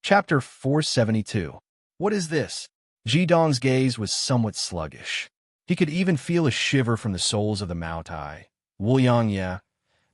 Chapter 472. What is this? Jidong's gaze was somewhat sluggish. He could even feel a shiver from the souls of the Maotai, Wuliangye,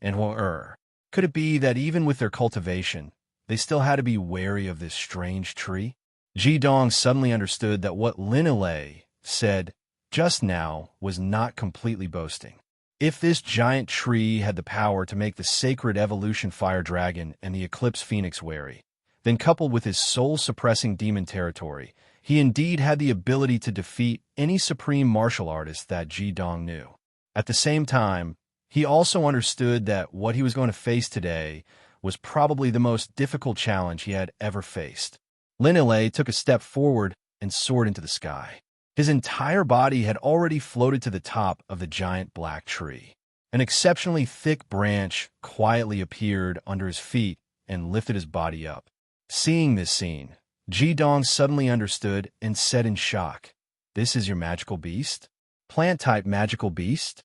and Hu'er. Could it be that even with their cultivation, they still had to be wary of this strange tree? Jidong suddenly understood that what Linilei said just now was not completely boasting. If this giant tree had the power to make the sacred evolution fire dragon and the eclipse phoenix wary, then coupled with his soul-suppressing demon territory, he indeed had the ability to defeat any supreme martial artist that Jidong knew. At the same time, he also understood that what he was going to face today was probably the most difficult challenge he had ever faced. Linilei took a step forward and soared into the sky. His entire body had already floated to the top of the giant black tree. An exceptionally thick branch quietly appeared under his feet and lifted his body up. Seeing this scene, Jidong suddenly understood and said in shock, "This is your magical beast? Plant-type magical beast?"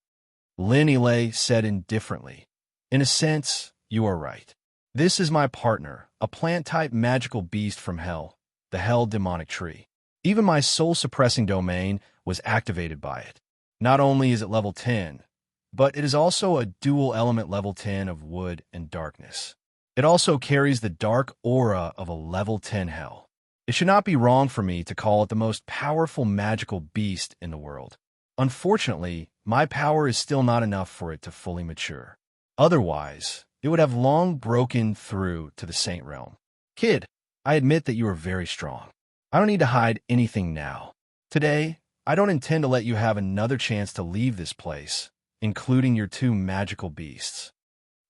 Linilei said indifferently, "In a sense, you are right. This is my partner, a plant-type magical beast from hell, the hell demonic tree. Even my soul-suppressing domain was activated by it. Not only is it level 10, but it is also a dual-element level 10 of wood and darkness. It also carries the dark aura of a level 10 hell. It should not be wrong for me to call it the most powerful magical beast in the world. Unfortunately, my power is still not enough for it to fully mature. Otherwise, it would have long broken through to the Saint Realm. Kid, I admit that you are very strong. I don't need to hide anything now. Today, I don't intend to let you have another chance to leave this place, including your two magical beasts."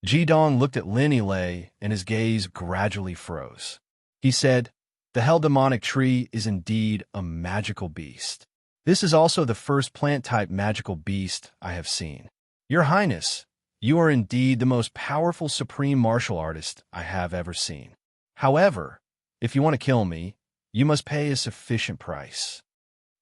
Jidong looked at Linilei, and his gaze gradually froze. He said, "The hell demonic tree is indeed a magical beast. This is also the first plant-type magical beast I have seen. Your Highness, you are indeed the most powerful supreme martial artist I have ever seen. However, if you want to kill me, you must pay a sufficient price."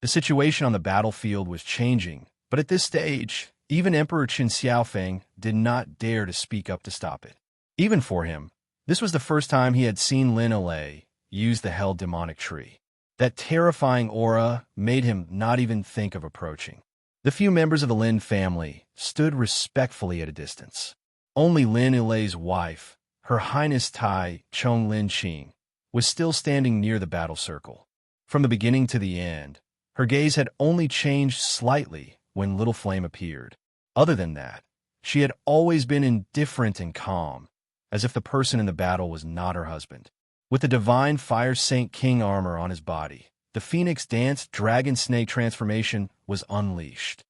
The situation on the battlefield was changing, but at this stage, even Emperor Qin Xiaofeng did not dare to speak up to stop it. Even for him, this was the first time he had seen Linilei use the hell demonic tree. That terrifying aura made him not even think of approaching. The few members of the Lin family stood respectfully at a distance. Only Linilei's wife, Her Highness Tai Chong Lin Qing, was still standing near the battle circle. From the beginning to the end, her gaze had only changed slightly when Little Flame appeared. Other than that, she had always been indifferent and calm, as if the person in the battle was not her husband. With the divine Fire Saint King armor on his body, the Phoenix Dance Dragon Snake transformation was unleashed.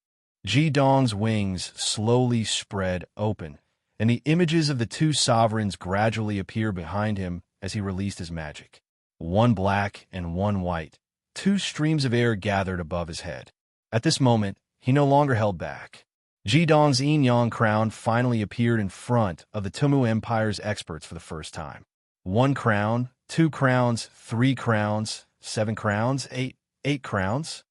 Jidong's wings slowly spread open, and the images of the two sovereigns gradually appeared behind him as he released his magic. One black and one white, two streams of air gathered above his head. At this moment, he no longer held back. Jidong's yin-yang crown finally appeared in front of the Tumu Empire's experts for the first time. 1 crown, 2 crowns, 3 crowns, 7 crowns, 8 crowns.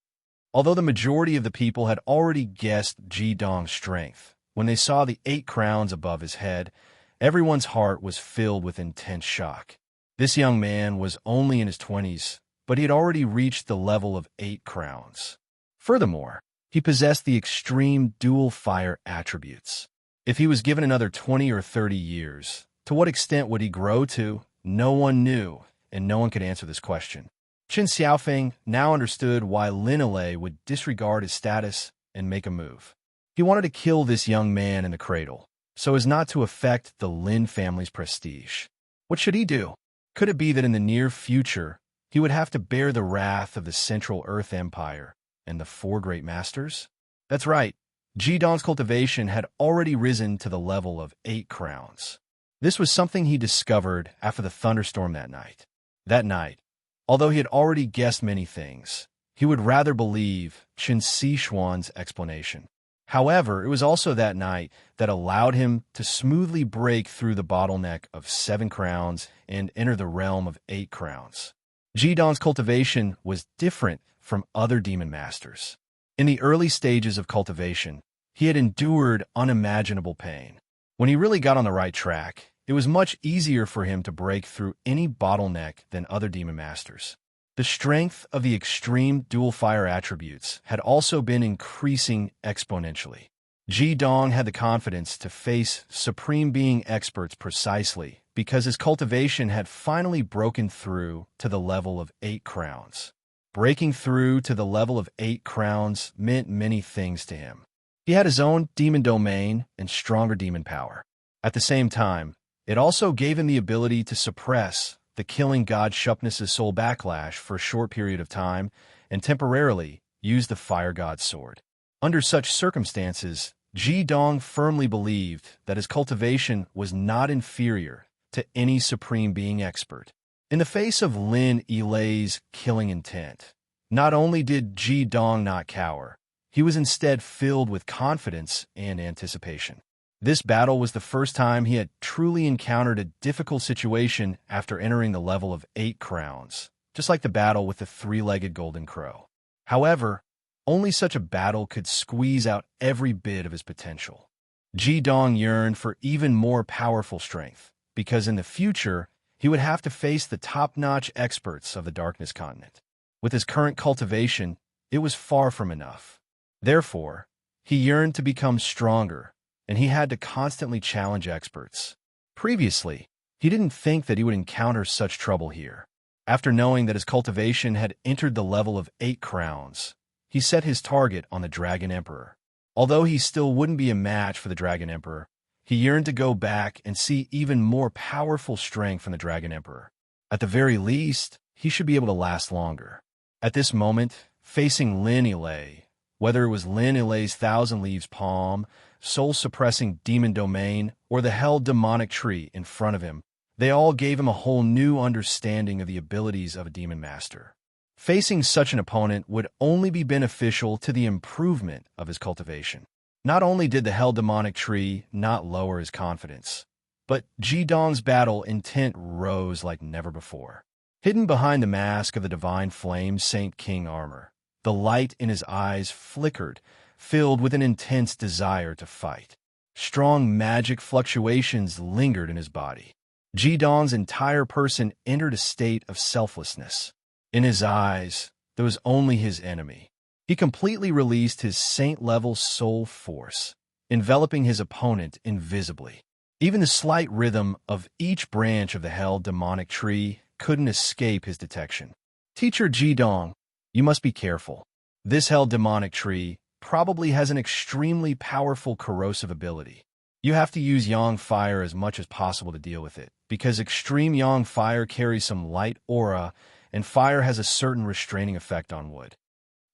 Although the majority of the people had already guessed Jidong's strength, when they saw the 8 crowns above his head, everyone's heart was filled with intense shock. This young man was only in his 20s, but he had already reached the level of 8 crowns. Furthermore, he possessed the extreme dual fire attributes. If he was given another 20 or 30 years, to what extent would he grow to? No one knew, and no one could answer this question. Qin Xiaofeng now understood why Linilei would disregard his status and make a move. He wanted to kill this young man in the cradle, so as not to affect the Lin family's prestige. What should he do? Could it be that in the near future, he would have to bear the wrath of the Central Earth Empire and the 4 Great Masters? That's right, Jidong's cultivation had already risen to the level of 8 crowns. This was something he discovered after the thunderstorm that night. That night, although he had already guessed many things, he would rather believe Qin Sishuan's explanation. However, it was also that night that allowed him to smoothly break through the bottleneck of 7 crowns and enter the realm of 8 crowns. Jidong's cultivation was different from other demon masters. In the early stages of cultivation, he had endured unimaginable pain. When he really got on the right track, it was much easier for him to break through any bottleneck than other demon masters. The strength of the extreme dual fire attributes had also been increasing exponentially. Ji Dong had the confidence to face Supreme Being experts precisely because his cultivation had finally broken through to the level of 8 crowns. Breaking through to the level of 8 crowns meant many things to him. He had his own demon domain and stronger demon power. At the same time, it also gave him the ability to suppress the killing god Shupness's soul backlash for a short period of time and temporarily use the fire god's sword. Under such circumstances, Ji Dong firmly believed that his cultivation was not inferior to any Supreme Being expert. In the face of Lin Yilei's killing intent, not only did Ji Dong not cower, he was instead filled with confidence and anticipation. This battle was the first time he had truly encountered a difficult situation after entering the level of 8 crowns, just like the battle with the 3-legged golden crow. However, only such a battle could squeeze out every bit of his potential. Ji Dong yearned for even more powerful strength, because in the future, he would have to face the top-notch experts of the Darkness Continent. With his current cultivation, it was far from enough. Therefore, he yearned to become stronger, and he had to constantly challenge experts. Previously, he didn't think that he would encounter such trouble here. After knowing that his cultivation had entered the level of 8 crowns, he set his target on the Dragon Emperor. Although he still wouldn't be a match for the Dragon Emperor, he yearned to go back and see even more powerful strength from the Dragon Emperor. At the very least, he should be able to last longer. At this moment, facing Lin Yilei, whether it was Lin Yilei's Thousand Leaves Palm, soul-suppressing demon domain, or the hell demonic tree in front of him, they all gave him a whole new understanding of the abilities of a demon master. Facing such an opponent would only be beneficial to the improvement of his cultivation. Not only did the hell demonic tree not lower his confidence, but Ji Dong's battle intent rose like never before. Hidden behind the mask of the divine flame Saint King armor, the light in his eyes flickered, filled with an intense desire to fight. Strong magic fluctuations lingered in his body. Ji Dong's entire person entered a state of selflessness. In his eyes, there was only his enemy. He completely released his saint-level soul force, enveloping his opponent invisibly. Even the slight rhythm of each branch of the hell demonic tree couldn't escape his detection. Teacher Ji Dong, you must be careful. This hell demonic tree probably has an extremely powerful corrosive ability. You have to use yang fire as much as possible to deal with it, because extreme yang fire carries some light aura, and fire has a certain restraining effect on wood.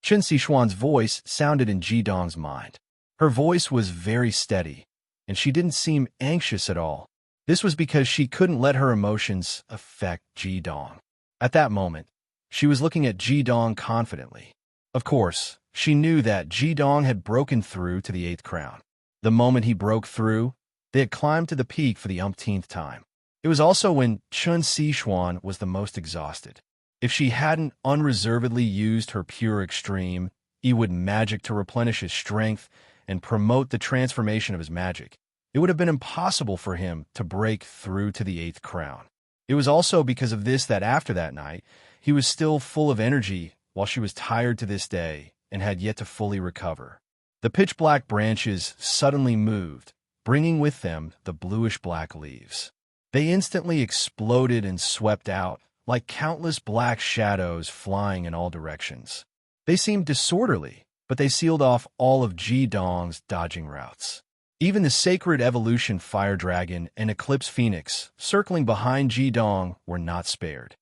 Chen Xishuan's voice sounded in Ji Dong's mind. Her voice was very steady, and she didn't seem anxious at all. This was because she couldn't let her emotions affect Ji Dong. At that moment, she was looking at Ji Dong confidently. Of course, she knew that Ji Dong had broken through to the 8th crown. The moment he broke through, they had climbed to the peak for the umpteenth time. It was also when Chen Xishuan was the most exhausted. If she hadn't unreservedly used her pure extreme, Ewood magic to replenish his strength and promote the transformation of his magic, it would have been impossible for him to break through to the 8th crown. It was also because of this that after that night, he was still full of energy while she was tired to this day and had yet to fully recover. The pitch-black branches suddenly moved, bringing with them the bluish-black leaves. They instantly exploded and swept out, like countless black shadows flying in all directions. They seemed disorderly, but they sealed off all of Ji Dong's dodging routes. Even the sacred evolution fire dragon and eclipse phoenix circling behind Ji Dong were not spared.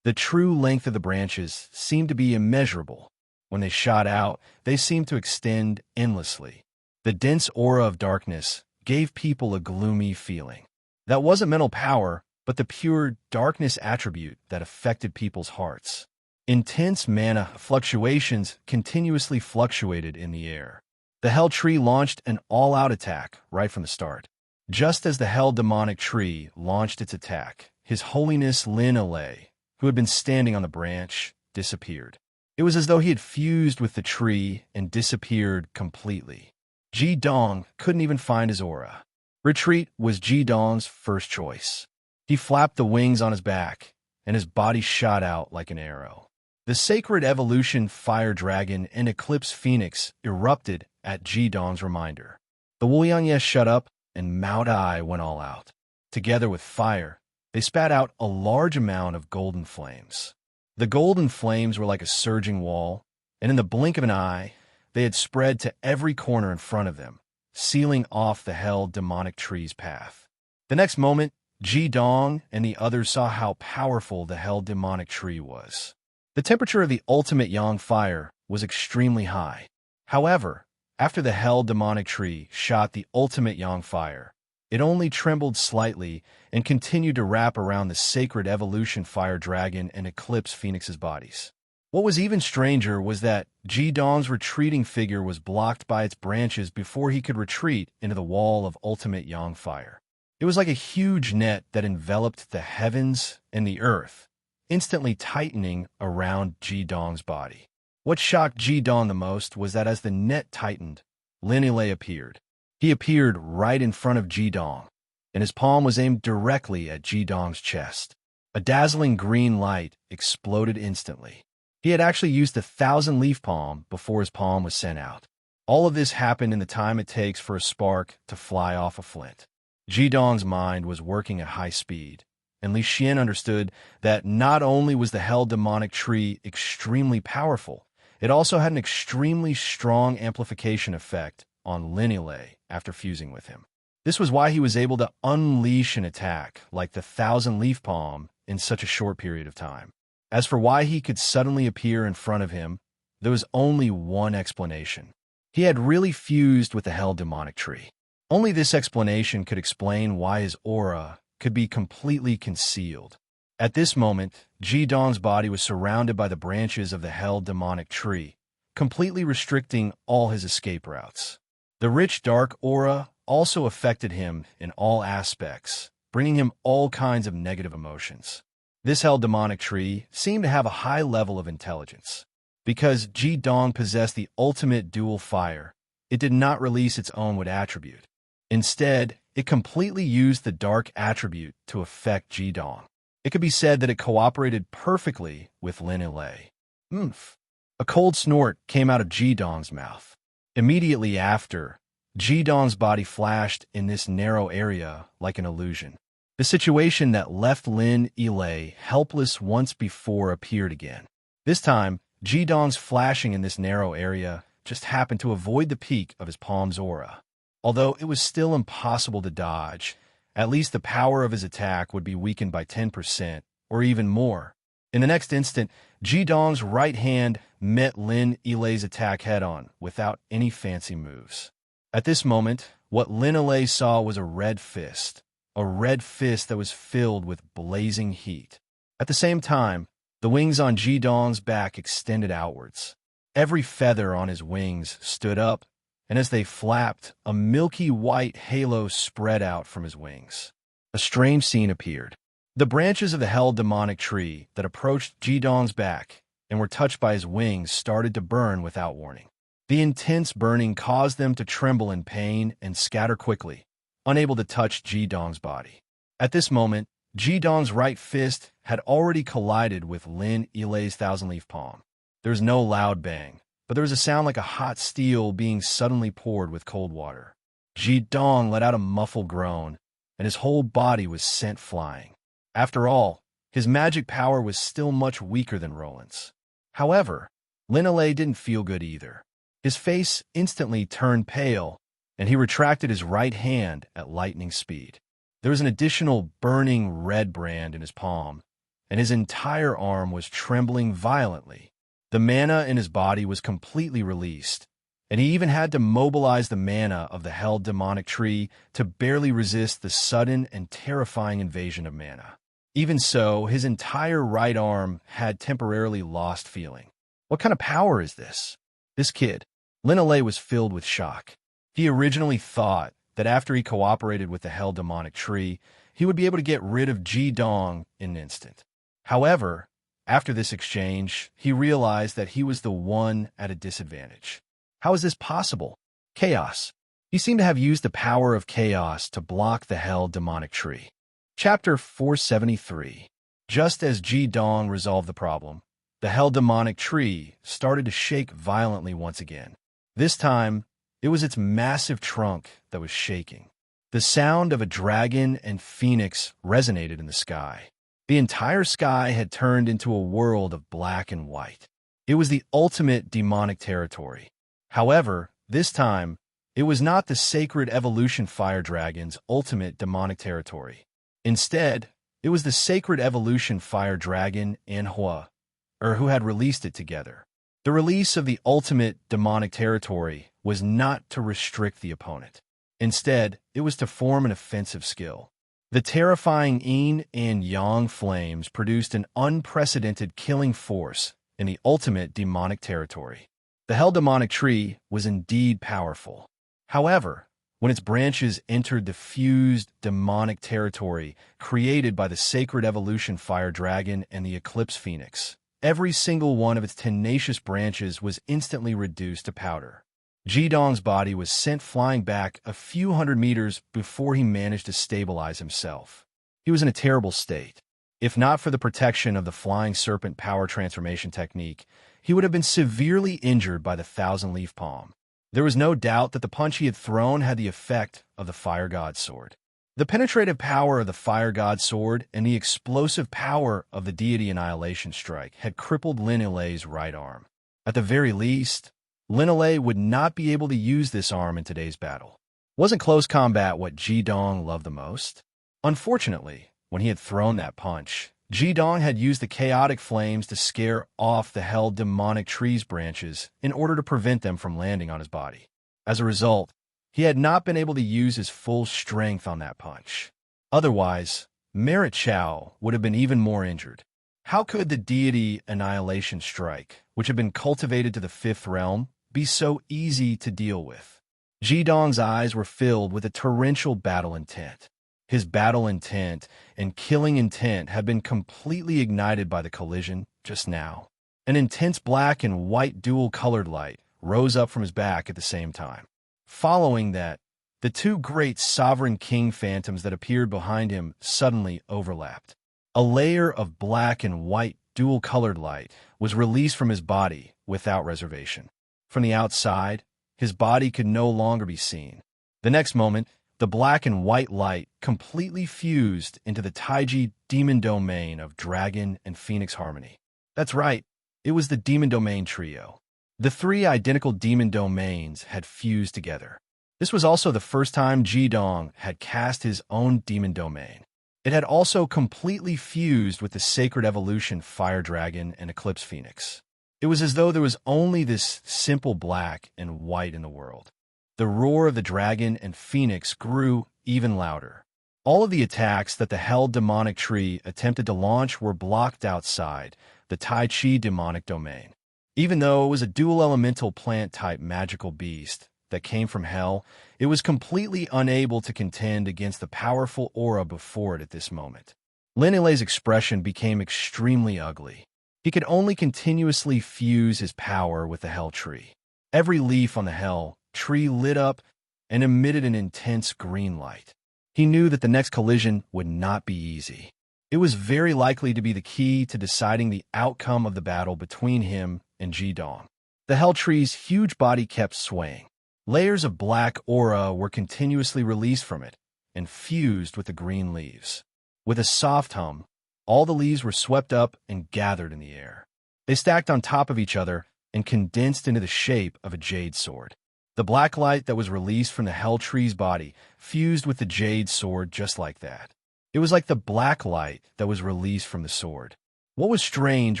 The true length of the branches seemed to be immeasurable. When they shot out, they seemed to extend endlessly. The dense aura of darkness gave people a gloomy feeling. That wasn't mental power, but the pure darkness attribute that affected people's hearts. Intense mana fluctuations continuously fluctuated in the air. The Hell Tree launched an all-out attack right from the start. Just as the Hell Demonic Tree launched its attack, His Holiness Lin Yilei, who had been standing on the branch, disappeared. It was as though he had fused with the tree and disappeared completely. Ji Dong couldn't even find his aura. Retreat was Jidong's first choice. He flapped the wings on his back, and his body shot out like an arrow. The sacred evolution fire dragon and eclipse phoenix erupted at Jidong's reminder. The Wuliangye shut up, and Mao Tai went all out. Together with fire, they spat out a large amount of golden flames. The golden flames were like a surging wall, and in the blink of an eye, they had spread to every corner in front of them, sealing off the hell demonic tree's path. The next moment, Jidong and the others saw how powerful the hell demonic tree was. The temperature of the ultimate yang fire was extremely high. However, after the hell demonic tree shot the ultimate yang fire, it only trembled slightly and continued to wrap around the sacred evolution fire dragon and eclipse phoenix's bodies. What was even stranger was that Jidong's retreating figure was blocked by its branches before he could retreat into the wall of ultimate yang fire. It was like a huge net that enveloped the heavens and the earth, instantly tightening around Jidong's body. What shocked Jidong the most was that as the net tightened, Lin Yilei appeared. He appeared right in front of Jidong, and his palm was aimed directly at Jidong's chest. A dazzling green light exploded instantly. He had actually used the 1,000-leaf palm before his palm was sent out. All of this happened in the time it takes for a spark to fly off a flint. Jidong's mind was working at high speed, and Li Xian understood that not only was the hell demonic tree extremely powerful, it also had an extremely strong amplification effect on Lin Yilei after fusing with him. This was why he was able to unleash an attack like the 1,000-leaf palm in such a short period of time. As for why he could suddenly appear in front of him, there was only one explanation. He had really fused with the hell demonic tree. Only this explanation could explain why his aura could be completely concealed. At this moment, Jidong's body was surrounded by the branches of the hell demonic tree, completely restricting all his escape routes. The rich dark aura also affected him in all aspects, bringing him all kinds of negative emotions. This hell demonic tree seemed to have a high level of intelligence. Because Jidong possessed the ultimate dual fire, it did not release its own wood attribute. Instead, it completely used the dark attribute to affect Jidong. It could be said that it cooperated perfectly with Lin Yilei. Oomph! A cold snort came out of Jidong's mouth. Immediately after, Jidong's body flashed in this narrow area like an illusion. The situation that left Lin Yilei helpless once before appeared again. This time, Jidong's flashing in this narrow area just happened to avoid the peak of his palm's aura. Although it was still impossible to dodge, at least the power of his attack would be weakened by 10% or even more. In the next instant, Jidong's right hand met Lin Yilei's attack head-on without any fancy moves. At this moment, what Lin Yilei saw was a red fist that was filled with blazing heat. At the same time, the wings on Jidong's back extended outwards. Every feather on his wings stood up, and as they flapped, a milky white halo spread out from his wings. A strange scene appeared. The branches of the hell demonic tree that approached Jidong's back and were touched by his wings started to burn without warning. The intense burning caused them to tremble in pain and scatter quickly, unable to touch Jidong's body. At this moment, Jidong's right fist had already collided with Lin Yilei's 1,000-leaf palm. There was no loud bang, but there was a sound like a hot steel being suddenly poured with cold water. Jidong let out a muffled groan, and his whole body was sent flying. After all, his magic power was still much weaker than Roland's. However, Lin Yilei didn't feel good either. His face instantly turned pale, and he retracted his right hand at lightning speed. There was an additional burning red brand in his palm, and his entire arm was trembling violently. The mana in his body was completely released, and he even had to mobilize the mana of the hell demonic tree to barely resist the sudden and terrifying invasion of mana. Even so, his entire right arm had temporarily lost feeling. What kind of power is this? This kid, Lin Yilei, was filled with shock. He originally thought that after he cooperated with the hell demonic tree, he would be able to get rid of Jidong in an instant. However, after this exchange, he realized that he was the one at a disadvantage. How is this possible? Chaos. He seemed to have used the power of chaos to block the hell demonic tree. Chapter 473. Just as Ji Dong resolved the problem, the hell demonic tree started to shake violently once again. This time, it was its massive trunk that was shaking. The sound of a dragon and phoenix resonated in the sky. The entire sky had turned into a world of black and white. It was the ultimate demonic territory. However, this time, it was not the sacred evolution fire dragon's ultimate demonic territory. Instead, it was the sacred evolution fire dragon and who had released it together. The release of the ultimate demonic territory was not to restrict the opponent. Instead, it was to form an offensive skill. The terrifying yin and yang flames produced an unprecedented killing force in the ultimate demonic territory. The hell demonic tree was indeed powerful. However, when its branches entered the fused demonic territory created by the sacred evolution fire dragon and the eclipse phoenix, every single one of its tenacious branches was instantly reduced to powder. Ji Dong's body was sent flying back a few hundred meters before he managed to stabilize himself. He was in a terrible state. If not for the protection of the flying serpent power transformation technique, he would have been severely injured by the thousand-leaf palm. There was no doubt that the punch he had thrown had the effect of the fire god's sword. The penetrative power of the fire god's sword and the explosive power of the deity annihilation strike had crippled Lin Ilei's right arm. At the very least, Lin Ilei would not be able to use this arm in today's battle. Wasn't close combat what Ji Dong loved the most? Unfortunately, when he had thrown that punch, Ji Dong had used the chaotic flames to scare off the hell demonic tree's branches in order to prevent them from landing on his body. As a result, he had not been able to use his full strength on that punch. Otherwise, Merit Chow would have been even more injured. How could the deity annihilation strike, which had been cultivated to the fifth realm, be so easy to deal with? Ji Dong's eyes were filled with a torrential battle intent. His battle intent and killing intent had been completely ignited by the collision just now. An intense black and white dual-colored light rose up from his back at the same time. Following that, the two great sovereign king phantoms that appeared behind him suddenly overlapped. A layer of black and white dual-colored light was released from his body without reservation. From the outside, his body could no longer be seen. The next moment, the black and white light completely fused into the Taiji demon domain of dragon and phoenix harmony. That's right, it was the demon domain trio. The three identical demon domains had fused together. This was also the first time Ji Dong had cast his own demon domain. It had also completely fused with the sacred evolution fire dragon and eclipse phoenix. It was as though there was only this simple black and white in the world. The roar of the dragon and phoenix grew even louder. All of the attacks that the hell demonic tree attempted to launch were blocked outside the Tai Chi demonic domain. Even though it was a dual elemental plant-type magical beast that came from hell, it was completely unable to contend against the powerful aura before it at this moment. Lin Ilei's expression became extremely ugly. He could only continuously fuse his power with the hell tree. Every leaf on the hell tree lit up and emitted an intense green light. He knew that the next collision would not be easy. It was very likely to be the key to deciding the outcome of the battle between him and Ji Dong. The hell tree's huge body kept swaying. Layers of black aura were continuously released from it and fused with the green leaves. With a soft hum, all the leaves were swept up and gathered in the air. They stacked on top of each other and condensed into the shape of a jade sword. The black light that was released from the hell tree's body fused with the jade sword just like that. It was like the black light that was released from the sword. What was strange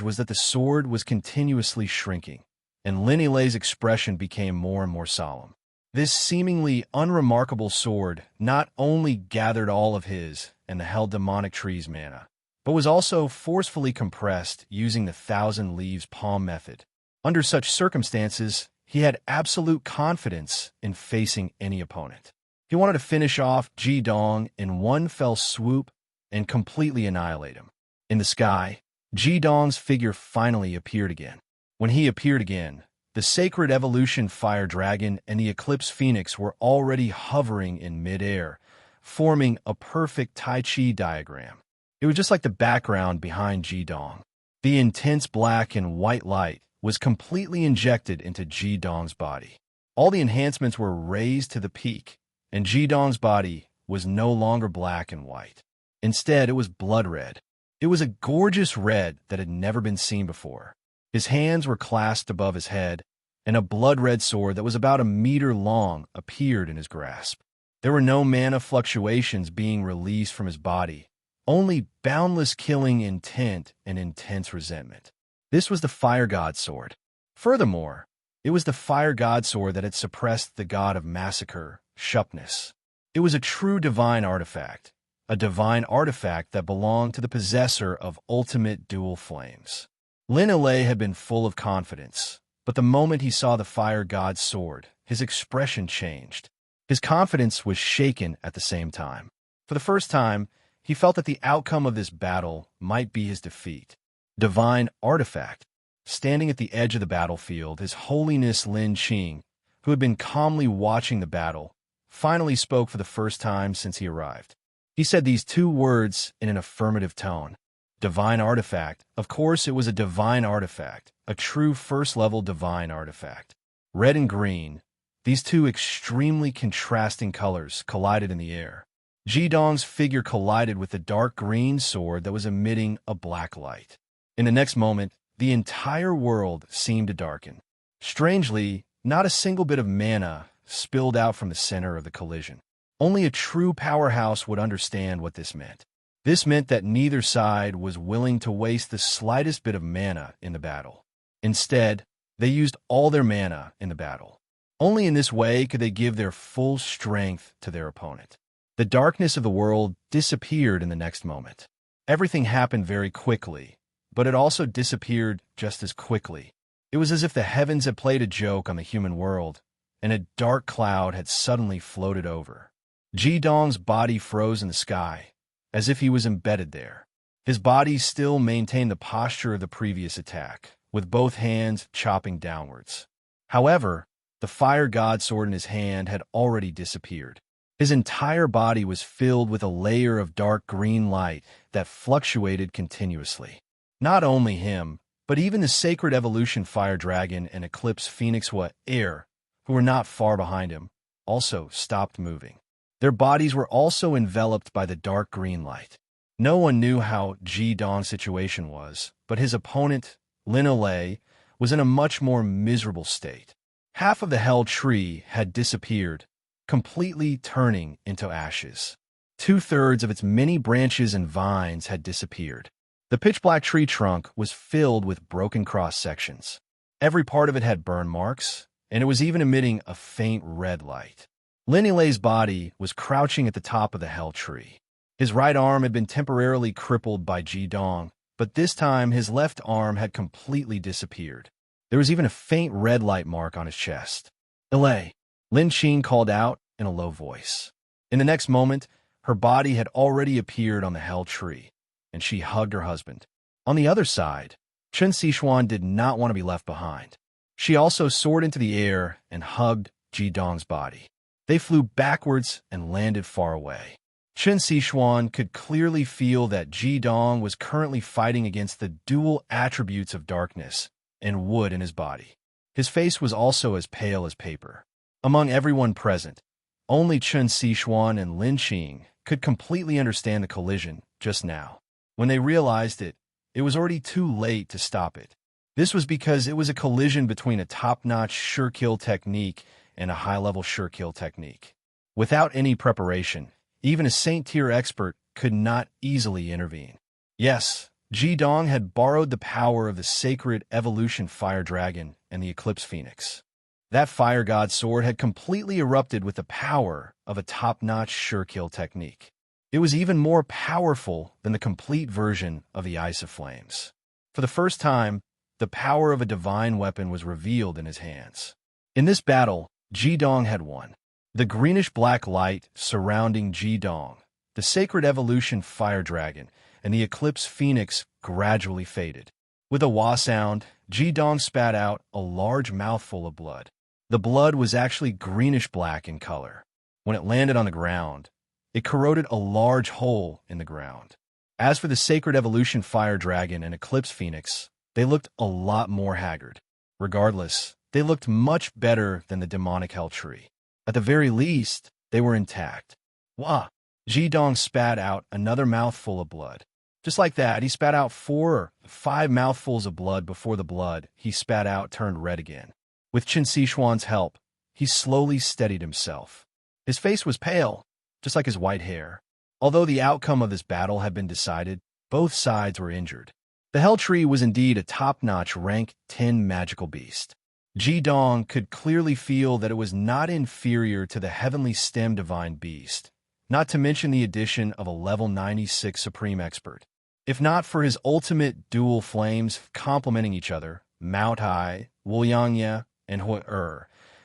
was that the sword was continuously shrinking, and Lin Ilei's expression became more and more solemn. This seemingly unremarkable sword not only gathered all of his and the hell demonic tree's mana, but was also forcefully compressed using the thousand leaves palm method. Under such circumstances, he had absolute confidence in facing any opponent. He wanted to finish off Ji Dong in one fell swoop and completely annihilate him. In the sky, Ji Dong's figure finally appeared again. When he appeared again, The sacred evolution fire dragon and the eclipse phoenix were already hovering in midair, forming a perfect Tai Chi diagram. It was just like the background behind Jidong. The intense black and white light was completely injected into Jidong's body. All the enhancements were raised to the peak, and Jidong's body was no longer black and white. Instead, it was blood red. It was a gorgeous red that had never been seen before. His hands were clasped above his head, and a blood-red sword that was about a meter long appeared in his grasp. There were no mana fluctuations being released from his body, only boundless killing intent and intense resentment. This was the Fire God Sword. Furthermore, it was the Fire God Sword that had suppressed the god of massacre, Shupness. It was a true divine artifact, a divine artifact that belonged to the possessor of ultimate dual flames. Lin Ilay had been full of confidence, but the moment he saw the Fire God's sword, his expression changed. His confidence was shaken at the same time. For the first time, he felt that the outcome of this battle might be his defeat. Divine artifact. Standing at the edge of the battlefield, His Holiness Lin Qing, who had been calmly watching the battle, finally spoke for the first time since he arrived. He said these two words in an affirmative tone. Divine artifact. Of course, it was a divine artifact, a true first-level divine artifact. Red and green, these two extremely contrasting colors collided in the air. Jidong's figure collided with the dark green sword that was emitting a black light. In the next moment, the entire world seemed to darken. Strangely, not a single bit of mana spilled out from the center of the collision. Only a true powerhouse would understand what this meant. This meant that neither side was willing to waste the slightest bit of mana in the battle. Instead, they used all their mana in the battle. Only in this way could they give their full strength to their opponent. The darkness of the world disappeared in the next moment. Everything happened very quickly, but it also disappeared just as quickly. It was as if the heavens had played a joke on the human world, and a dark cloud had suddenly floated over. Jidong's body froze in the sky, as if he was embedded there. His body still maintained the posture of the previous attack, with both hands chopping downwards. However, the Fire God Sword in his hand had already disappeared. His entire body was filled with a layer of dark green light that fluctuated continuously. Not only him, but even the Sacred Evolution Fire Dragon and Eclipse Phoenix Air, who were not far behind him, also stopped moving. Their bodies were also enveloped by the dark green light. No one knew how Jidong's situation was, but his opponent, Lin Ilay, was in a much more miserable state. Half of the Hell Tree had disappeared, completely turning into ashes. 2/3 of its many branches and vines had disappeared. The pitch-black tree trunk was filled with broken cross-sections. Every part of it had burn marks, and it was even emitting a faint red light. Lin Ilay's body was crouching at the top of the Hell Tree. His right arm had been temporarily crippled by Jidong, but this time his left arm had completely disappeared. There was even a faint red light mark on his chest. Ilay, Lin Qing called out in a low voice. In the next moment, her body had already appeared on the Hell Tree, and she hugged her husband. On the other side, Chen Xishuan did not want to be left behind. She also soared into the air and hugged Jidong's body. They flew backwards and landed far away. Chen Xishuan could clearly feel that Jidong was currently fighting against the dual attributes of darkness and wood in his body. His face was also as pale as paper. Among everyone present, only Chen Xishuan and Lin Qing could completely understand the collision just now. When they realized it, it was already too late to stop it. This was because it was a collision between a top-notch sure-kill technique and a high-level sure-kill technique. Without any preparation, even a Saint-tier expert could not easily intervene. Yes, Jidong had borrowed the power of the Sacred Evolution Fire Dragon and the Eclipse Phoenix. That Fire God Sword had completely erupted with the power of a top-notch sure-kill technique. It was even more powerful than the complete version of the Ice of Flames. For the first time, the power of a divine weapon was revealed in his hands. In this battle, Jidong had won. The greenish-black light surrounding Jidong, the Sacred Evolution Fire Dragon, and the Eclipse Phoenix gradually faded. With a wah sound, Ji-dong spat out a large mouthful of blood. The blood was actually greenish-black in color. When it landed on the ground, it corroded a large hole in the ground. As for the sacred evolution fire dragon and eclipse phoenix, they looked a lot more haggard. Regardless, they looked much better than the demonic hell tree. At the very least, they were intact. Wah! Ji-dong spat out another mouthful of blood. Just like that, he spat out 4 or 5 mouthfuls of blood before the blood he spat out turned red again. With Qin Sixuan's help, he slowly steadied himself. His face was pale, just like his white hair. Although the outcome of this battle had been decided, both sides were injured. The Hell Tree was indeed a top-notch rank 10 magical beast. Ji-dong could clearly feel that it was not inferior to the heavenly stem divine beast, not to mention the addition of a level 96 supreme expert. If not for his ultimate dual flames complementing each other, Mao Tai, Wuliangye, and Hui,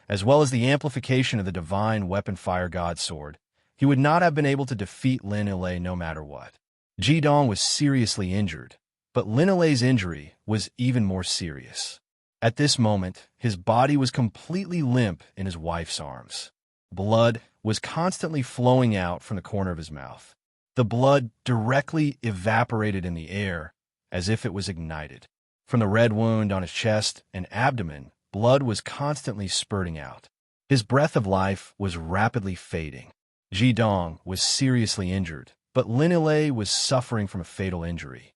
as well as the amplification of the divine weapon fire god sword, he would not have been able to defeat Lin Ilay no matter what. Ji-dong was seriously injured, but Lin Ilay's injury was even more serious. At this moment, his body was completely limp in his wife's arms. Blood was constantly flowing out from the corner of his mouth. The blood directly evaporated in the air as if it was ignited. From the red wound on his chest and abdomen, blood was constantly spurting out. His breath of life was rapidly fading. Ji-dong was seriously injured, but Lin Ilay was suffering from a fatal injury.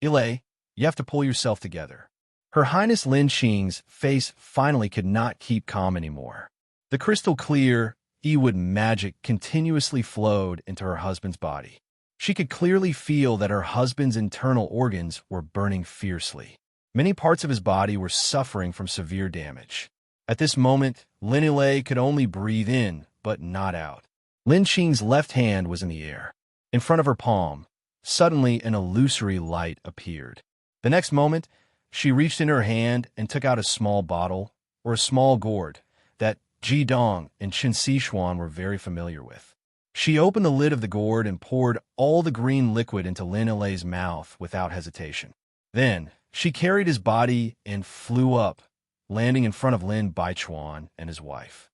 Ilay, you have to pull yourself together. Her Highness Lin Qing's face finally could not keep calm anymore. The crystal-clear Ewood magic continuously flowed into her husband's body. She could clearly feel that her husband's internal organs were burning fiercely. Many parts of his body were suffering from severe damage. At this moment, Lin Ilay could only breathe in, but not out. Lin Qing's left hand was in the air. In front of her palm, suddenly an illusory light appeared. The next moment, she reached in her hand and took out a small bottle, or a small gourd, that Ji-dong and Qin Sixuan were very familiar with. She opened the lid of the gourd and poured all the green liquid into Lin Ilay's mouth without hesitation. Then, she carried his body and flew up, landing in front of Lin Baichuan and his wife.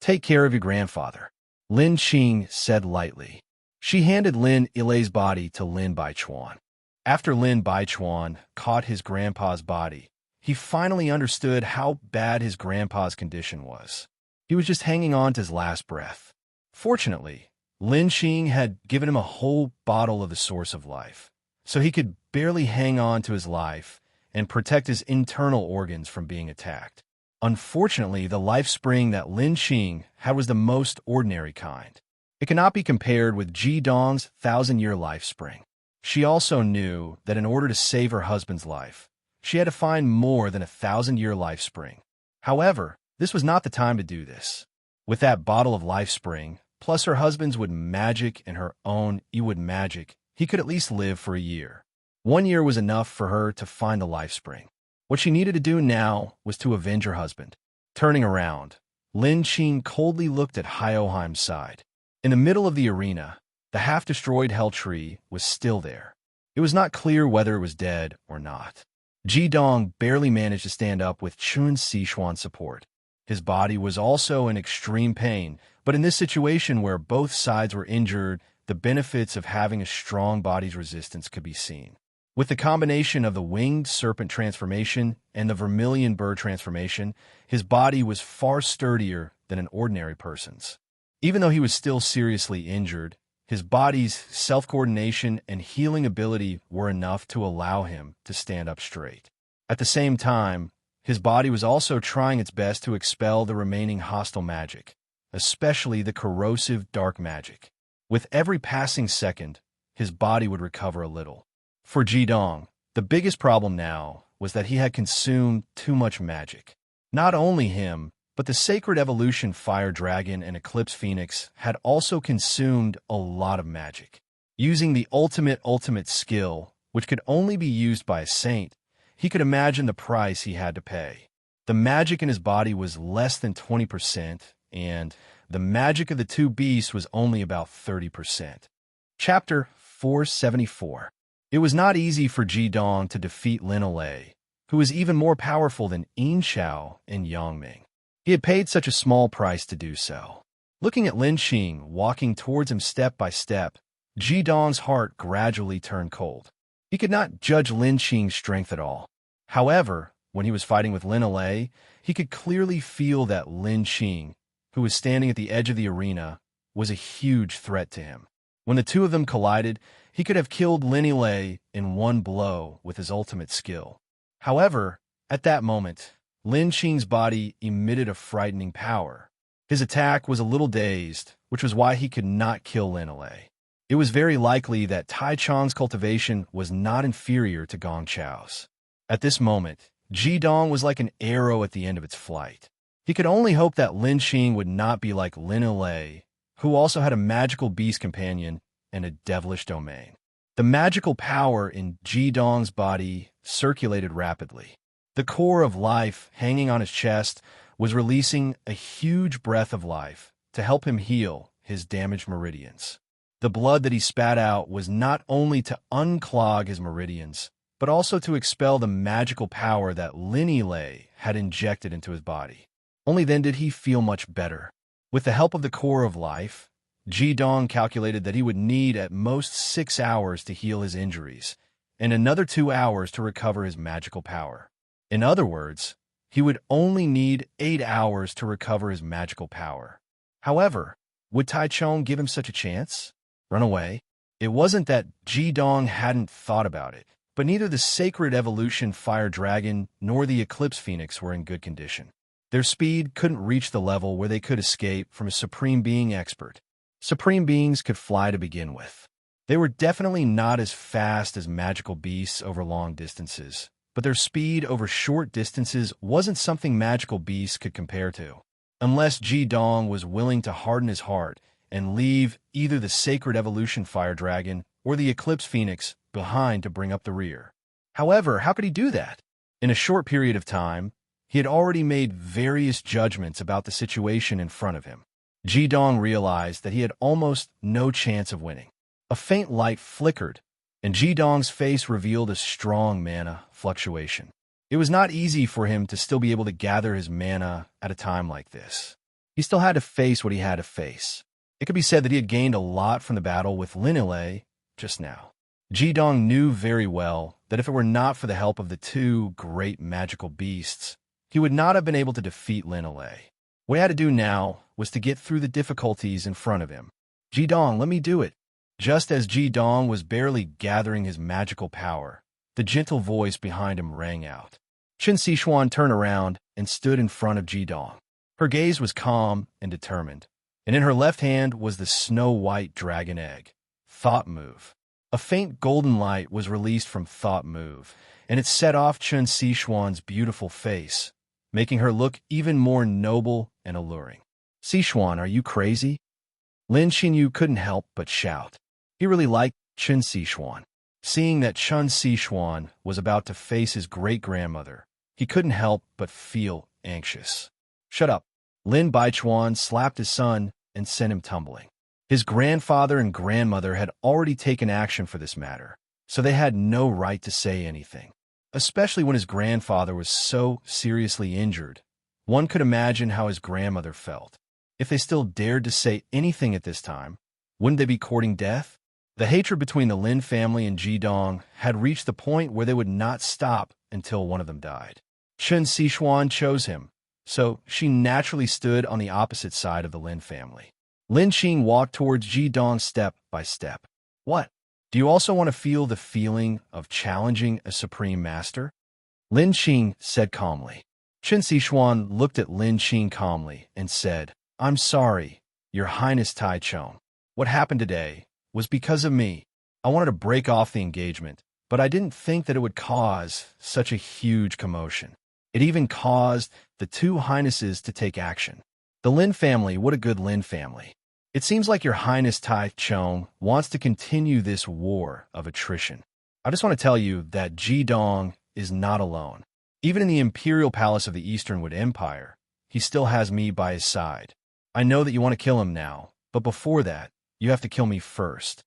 "Take care of your grandfather," Lin Qing said lightly. She handed Lin Ilay's body to Lin Baichuan. After Lin Baichuan caught his grandpa's body, he finally understood how bad his grandpa's condition was. He was just hanging on to his last breath. Fortunately, Lin Qing had given him a whole bottle of the source of life, so he could barely hang on to his life and protect his internal organs from being attacked. Unfortunately, the life spring that Lin Qing had was the most ordinary kind. It cannot be compared with Ji-dong's 1,000-year life spring. She also knew that in order to save her husband's life, she had to find more than a 1,000-year life spring. However, this was not the time to do this. With that bottle of life spring, plus her husband's wood magic and her own Ewood magic, he could at least live for a year. 1 year was enough for her to find the life spring. What she needed to do now was to avenge her husband. Turning around, Lin Qing coldly looked at Hyoheim's side. In the middle of the arena, the half-destroyed Hell Tree was still there. It was not clear whether it was dead or not. Ji-dong barely managed to stand up with Qin Sixuan's support. His body was also in extreme pain, but in this situation where both sides were injured, the benefits of having a strong body's resistance could be seen. With the combination of the winged serpent transformation and the vermilion bird transformation, his body was far sturdier than an ordinary person's. Even though he was still seriously injured, his body's self-coordination and healing ability were enough to allow him to stand up straight. At the same time, his body was also trying its best to expel the remaining hostile magic, especially the corrosive dark magic. With every passing second, his body would recover a little. For Ji-dong, the biggest problem now was that he had consumed too much magic. Not only him, but the sacred evolution fire dragon and eclipse phoenix had also consumed a lot of magic. Using the ultimate skill, which could only be used by a saint, he could imagine the price he had to pay. The magic in his body was less than 20%, and the magic of the two beasts was only about 30%. Chapter 474. It was not easy for Jidong to defeat Lin Alei, who was even more powerful than Yin Xiao and Yang Ming. He had paid such a small price to do so. Looking at Lin Qing walking towards him step by step, Jidong's heart gradually turned cold. He could not judge Lin Qing's strength at all. However, when he was fighting with Lin Alei, he could clearly feel that Lin Qing, who was standing at the edge of the arena, was a huge threat to him. When the two of them collided, he could have killed Lin Alei in one blow with his ultimate skill. However, at that moment, Lin Qing's body emitted a frightening power. His attack was a little dazed, which was why he could not kill Lin Alei. It was very likely that Tai Chong's cultivation was not inferior to Gong Chao's. At this moment, Jidong was like an arrow at the end of its flight. He could only hope that Lin Qing would not be like Lin Alei, who also had a magical beast companion and a devilish domain. The magical power in Jidong's body circulated rapidly. The core of life hanging on his chest was releasing a huge breath of life to help him heal his damaged meridians. The blood that he spat out was not only to unclog his meridians, but also to expel the magical power that Lin Alei had injected into his body. Only then did he feel much better. With the help of the core of life, Jidong calculated that he would need at most 6 hours to heal his injuries, and another 2 hours to recover his magical power. In other words, he would only need 8 hours to recover his magical power. However, would Tai Chong give him such a chance? Run away? It wasn't that Jidong hadn't thought about it, but neither the Sacred Evolution Fire Dragon nor the Eclipse Phoenix were in good condition. Their speed couldn't reach the level where they could escape from a Supreme Being expert. Supreme Beings could fly to begin with. They were definitely not as fast as magical beasts over long distances, but their speed over short distances wasn't something magical beasts could compare to. Unless Jidong was willing to harden his heart and leave either the Sacred Evolution Fire Dragon or the Eclipse Phoenix behind to bring up the rear. However, how could he do that? In a short period of time, he had already made various judgments about the situation in front of him. Jidong realized that he had almost no chance of winning. A faint light flickered, and Jidong's face revealed a strong mana fluctuation. It was not easy for him to still be able to gather his mana at a time like this. He still had to face what he had to face. It could be said that he had gained a lot from the battle with Lin Alei just now. Jidong knew very well that if it were not for the help of the two great magical beasts, he would not have been able to defeat Lin Alei. What he had to do now was to get through the difficulties in front of him. Jidong, let me do it. Just as Jidong was barely gathering his magical power, the gentle voice behind him rang out. Chen Xishuan turned around and stood in front of Jidong. Her gaze was calm and determined, and in her left hand was the snow-white dragon egg. Thought Move. A faint golden light was released from Thought Move, and it set off Chen Xishuan's beautiful face, making her look even more noble and alluring. Xishuan, are you crazy? Lin Xinyu couldn't help but shout. He really liked Chen Xishuan. Seeing that Chen Xishuan was about to face his great-grandmother, he couldn't help but feel anxious. Shut up. Lin Baichuan slapped his son and sent him tumbling. His grandfather and grandmother had already taken action for this matter, so they had no right to say anything, especially when his grandfather was so seriously injured. One could imagine how his grandmother felt. If they still dared to say anything at this time, wouldn't they be courting death? The hatred between the Lin family and Jidong had reached the point where they would not stop until one of them died. Chen Xishuan chose him, so she naturally stood on the opposite side of the Lin family. Lin Qing walked towards Jidong step by step. What? Do you also want to feel the feeling of challenging a supreme master? Lin Qing said calmly. Chen Xishuan looked at Lin Qing calmly and said, I'm sorry, Your Highness Tai Chong. What happened today was because of me. I wanted to break off the engagement, but I didn't think that it would cause such a huge commotion. It even caused the two highnesses to take action. The Lin family, what a good Lin family. It seems like Your Highness Tai Chong wants to continue this war of attrition. I just want to tell you that Jidong is not alone. Even in the Imperial Palace of the Easternwood Empire, he still has me by his side. I know that you want to kill him now, but before that, you have to kill me first.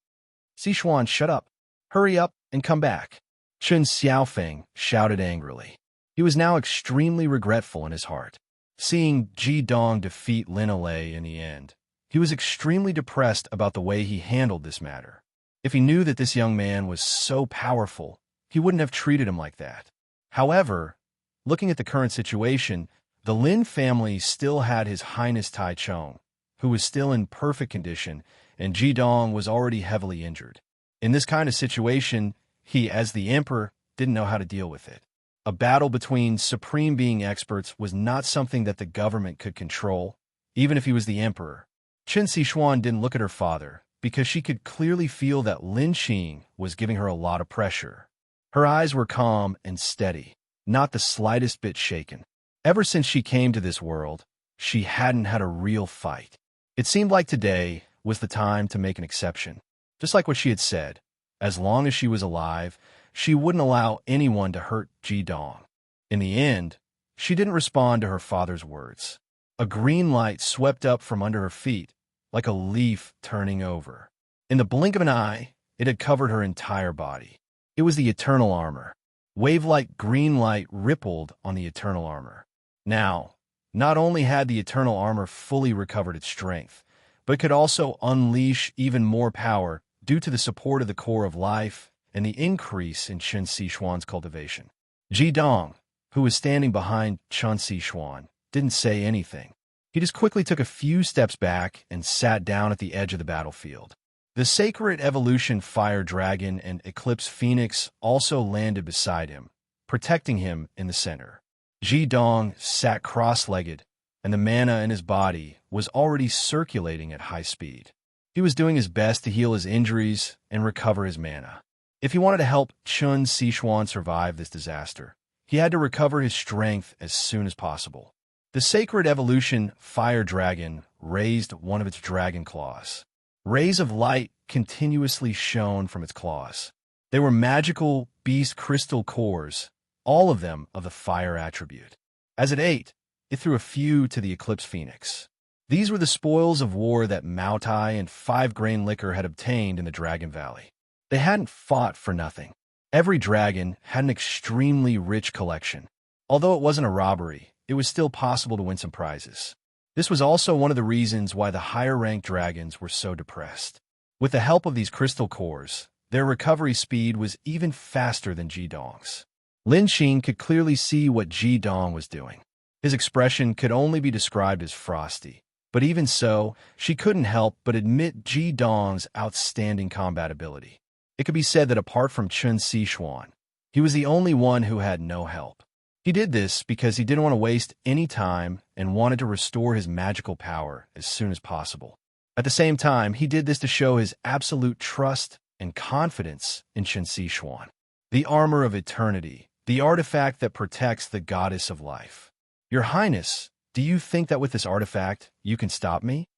Xishuan, shut up. Hurry up and come back. Chen Xiaofeng shouted angrily. He was now extremely regretful in his heart. Seeing Ji Dong defeat Lin Alei in the end, he was extremely depressed about the way he handled this matter. If he knew that this young man was so powerful, he wouldn't have treated him like that. However, looking at the current situation, the Lin family still had His Highness Tai Chong, who was still in perfect condition, and Ji Dong was already heavily injured. In this kind of situation, he, as the emperor, didn't know how to deal with it. A battle between supreme being experts was not something that the government could control, even if he was the emperor. Chen Xishuan didn't look at her father, because she could clearly feel that Lin Qing was giving her a lot of pressure. Her eyes were calm and steady, not the slightest bit shaken. Ever since she came to this world, she hadn't had a real fight. It seemed like today was the time to make an exception. Just like what she had said, as long as she was alive, she wouldn't allow anyone to hurt Ji Dong. In the end, she didn't respond to her father's words. A green light swept up from under her feet, like a leaf turning over. In the blink of an eye, it had covered her entire body. It was the eternal armor. Wave-like green light rippled on the eternal armor. Now, not only had the eternal armor fully recovered its strength, but could also unleash even more power due to the support of the core of life and the increase in Chen Xishuan's cultivation. Ji Dong, who was standing behind Chen Xishuan, didn't say anything. He just quickly took a few steps back and sat down at the edge of the battlefield. The Sacred Evolution Fire Dragon and Eclipse Phoenix also landed beside him, protecting him in the center. Ji Dong sat cross-legged, and the mana in his body was already circulating at high speed. He was doing his best to heal his injuries and recover his mana. If he wanted to help Chen Xishuan survive this disaster, he had to recover his strength as soon as possible. The Sacred Evolution Fire Dragon raised one of its dragon claws. Rays of light continuously shone from its claws. They were magical beast crystal cores, all of them of the fire attribute. As it ate, it threw a few to the Eclipse Phoenix. These were the spoils of war that Mao Tai and 5-grain liquor had obtained in the Dragon Valley. They hadn't fought for nothing. Every dragon had an extremely rich collection. Although it wasn't a robbery, it was still possible to win some prizes. This was also one of the reasons why the higher-ranked dragons were so depressed. With the help of these crystal cores, their recovery speed was even faster than Ji Dong's. Lin Qing could clearly see what Ji Dong was doing. His expression could only be described as frosty. But even so, she couldn't help but admit Ji Dong's outstanding combat ability. It could be said that apart from Chen Xishuan, he was the only one who had no help. He did this because he didn't want to waste any time and wanted to restore his magical power as soon as possible. At the same time, he did this to show his absolute trust and confidence in Chen Xishuan. The armor of eternity, the artifact that protects the goddess of life. Your Highness, do you think that with this artifact, you can stop me?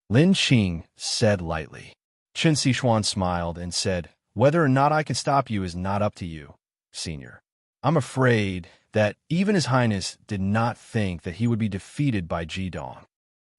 Lin Qing said lightly. Chen Xishuan smiled and said, whether or not I can stop you is not up to you, Senior. I'm afraid that even His Highness did not think that he would be defeated by Ji Dong.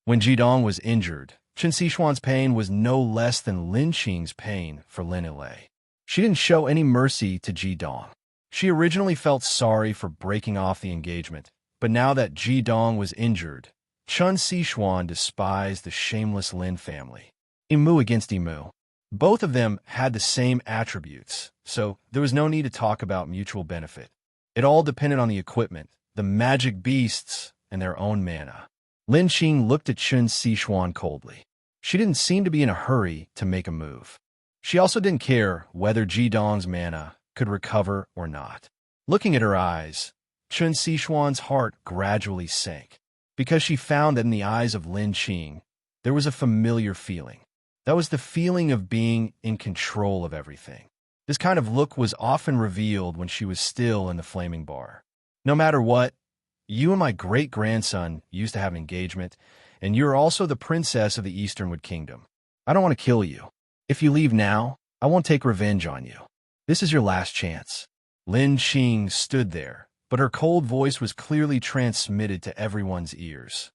When Ji Dong was injured, Chen Xishuan's pain was no less than Lin Qing's pain for Lin Ilei. She didn't show any mercy to Ji Dong. She originally felt sorry for breaking off the engagement, but now that Ji Dong was injured, Chen Xishuan despised the shameless Lin family. Imu against Imu. Both of them had the same attributes, so there was no need to talk about mutual benefit. It all depended on the equipment, the magic beasts, and their own mana. Lin Qing looked at Chen Xishuan coldly. She didn't seem to be in a hurry to make a move. She also didn't care whether Ji Dong's mana could recover or not. Looking at her eyes, Chen Xishuan's heart gradually sank, because she found that in the eyes of Lin Qing, there was a familiar feeling. That was the feeling of being in control of everything. This kind of look was often revealed when she was still in the flaming bar. No matter what, you and my great-grandson used to have an engagement, and you're also the princess of the Easternwood Kingdom. I don't want to kill you. If you leave now, I won't take revenge on you. This is your last chance. Lin Qing stood there, but her cold voice was clearly transmitted to everyone's ears.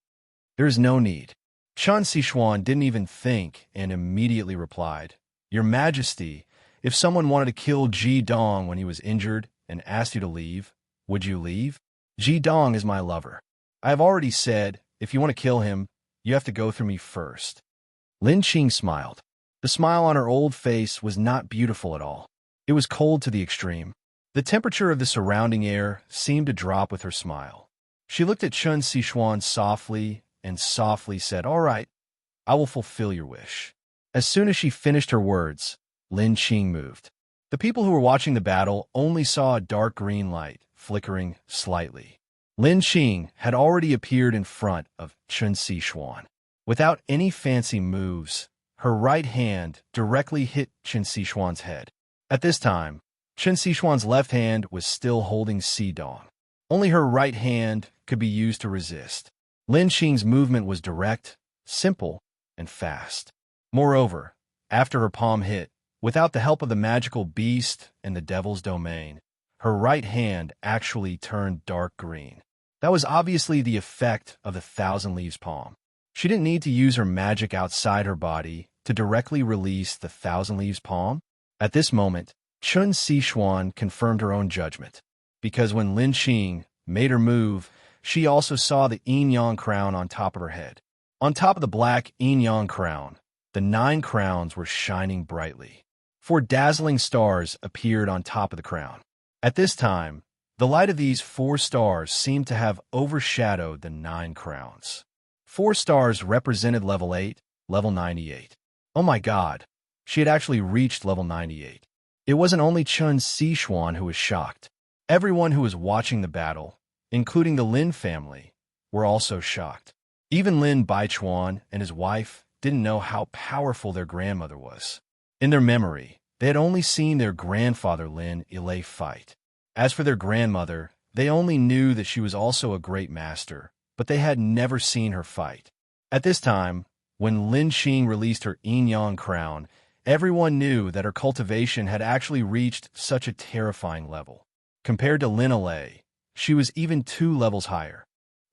There is no need. Chen Xishuan didn't even think and immediately replied, Your Majesty, If someone wanted to kill Ji Dong when he was injured and asked you to leave, would you leave? Ji Dong is my lover. I have already said, if you want to kill him, you have to go through me first. Lin Qing smiled. The smile on her old face was not beautiful at all. It was cold to the extreme. The temperature of the surrounding air seemed to drop with her smile. She looked at Chun Sichuan softly and softly said, "All right, I will fulfill your wish." As soon as she finished her words, Lin Qing moved. The people who were watching the battle only saw a dark green light flickering slightly. Lin Qing had already appeared in front of Chun Sichuan. Without any fancy moves, her right hand directly hit Chun Sichuan's head. At this time, Chun Sichuan's left hand was still holding Si Dong. Only her right hand could be used to resist. Lin Qing's movement was direct, simple, and fast. Moreover, after her palm hit, without the help of the magical beast and the devil's domain, her right hand actually turned dark green. That was obviously the effect of the Thousand Leaves palm. She didn't need to use her magic outside her body to directly release the Thousand Leaves palm. At this moment, Chun Sichuan confirmed her own judgment, because when Lin Qing made her move, she also saw the yin-yang crown on top of her head. On top of the black yin-yang crown, the 9 crowns were shining brightly. 4 dazzling stars appeared on top of the crown. At this time, the light of these 4 stars seemed to have overshadowed the 9 crowns. 4 stars represented level 8, level 98. Oh my god, she had actually reached level 98. It wasn't only Chun Sichuan who was shocked. Everyone who was watching the battle, including the Lin family, were also shocked. Even Lin Baichuan and his wife didn't know how powerful their grandmother was. In their memory, they had only seen their grandfather Lin Ilai fight. As for their grandmother, they only knew that she was also a great master, but they had never seen her fight. At this time, when Lin Qing released her yin-yang crown, everyone knew that her cultivation had actually reached such a terrifying level. Compared to Lin Ilai, she was even 2 levels higher.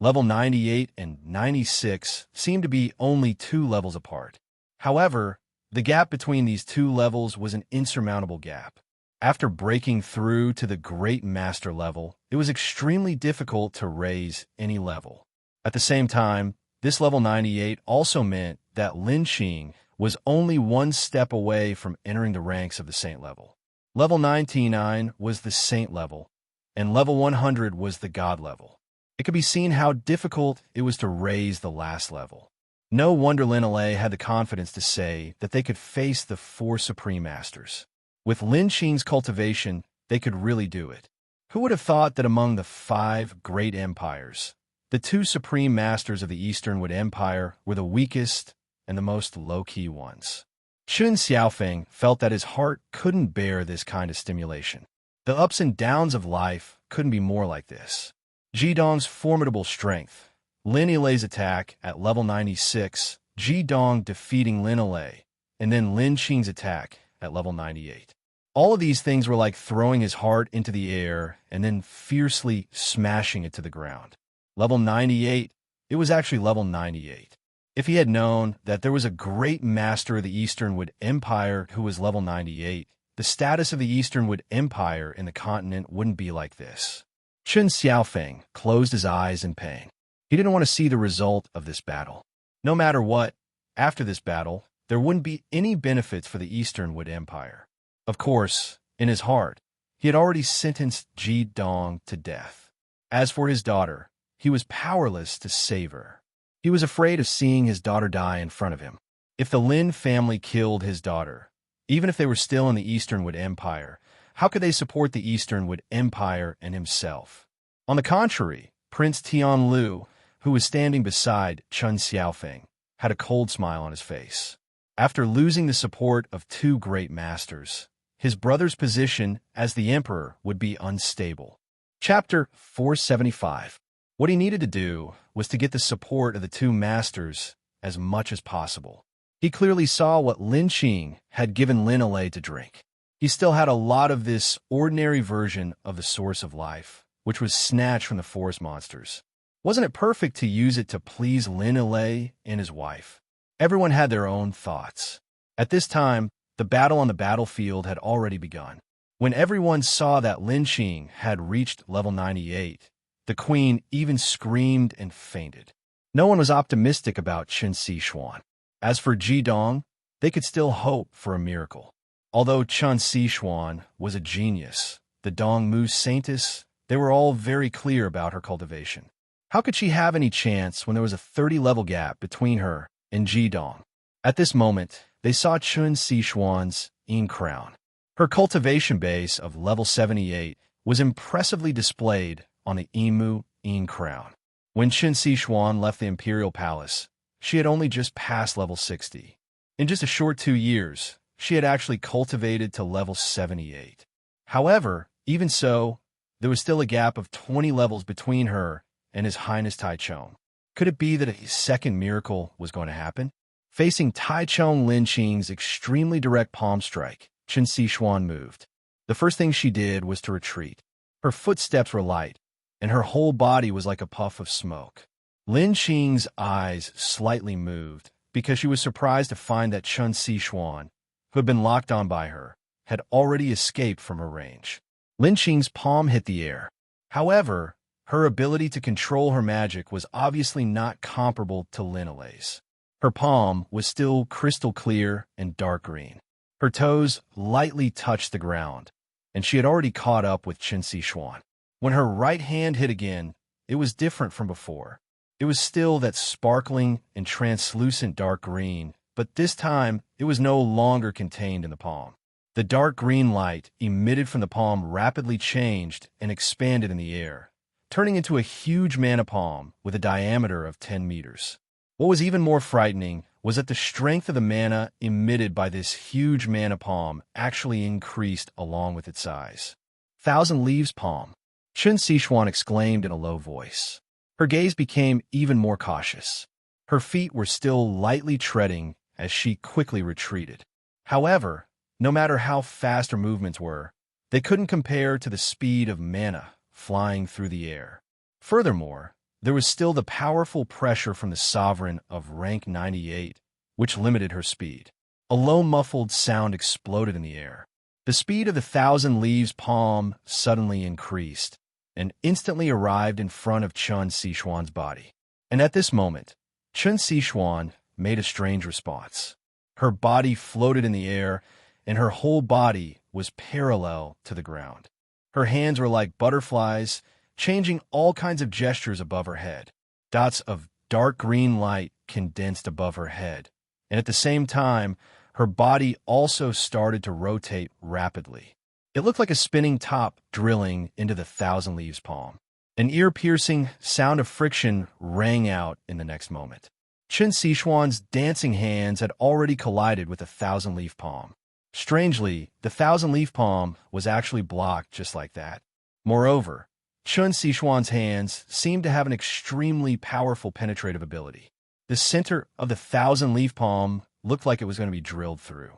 Level 98 and 96 seemed to be only 2 levels apart. However, the gap between these 2 levels was an insurmountable gap. After breaking through to the Great Master level, it was extremely difficult to raise any level. At the same time, this level 98 also meant that Lin Qing was only 1 step away from entering the ranks of the Saint level. Level 99 was the Saint level, and level 100 was the God level. It could be seen how difficult it was to raise the last level. No wonder Lin Ilai had the confidence to say that they could face the 4 Supreme Masters. With Lin Qing's cultivation, they could really do it. Who would have thought that among the 5 great empires, the 2 Supreme Masters of the Eastern Wood Empire were the weakest and the most low-key ones? Chun Xiaofeng felt that his heart couldn't bear this kind of stimulation. The ups and downs of life couldn't be more like this. Ji Dong's formidable strength, Lin Ilai's attack at level 96, Ji Dong defeating Lin Ilai, and then Lin Qing's attack at level 98. All of these things were like throwing his heart into the air and then fiercely smashing it to the ground. Level 98, it was actually level 98. If he had known that there was a great master of the Eastern Wood Empire who was level 98, the status of the Eastern Wood Empire in the continent wouldn't be like this. Chun Xiaofeng closed his eyes in pain. He didn't want to see the result of this battle. No matter what, after this battle, there wouldn't be any benefits for the Eastern Wood Empire. Of course, in his heart, he had already sentenced Ji Dong to death. As for his daughter, he was powerless to save her. He was afraid of seeing his daughter die in front of him. If the Lin family killed his daughter, even if they were still in the Eastern Wood Empire, how could they support the Eastern Wood Empire and himself? On the contrary, Prince Tianlu, who was standing beside Chun Xiaofeng, had a cold smile on his face. After losing the support of 2 great masters, his brother's position as the emperor would be unstable. Chapter 475. What he needed to do was to get the support of the 2 masters as much as possible. He clearly saw what Lin Qing had given Lin Ilai to drink. He still had a lot of this ordinary version of the source of life, which was snatched from the forest monsters. Wasn't it perfect to use it to please Lin Ilai and his wife? Everyone had their own thoughts. At this time, The battle on the battlefield had already begun. When everyone saw that Lin Qing had reached level 98, the queen even screamed and fainted. No one was optimistic about Chen Xishuan. As for Ji Dong, they could still hope for a miracle. Although Chen Xishuan was a genius, the Dongmu Saintess, they were all very clear about her cultivation. How could she have any chance when there was a 30-level gap between her and Ji Dong? At this moment, they saw Chen Xishuan's Yin crown. Her cultivation base of level 78 was impressively displayed on the Imu Yin crown. When Chen Xishuan left the imperial palace, she had only just passed level 60. In just a short 2 years, she had actually cultivated to level 78. However, even so, there was still a gap of 20 levels between her and His Highness Taichung. Could it be that a second miracle was going to happen? Facing Taichung Lin Qing's extremely direct palm strike, Chen Xishuan moved. The first thing she did was to retreat. Her footsteps were light, and her whole body was like a puff of smoke. Lin Qing's eyes slightly moved because she was surprised to find that Chen Xishuan, who had been locked on by her, had already escaped from her range. Lin Qing's palm hit the air. However, her ability to control her magic was obviously not comparable to Lin Alei's. Her palm was still crystal clear and dark green. Her toes lightly touched the ground, and she had already caught up with Chen Xishuan. When her right hand hit again, it was different from before. It was still that sparkling and translucent dark green, but this time it was no longer contained in the palm. The dark green light emitted from the palm rapidly changed and expanded in the air, turning into a huge mana palm with a diameter of 10 meters. What was even more frightening was that the strength of the mana emitted by this huge mana palm actually increased along with its size. Thousand Leaves Palm, Chen Xishuan exclaimed in a low voice. Her gaze became even more cautious. Her feet were still lightly treading as she quickly retreated. However, no matter how fast her movements were, they couldn't compare to the speed of mana flying through the air. Furthermore, there was still the powerful pressure from the sovereign of rank 98, which limited her speed. A low muffled sound exploded in the air. The speed of the Thousand Leaves Palm suddenly increased, and instantly arrived in front of Chen Xishuan's body. And at this moment, Chen Xishuan made a strange response. Her body floated in the air, and her whole body was parallel to the ground. Her hands were like butterflies, changing all kinds of gestures above her head. Dots of dark green light condensed above her head, and at the same time, her body also started to rotate rapidly. It looked like a spinning top drilling into the Thousand Leaves Palm. An ear-piercing sound of friction rang out in the next moment. Chen Xishuan's dancing hands had already collided with the Thousand Leaf Palm. Strangely, the Thousand Leaf Palm was actually blocked just like that. Moreover, Chen Xishuan's hands seemed to have an extremely powerful penetrative ability. The center of the Thousand Leaf Palm looked like it was going to be drilled through.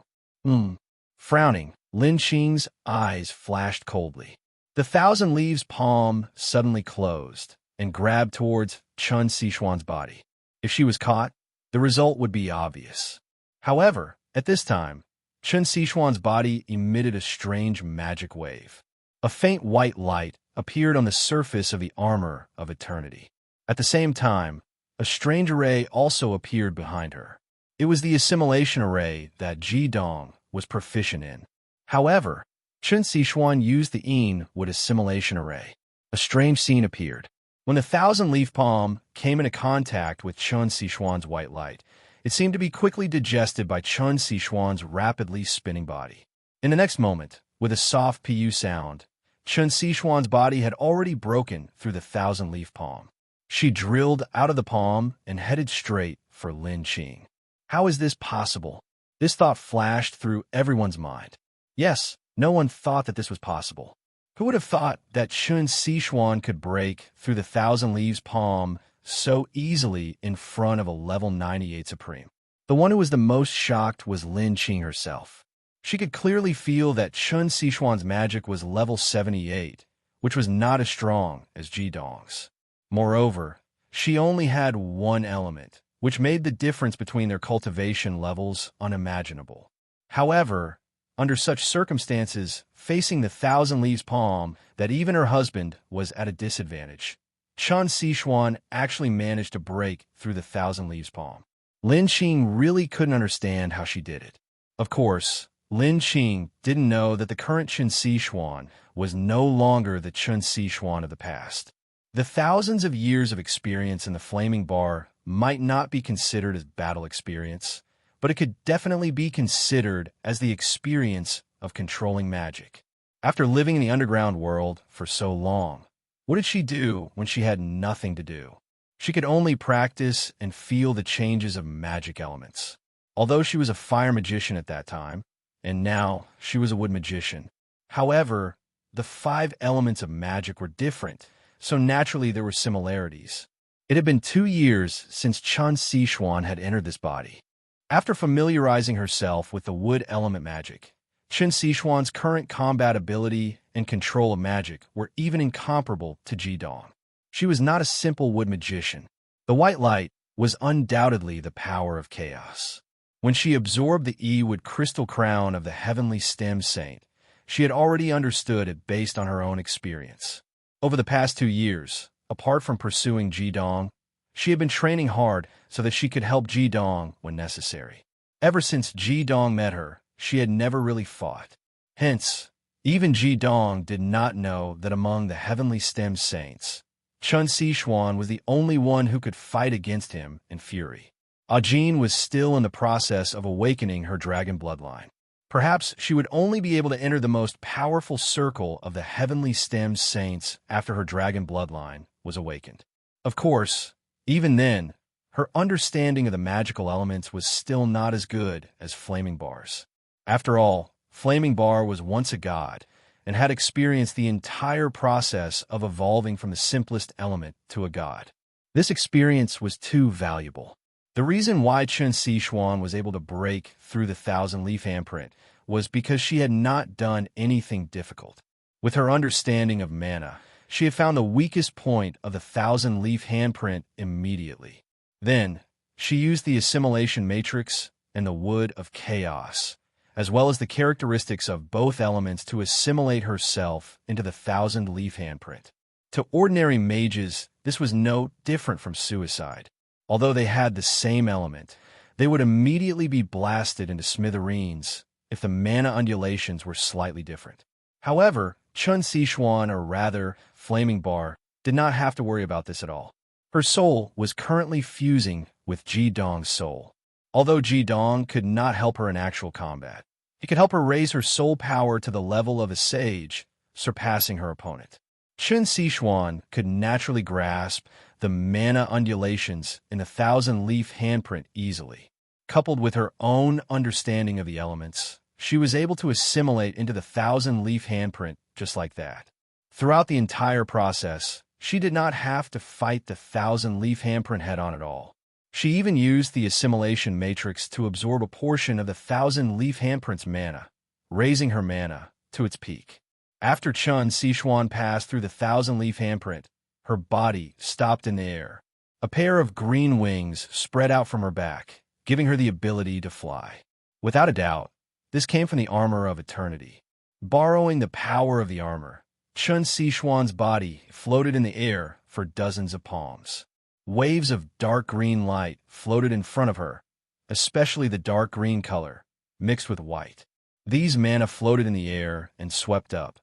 Frowning, Lin Qing's eyes flashed coldly. The Thousand Leaves Palm suddenly closed and grabbed towards Chen Xishuan's body. If she was caught, the result would be obvious. However, at this time, Chen Xishuan's body emitted a strange magic wave. A faint white light appeared on the surface of the armor of eternity. At the same time, a strange array also appeared behind her. It was the assimilation array that Ji Dong was proficient in. However, Chen Xishuan used the Yin with assimilation array. A strange scene appeared. When the Thousand Leaf Palm came into contact with Chen Xishuan's white light, it seemed to be quickly digested by Chen Xishuan's rapidly spinning body. In the next moment, with a soft pu sound, Chen Xishuan's body had already broken through the Thousand Leaf Palm. She drilled out of the palm and headed straight for Lin Qing. How is this possible? This thought flashed through everyone's mind. Yes, no one thought that this was possible. Who would have thought that Chen Xishuan could break through the Thousand Leaves Palm so easily in front of a level 98 Supreme? The one who was the most shocked was Lin Qing herself. She could clearly feel that Chen Xishuan's magic was level 78, which was not as strong as Ji Dong's. Moreover, she only had one element, which made the difference between their cultivation levels unimaginable. However, under such circumstances, facing the Thousand Leaves palm, that even her husband was at a disadvantage. Chen Sichuan actually managed to break through the Thousand Leaves palm. Lin Qing really couldn't understand how she did it. Of course, Lin Qing didn't know that the current Chen Sichuan was no longer the Chen Sichuan of the past. The thousands of years of experience in the Flaming Bar might not be considered as battle experience, but it could definitely be considered as the experience of controlling magic. After living in the underground world for so long, what did she do when she had nothing to do? She could only practice and feel the changes of magic elements. Although she was a fire magician at that time, and now she was a wood magician. However, the 5 elements of magic were different, so naturally there were similarities. It had been 2 years since Chen Sichuan had entered this body. After familiarizing herself with the wood element magic, Chen Sichuan's current combat ability and control of magic were even incomparable to Jidong. She was not a simple wood magician. The white light was undoubtedly the power of chaos. When she absorbed the E-wood crystal crown of the heavenly stem saint, she had already understood it based on her own experience. Over the past 2 years, apart from pursuing Jidong, she had been training hard so that she could help Jidong when necessary. Ever since Jidong met her, she had never really fought. Hence, even Jidong did not know that among the heavenly stem saints, Chen Sichuan was the only one who could fight against him in fury. Ajin was still in the process of awakening her dragon bloodline. Perhaps she would only be able to enter the most powerful circle of the heavenly stem saints after her dragon bloodline was awakened. Of course, even then, her understanding of the magical elements was still not as good as Flaming Bar's. After all, Flaming Bar was once a god and had experienced the entire process of evolving from the simplest element to a god. This experience was too valuable. The reason why Chen Sichuan was able to break through the Thousand Leaf handprint was because she had not done anything difficult. With her understanding of mana, she had found the weakest point of the Thousand Leaf handprint immediately. Then, she used the assimilation matrix and the wood of chaos, as well as the characteristics of both elements to assimilate herself into the Thousand Leaf handprint. To ordinary mages, this was no different from suicide. Although they had the same element, they would immediately be blasted into smithereens if the mana undulations were slightly different. However, Chen Sichuan, or rather, Flaming Bar, did not have to worry about this at all. Her soul was currently fusing with Jidong's soul. Although Jidong could not help her in actual combat, he could help her raise her soul power to the level of a sage, surpassing her opponent. Chen Sichuan could naturally grasp the mana undulations in the Thousand Leaf handprint easily. Coupled with her own understanding of the elements, she was able to assimilate into the Thousand Leaf handprint just like that. Throughout the entire process, she did not have to fight the Thousand Leaf handprint head-on at all. She even used the assimilation matrix to absorb a portion of the Thousand Leaf handprint's mana, raising her mana to its peak. After Chen Sichuan passed through the Thousand Leaf handprint, her body stopped in the air. A pair of green wings spread out from her back, giving her the ability to fly. Without a doubt, this came from the armor of eternity. Borrowing the power of the armor, Chen Sichuan's body floated in the air for dozens of palms. Waves of dark green light floated in front of her, especially the dark green color, mixed with white. These mana floated in the air and swept up,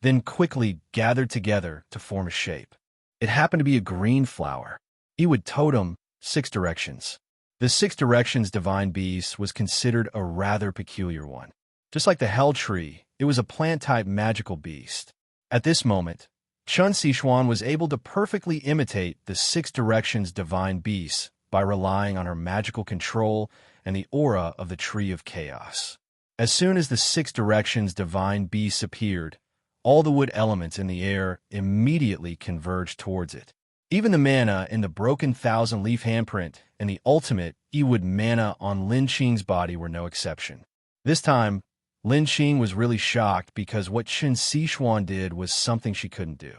then quickly gathered together to form a shape. It happened to be a green flower. Ewood totem, 6 directions. The 6 directions divine beast was considered a rather peculiar one. Just like the hell tree, it was a plant-type magical beast. At this moment, Chen Sichuan was able to perfectly imitate the 6 directions divine beast by relying on her magical control and the aura of the Tree of Chaos. As soon as the 6 directions divine beast appeared, all the wood elements in the air immediately converged towards it. Even the mana in the broken Thousand Leaf handprint and the ultimate E-wood mana on Lin Qing's body were no exception. This time, Lin Qing was really shocked because what Chen Sichuan did was something she couldn't do.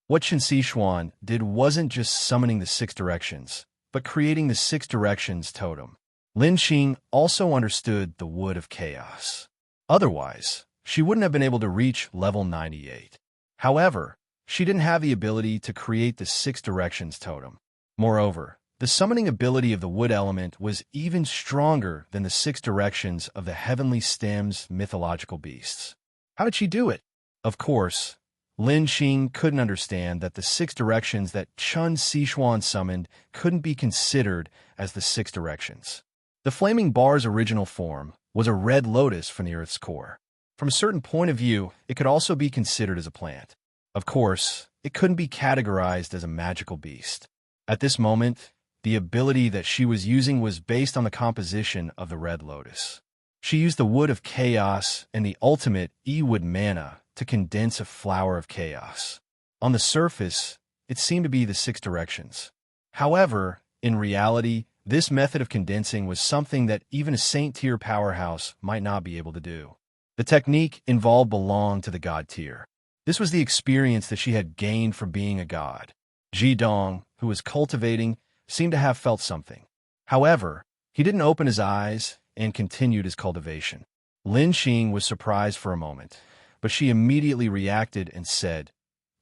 What Chen Sichuan did wasn't just summoning the 6 directions, but creating the 6 directions totem. Lin Xing also understood the Wood of Chaos. Otherwise, she wouldn't have been able to reach level 98. However, she didn't have the ability to create the Six Directions totem. Moreover, the summoning ability of the wood element was even stronger than the Six Directions of the Heavenly Stem's mythological beasts. How did she do it? Of course, Lin Xing couldn't understand that the Six Directions that Chun Sichuan summoned couldn't be considered as the Six Directions. The flaming bar's original form was a red lotus from the Earth's core. From a certain point of view, it could also be considered as a plant. Of course, it couldn't be categorized as a magical beast. At this moment, the ability that she was using was based on the composition of the red lotus. She used the Wood of Chaos and the ultimate E-Wood mana to condense a flower of chaos. On the surface, it seemed to be the Six Directions. However, in reality, this method of condensing was something that even a Saint-tier powerhouse might not be able to do. The technique involved belonged to the God tier. This was the experience that she had gained from being a god. Ji Dong, who was cultivating, seemed to have felt something. However, he didn't open his eyes and continued his cultivation. Lin Xing was surprised for a moment, but she immediately reacted and said,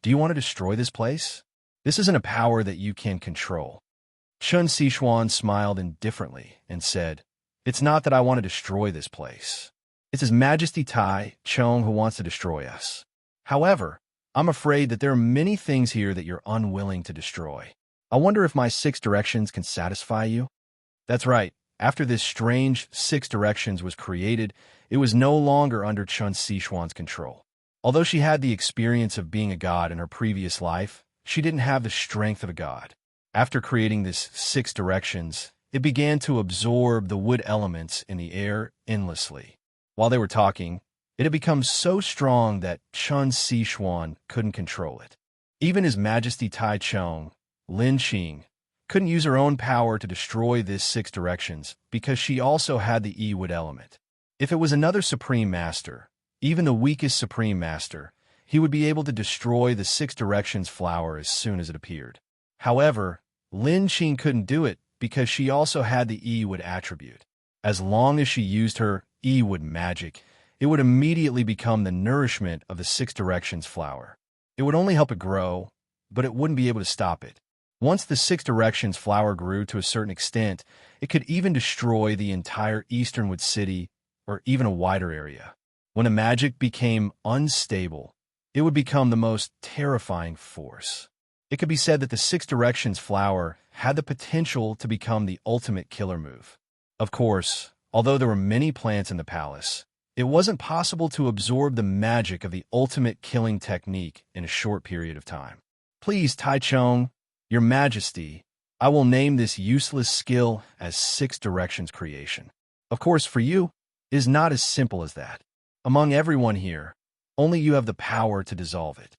"Do you want to destroy this place? This isn't a power that you can control." Chun Sichuan smiled indifferently and said, "It's not that I want to destroy this place. It's His Majesty Tai Chong who wants to destroy us. However, I'm afraid that there are many things here that you're unwilling to destroy. I wonder if my Six Directions can satisfy you?" That's right. After this strange Six Directions was created, it was no longer under Chun Sichuan's control. Although she had the experience of being a god in her previous life, she didn't have the strength of a god. After creating this Six Directions, it began to absorb the wood elements in the air endlessly. While they were talking, it had become so strong that Chun Sichuan couldn't control it. Even His Majesty Tai Chong, Lin Xing, couldn't use her own power to destroy this Six Directions because she also had the E-Wood element. If it was another Supreme Master, even the weakest Supreme Master, he would be able to destroy the Six Directions flower as soon as it appeared. However, Lin Xing couldn't do it because she also had the E-Wood attribute. As long as she used her E-Wood magic, it would immediately become the nourishment of the Six Directions flower. It would only help it grow, but it wouldn't be able to stop it. Once the Six Directions flower grew to a certain extent, it could even destroy the entire Easternwood city or even a wider area. When a magic became unstable, it would become the most terrifying force. It could be said that the Six Directions flower had the potential to become the ultimate killer move. Of course, although there were many plants in the palace, it wasn't possible to absorb the magic of the ultimate killing technique in a short period of time. "Please, Tai Chong, Your Majesty, I will name this useless skill as Six Directions creation. Of course, for you, it is not as simple as that. Among everyone here, only you have the power to dissolve it."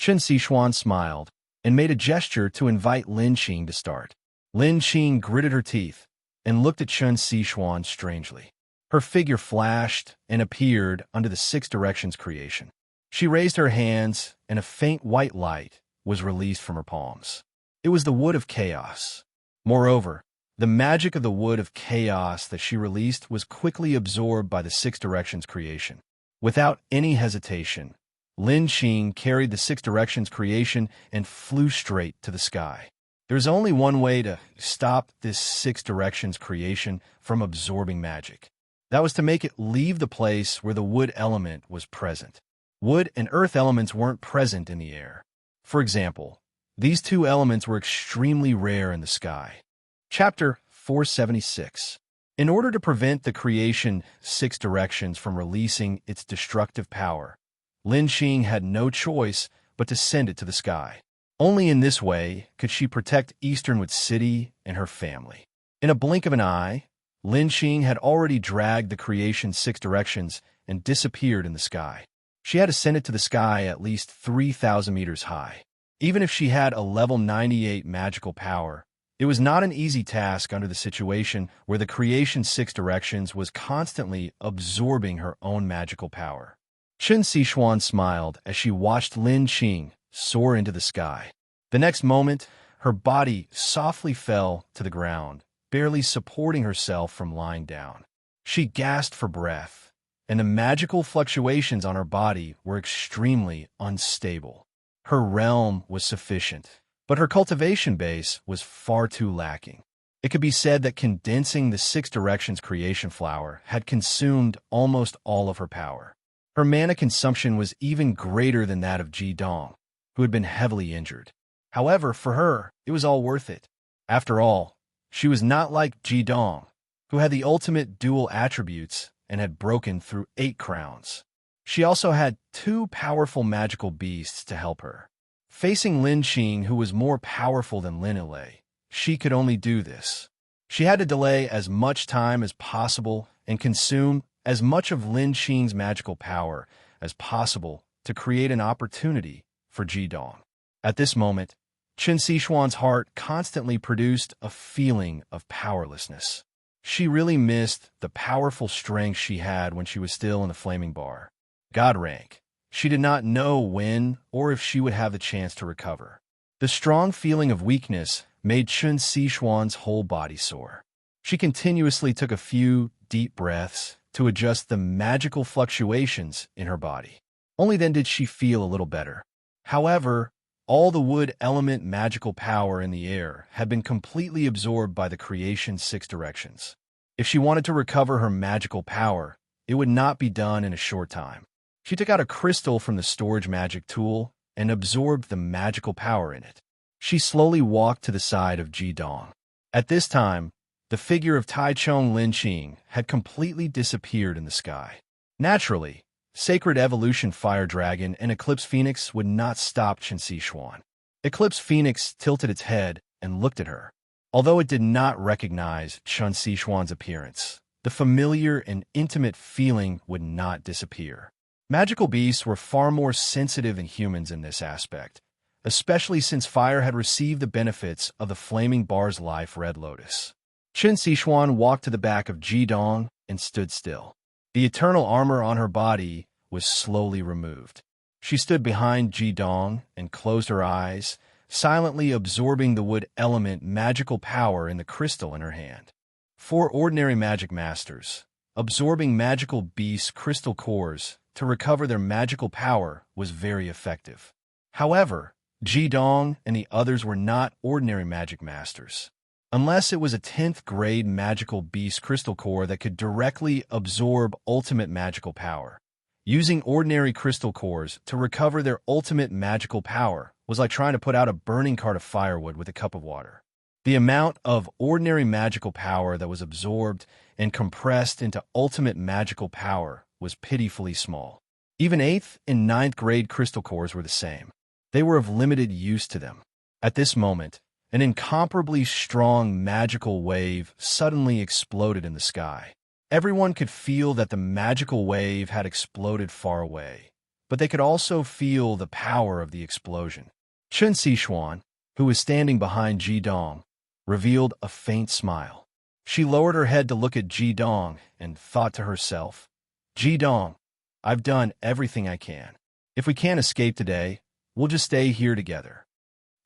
Chun Sichuan smiled and made a gesture to invite Lin Xing to start. Lin Xing gritted her teeth and looked at Chun Sichuan strangely. Her figure flashed and appeared under the Six Directions creation. She raised her hands, and a faint white light was released from her palms. It was the Wood of Chaos. Moreover, the magic of the Wood of Chaos that she released was quickly absorbed by the Six Directions creation. Without any hesitation, Lin Xing carried the Six Directions creation and flew straight to the sky. There's only one way to stop this Six Directions creation from absorbing magic. That was to make it leave the place where the wood element was present. Wood and earth elements weren't present in the air. For example, these two elements were extremely rare in the sky. Chapter 476. In order to prevent the creation Six Directions from releasing its destructive power, Lin Xing had no choice but to send it to the sky. Only in this way could she protect Easternwood City and her family. In a blink of an eye, Lin Xing had already dragged the creation Six Directions and disappeared in the sky. She had to send it to the sky at least 3,000 meters high. Even if she had a level 98 magical power, it was not an easy task under the situation where the creation Six Directions was constantly absorbing her own magical power. Chun Sichuan smiled as she watched Lin Xing soar into the sky. The next moment, her body softly fell to the ground, barely supporting herself from lying down. She gasped for breath, and the magical fluctuations on her body were extremely unstable. Her realm was sufficient, but her cultivation base was far too lacking. It could be said that condensing the Six Directions creation flower had consumed almost all of her power. Her mana consumption was even greater than that of Ji Dong, who had been heavily injured. However, for her, it was all worth it. After all, she was not like Ji Dong, who had the ultimate dual attributes and had broken through 8 crowns. She also had 2 powerful magical beasts to help her. Facing Lin Qing, who was more powerful than Lin Ilay, she could only do this. She had to delay as much time as possible and consume as much of Lin Qing's magical power as possible to create an opportunity for Ji Dong. At this moment, Chen Sichuan's heart constantly produced a feeling of powerlessness. She really missed the powerful strength she had when she was still in the flaming bar. God rank. She did not know when or if she would have the chance to recover. The strong feeling of weakness made Chen Sichuan's whole body sore. She continuously took a few deep breaths to adjust the magical fluctuations in her body. Only then did she feel a little better. However, all the wood element magical power in the air had been completely absorbed by the creation's 6 directions. If she wanted to recover her magical power, it would not be done in a short time. She took out a crystal from the storage magic tool and absorbed the magical power in it. She slowly walked to the side of Ji Dong. At this time, the figure of Taichung Lin Qing had completely disappeared in the sky. Naturally, Sacred Evolution Fire Dragon and Eclipse Phoenix would not stop Chen Sichuan. Eclipse Phoenix tilted its head and looked at her. Although it did not recognize Chen Sichuan's appearance, the familiar and intimate feeling would not disappear. Magical beasts were far more sensitive than humans in this aspect, especially since fire had received the benefits of the flaming bar's life Red Lotus. Chen Sichuan walked to the back of Ji Dong and stood still. The eternal armor on her body was slowly removed. She stood behind Ji Dong and closed her eyes, silently absorbing the wood element magical power in the crystal in her hand. For ordinary magic masters, absorbing magical beast crystal cores to recover their magical power was very effective. However, Ji Dong and the others were not ordinary magic masters. Unless it was a 10th grade magical beast crystal core that could directly absorb ultimate magical power. Using ordinary crystal cores to recover their ultimate magical power was like trying to put out a burning cart of firewood with a cup of water. The amount of ordinary magical power that was absorbed and compressed into ultimate magical power was pitifully small. Even 8th and 9th grade crystal cores were the same. They were of limited use to them. At this moment, an incomparably strong magical wave suddenly exploded in the sky. Everyone could feel that the magical wave had exploded far away, but they could also feel the power of the explosion. Chen Sichuan, who was standing behind Ji Dong, revealed a faint smile. She lowered her head to look at Ji Dong and thought to herself, "Ji Dong, I've done everything I can. If we can't escape today, we'll just stay here together."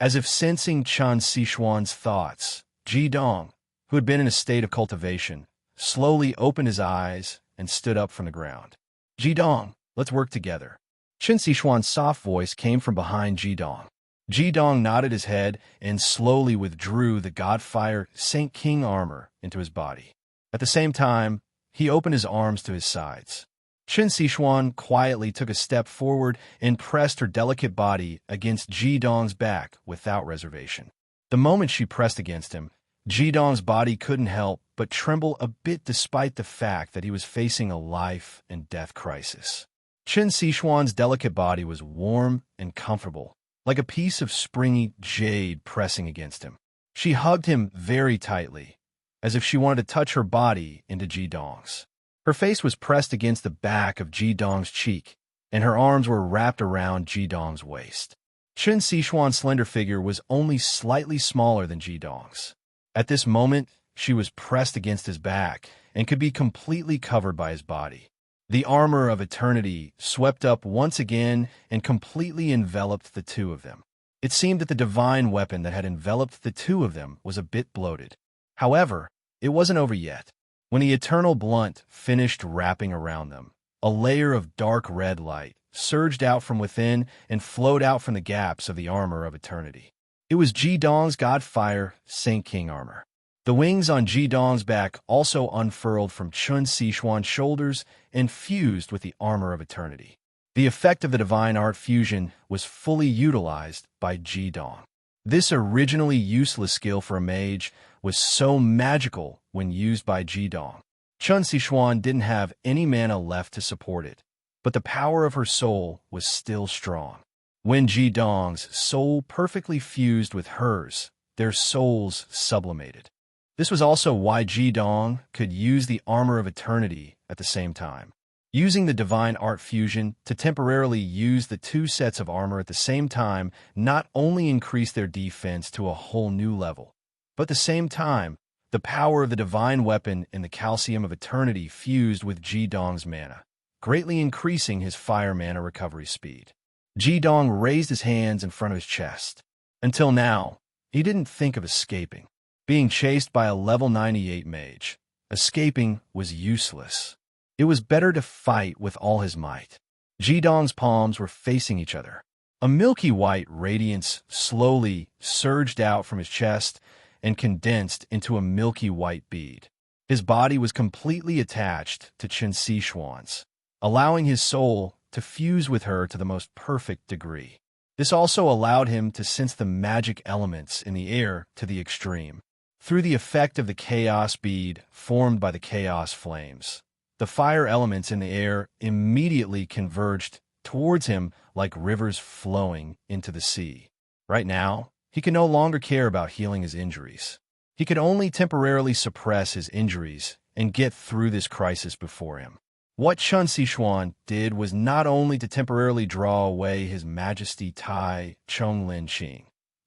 As if sensing Chen Sichuan's thoughts, Ji Dong, who had been in a state of cultivation, slowly opened his eyes and stood up from the ground. "Ji Dong, let's work together." Chen Sichuan's soft voice came from behind Ji Dong. Ji Dong nodded his head and slowly withdrew the Godfire Saint King armor into his body. At the same time, he opened his arms to his sides. Chen Sichuan quietly took a step forward and pressed her delicate body against Ji Dong's back without reservation. The moment she pressed against him, Ji Dong's body couldn't help but tremble a bit despite the fact that he was facing a life and death crisis. Chen Sichuan's delicate body was warm and comfortable, like a piece of springy jade pressing against him. She hugged him very tightly, as if she wanted to touch her body into Ji Dong's. Her face was pressed against the back of Ji Dong's cheek, and her arms were wrapped around Ji Dong's waist. Chen Sichuan's slender figure was only slightly smaller than Ji Dong's. At this moment, she was pressed against his back and could be completely covered by his body. The armor of eternity swept up once again and completely enveloped the two of them. It seemed that the divine weapon that had enveloped the two of them was a bit bloated. However, it wasn't over yet. When the eternal blunt finished wrapping around them, a layer of dark red light surged out from within and flowed out from the gaps of the armor of eternity. It was Ji-dong's Godfire Saint King armor. The wings on Ji-dong's back also unfurled from Chun Sichuan's shoulders and fused with the armor of eternity. The effect of the divine art fusion was fully utilized by Ji-dong. This originally useless skill for a mage was so magical when used by Ji-dong. Chun Sichuan didn't have any mana left to support it, but the power of her soul was still strong. When Ji-dong's soul perfectly fused with hers, their souls sublimated. This was also why Ji-dong could use the armor of eternity at the same time. Using the divine art fusion to temporarily use the two sets of armor at the same time not only increased their defense to a whole new level, but at the same time, the power of the divine weapon and the calcium of eternity fused with Ji-dong's mana, greatly increasing his fire mana recovery speed. Ji-dong raised his hands in front of his chest. Until now, he didn't think of escaping. Being chased by a level 98 mage, escaping was useless. It was better to fight with all his might. Ji-dong's palms were facing each other. A milky white radiance slowly surged out from his chest and condensed into a milky white bead. His body was completely attached to Chun Sichuan's, allowing his soul to fuse with her to the most perfect degree. This also allowed him to sense the magic elements in the air to the extreme. Through the effect of the chaos bead formed by the chaos flames, the fire elements in the air immediately converged towards him like rivers flowing into the sea. Right now, he could no longer care about healing his injuries. He could only temporarily suppress his injuries and get through this crisis before him. What Chun Sichuan did was not only to temporarily draw away his Majesty Tai Chung Lin Qing,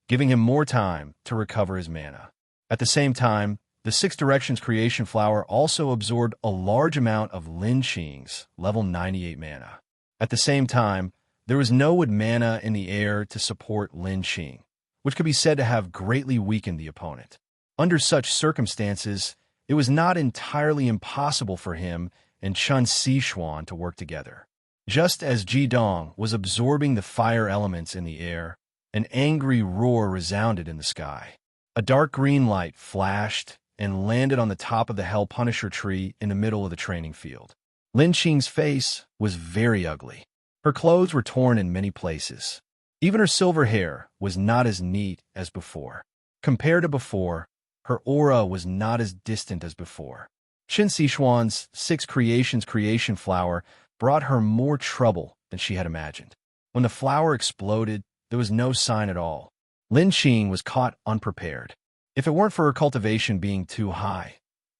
giving him more time to recover his mana. At the same time, the Six Directions Creation Flower also absorbed a large amount of Lin Qing's level 98 mana. At the same time, there was no wood mana in the air to support Lin Qing, which could be said to have greatly weakened the opponent. Under such circumstances, it was not entirely impossible for him and Chun Sichuan to work together. Just as Ji-dong was absorbing the fire elements in the air, an angry roar resounded in the sky. A dark green light flashed and landed on the top of the Hell Punisher tree in the middle of the training field. Lin Qing's face was very ugly. Her clothes were torn in many places. Even her silver hair was not as neat as before. Compared to before, her aura was not as distant as before. Chun Sichuan's Six Creations Creation Flower brought her more trouble than she had imagined. When the flower exploded, there was no sign at all. Lin Qing was caught unprepared. If it weren't for her cultivation being too high,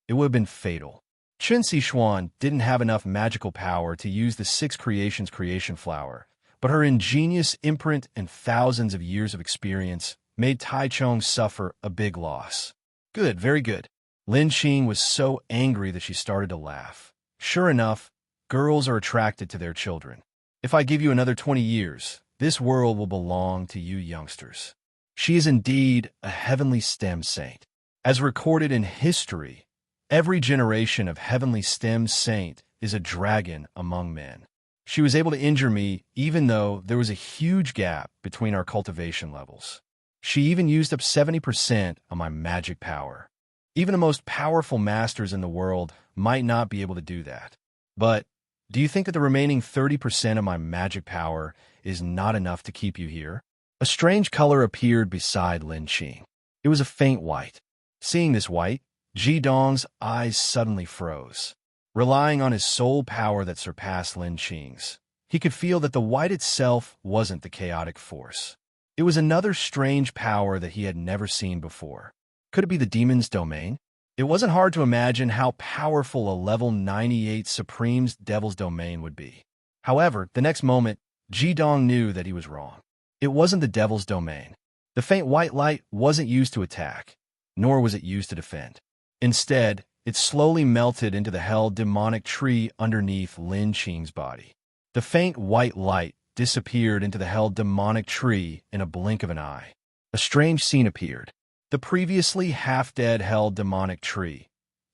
it would have been fatal. Chun Sichuan didn't have enough magical power to use the Six Creations Creation Flower, but her ingenious imprint and thousands of years of experience made Tai Chung suffer a big loss. Good, very good. Lin Qing was so angry that she started to laugh. Sure enough, girls are attracted to their children. If I give you another 20 years, this world will belong to you youngsters. She is indeed a heavenly STEM saint. As recorded in history, every generation of heavenly STEM saint is a dragon among men. She was able to injure me even though there was a huge gap between our cultivation levels. She even used up 70% of my magic power. Even the most powerful masters in the world might not be able to do that. But do you think that the remaining 30% of my magic power is not enough to keep you here? A strange color appeared beside Lin Qing. It was a faint white. Seeing this white, Ji-dong's eyes suddenly froze. Relying on his soul power that surpassed Lin Qing's, he could feel that the white itself wasn't the chaotic force. It was another strange power that he had never seen before. Could it be the demon's domain? It wasn't hard to imagine how powerful a level 98 Supreme's devil's domain would be. However, the next moment, Ji-dong knew that he was wrong. It wasn't the devil's domain. The faint white light wasn't used to attack, nor was it used to defend. Instead, it slowly melted into the hell demonic tree underneath Lin Qing's body. The faint white light disappeared into the hell demonic tree in a blink of an eye. A strange scene appeared. The previously half-dead hell demonic tree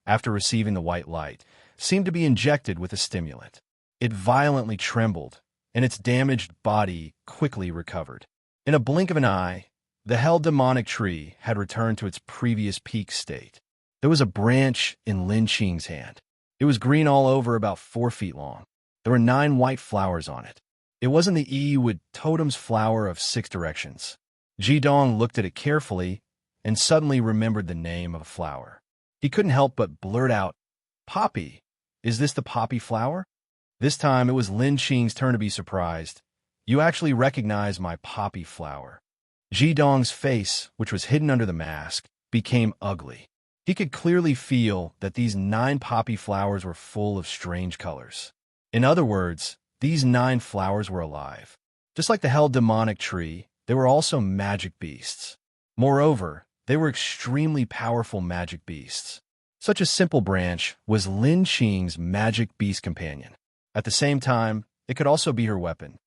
after receiving the white light, seemed to be injected with a stimulant. It violently trembled, and its damaged body quickly recovered. In a blink of an eye, the hell demonic tree had returned to its previous peak state. There was a branch in Lin Qing's hand. It was green all over, about 4 feet long. There were 9 white flowers on it. It wasn't the Yi-Wood totem's flower of 6 directions. Jidong looked at it carefully and suddenly remembered the name of a flower. He couldn't help but blurt out, "Poppy! Is this the poppy flower?" This time it was Lin Qing's turn to be surprised. "You actually recognize my poppy flower." Jidong's face, which was hidden under the mask, became ugly. He could clearly feel that these 9 poppy flowers were full of strange colors. In other words, these 9 flowers were alive. Just like the hell demonic tree, they were also magic beasts. Moreover, they were extremely powerful magic beasts. Such a simple branch was Lin Qing's magic beast companion. At the same time, it could also be her weapon.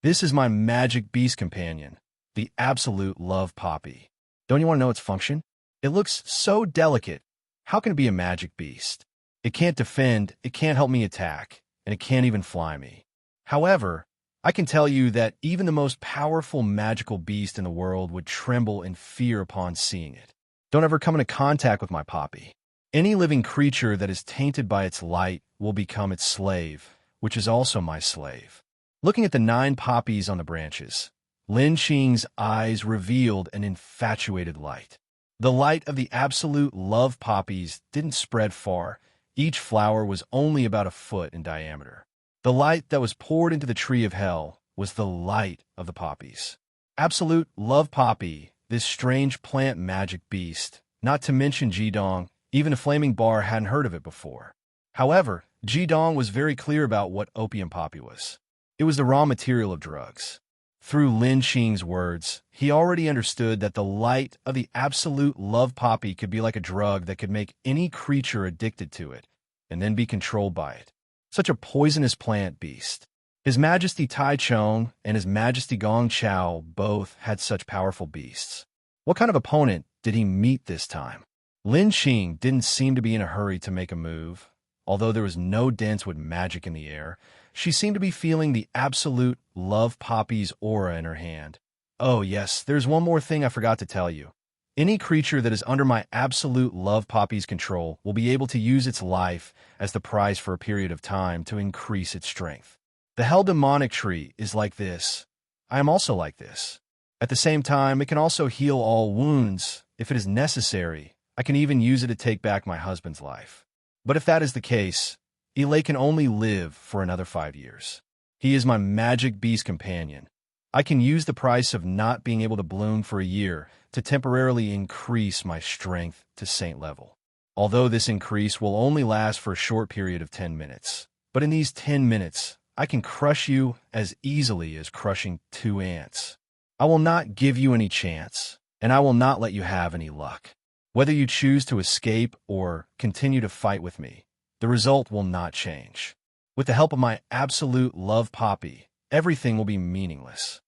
"This is my magic beast companion, the absolute love poppy. Don't you want to know its function? It looks so delicate. How can it be a magic beast? It can't defend, it can't help me attack, and it can't even fly me. However, I can tell you that even the most powerful magical beast in the world would tremble in fear upon seeing it. Don't ever come into contact with my poppy. Any living creature that is tainted by its light will become its slave, which is also my slave." Looking at the 9 poppies on the branches, Lin Qing's eyes revealed an infatuated light. The light of the absolute love poppies didn't spread far. Each flower was only about 1 foot in diameter. The light that was poured into the tree of hell was the light of the poppies. Absolute love poppy, this strange plant magic beast, not to mention Jidong, even a flaming bar hadn't heard of it before. However, Jidong was very clear about what opium poppy was. It was the raw material of drugs. Through Lin Qing's words, he already understood that the light of the absolute love poppy could be like a drug that could make any creature addicted to it, and then be controlled by it. Such a poisonous plant beast. His Majesty Tai Chong and His Majesty Gong Chao both had such powerful beasts. What kind of opponent did he meet this time? Lin Qing didn't seem to be in a hurry to make a move. Although there was no dense with magic in the air, she seemed to be feeling the absolute love poppy's aura in her hand. "Oh yes, there's one more thing I forgot to tell you. Any creature that is under my absolute love poppy's control will be able to use its life as the prize for a period of time to increase its strength. The hell demonic tree is like this. I am also like this. At the same time, it can also heal all wounds. If it is necessary, I can even use it to take back my husband's life. But if that is the case, Elay can only live for another 5 years. He is my magic beast companion. I can use the price of not being able to bloom for a year to temporarily increase my strength to saint level. Although this increase will only last for a short period of 10 minutes. But in these 10 minutes, I can crush you as easily as crushing 2 ants. I will not give you any chance, and I will not let you have any luck. Whether you choose to escape or continue to fight with me, the result will not change. With the help of my absolute love poppy, everything will be meaningless."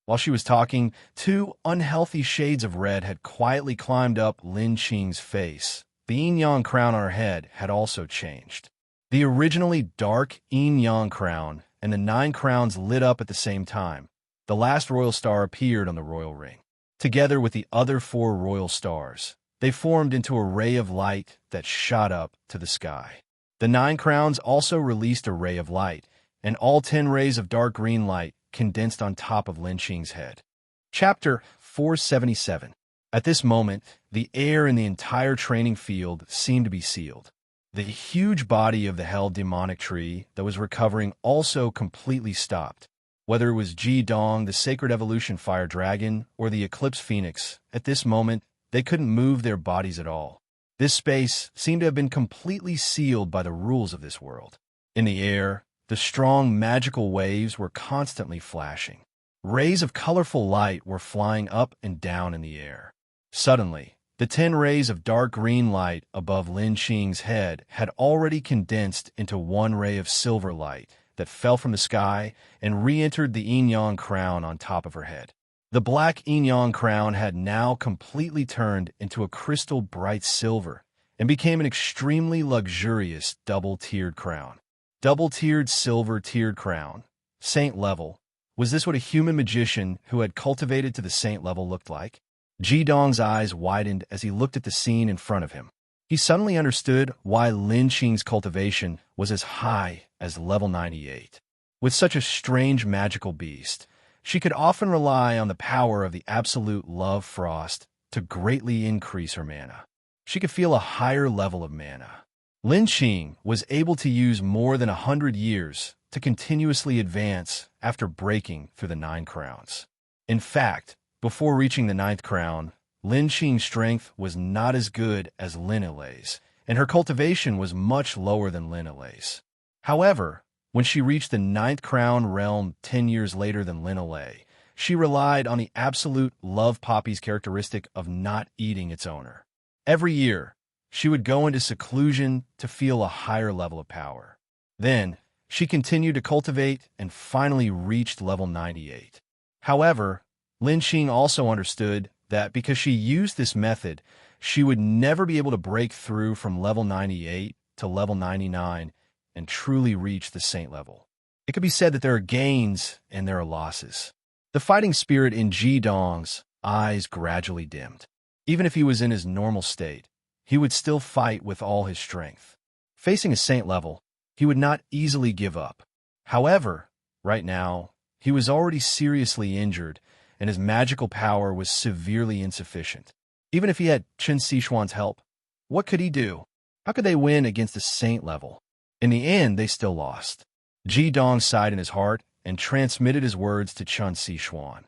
While she was talking, 2 unhealthy shades of red had quietly climbed up Lin Qing's face. The yin-yang crown on her head had also changed. The originally dark yin-yang crown and the 9 crowns lit up at the same time. The last royal star appeared on the royal ring. Together with the other 4 royal stars, they formed into a ray of light that shot up to the sky. The 9 crowns also released a ray of light, and all 10 rays of dark green light condensed on top of Lin Qing's head. Chapter 477. At this moment, the air in the entire training field seemed to be sealed. The huge body of the hell demonic tree that was recovering also completely stopped. Whether it was Jidong, the sacred evolution fire dragon, or the eclipse phoenix, at this moment, they couldn't move their bodies at all. This space seemed to have been completely sealed by the rules of this world. In the air, the strong magical waves were constantly flashing. Rays of colorful light were flying up and down in the air. Suddenly, the 10 rays of dark green light above Lin Qing's head had already condensed into 1 ray of silver light that fell from the sky and re-entered the yin-yang crown on top of her head. The black yin-yang crown had now completely turned into a crystal bright silver, and became an extremely luxurious double-tiered crown. Double-tiered silver-tiered crown. Saint level. Was this what a human magician who had cultivated to the saint level looked like? Jidong's eyes widened as he looked at the scene in front of him. He suddenly understood why Lin Qing's cultivation was as high as level 98. With such a strange magical beast, she could often rely on the power of the absolute love frost to greatly increase her mana. She could feel a higher level of mana. Lin Qing was able to use more than 100 years to continuously advance after breaking through the 9 crowns. In fact, before reaching the 9th crown, Lin Qing's strength was not as good as Lin Ilei's, and her cultivation was much lower than Lin Ilei's. However, when she reached the 9th crown realm 10 years later than Lin Ilei, she relied on the absolute love poppy's characteristic of not eating its owner. Every year, she would go into seclusion to feel a higher level of power. Then, she continued to cultivate and finally reached level 98. However, Lin Qing also understood that because she used this method, she would never be able to break through from level 98 to level 99 and truly reach the saint level. It could be said that there are gains and there are losses. The fighting spirit in Jidong's eyes gradually dimmed. Even if he was in his normal state, he would still fight with all his strength. Facing a saint level, he would not easily give up. However, right now, he was already seriously injured, and his magical power was severely insufficient. Even if he had Chen Sichuan's help, what could he do? How could they win against a saint level? In the end, they still lost. Jidong sighed in his heart and transmitted his words to Chen Sichuan.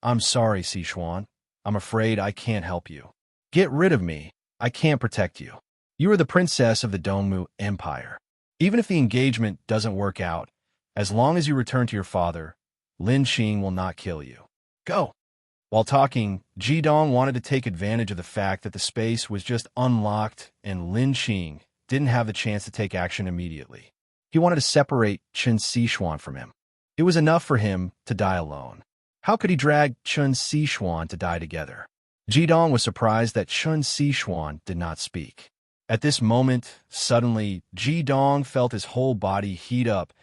I'm sorry, Sichuan. I'm afraid I can't help you. Get rid of me. I can't protect you. You are the princess of the Dongmu Empire. Even if the engagement doesn't work out, as long as you return to your father, Lin Qing will not kill you. Go. While talking, Jidong wanted to take advantage of the fact that the space was just unlocked and Lin Qing didn't have the chance to take action immediately. He wanted to separate Chen Sichuan from him. It was enough for him to die alone. How could he drag Chen Sichuan to die together? Jidong was surprised that Chen Sichuan did not speak. At this moment, suddenly, Jidong felt his whole body heat up,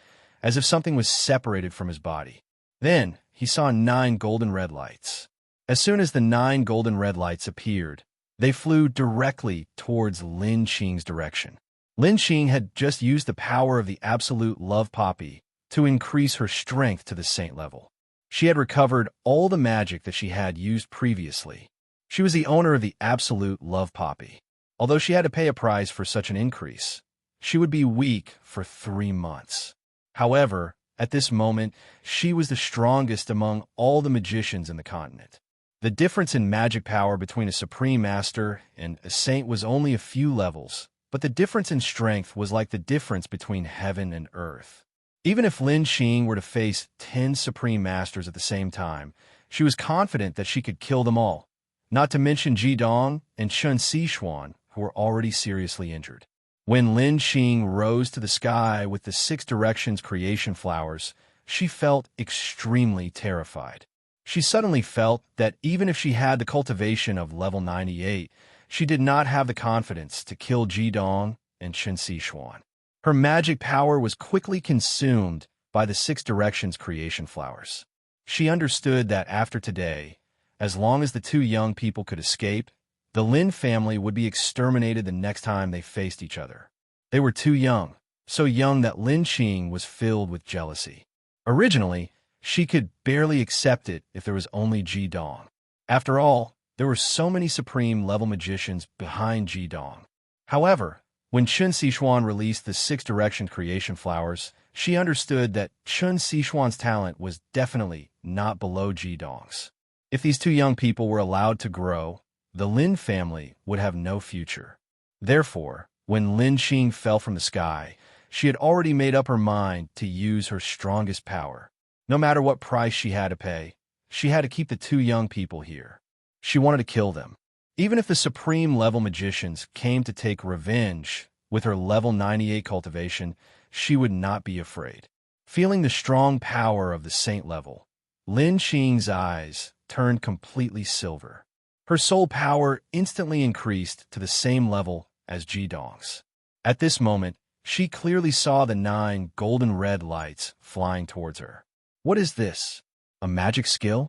as if something was separated from his body. Then, he saw 9 golden red lights. As soon as the 9 golden red lights appeared, they flew directly towards Lin Qing's direction. Lin Qing had just used the power of the absolute love poppy to increase her strength to the saint level. She had recovered all the magic that she had used previously. She was the owner of the absolute love poppy. Although she had to pay a price for such an increase, she would be weak for 3 months. However, at this moment, she was the strongest among all the magicians in the continent. The difference in magic power between a supreme master and a saint was only a few levels, but the difference in strength was like the difference between heaven and earth. Even if Lin Qing were to face 10 supreme masters at the same time, she was confident that she could kill them all, not to mention Jidong and Chen Sichuan, who were already seriously injured. When Lin Qing rose to the sky with the 6 directions creation flowers, she felt extremely terrified. She suddenly felt that even if she had the cultivation of level 98, she did not have the confidence to kill Jidong and Chen Sichuan. Her magic power was quickly consumed by the 6 directions creation flowers. She understood that after today, as long as the 2 young people could escape, the Lin family would be exterminated the next time they faced each other. They were too young, so young that Lin Qing was filled with jealousy. Originally, she could barely accept it if there was only Jidong. After all, there were so many supreme-level magicians behind Jidong. However, when Chen Sichuan released the 6 direction creation flowers, she understood that Chen Sichuan's talent was definitely not below Jidong's. If these 2 young people were allowed to grow, the Lin family would have no future. Therefore, when Lin Qing fell from the sky, she had already made up her mind to use her strongest power. No matter what price she had to pay, she had to keep the 2 young people here. She wanted to kill them. Even if the supreme-level magicians came to take revenge with her level 98 cultivation, she would not be afraid. Feeling the strong power of the saint level, Lin Qing's eyes turned completely silver. Her soul power instantly increased to the same level as Jidong's. At this moment, she clearly saw the 9 golden red lights flying towards her. What is this? A magic skill?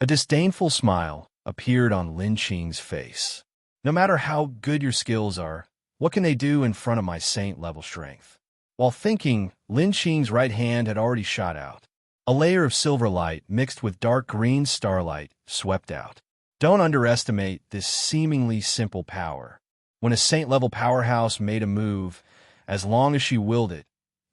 A disdainful smile appeared on Lin Qing's face. No matter how good your skills are, what can they do in front of my saint-level strength? While thinking, Lin Qing's right hand had already shot out. A layer of silver light mixed with dark green starlight swept out. Don't underestimate this seemingly simple power. When a saint-level powerhouse made a move, as long as she willed it,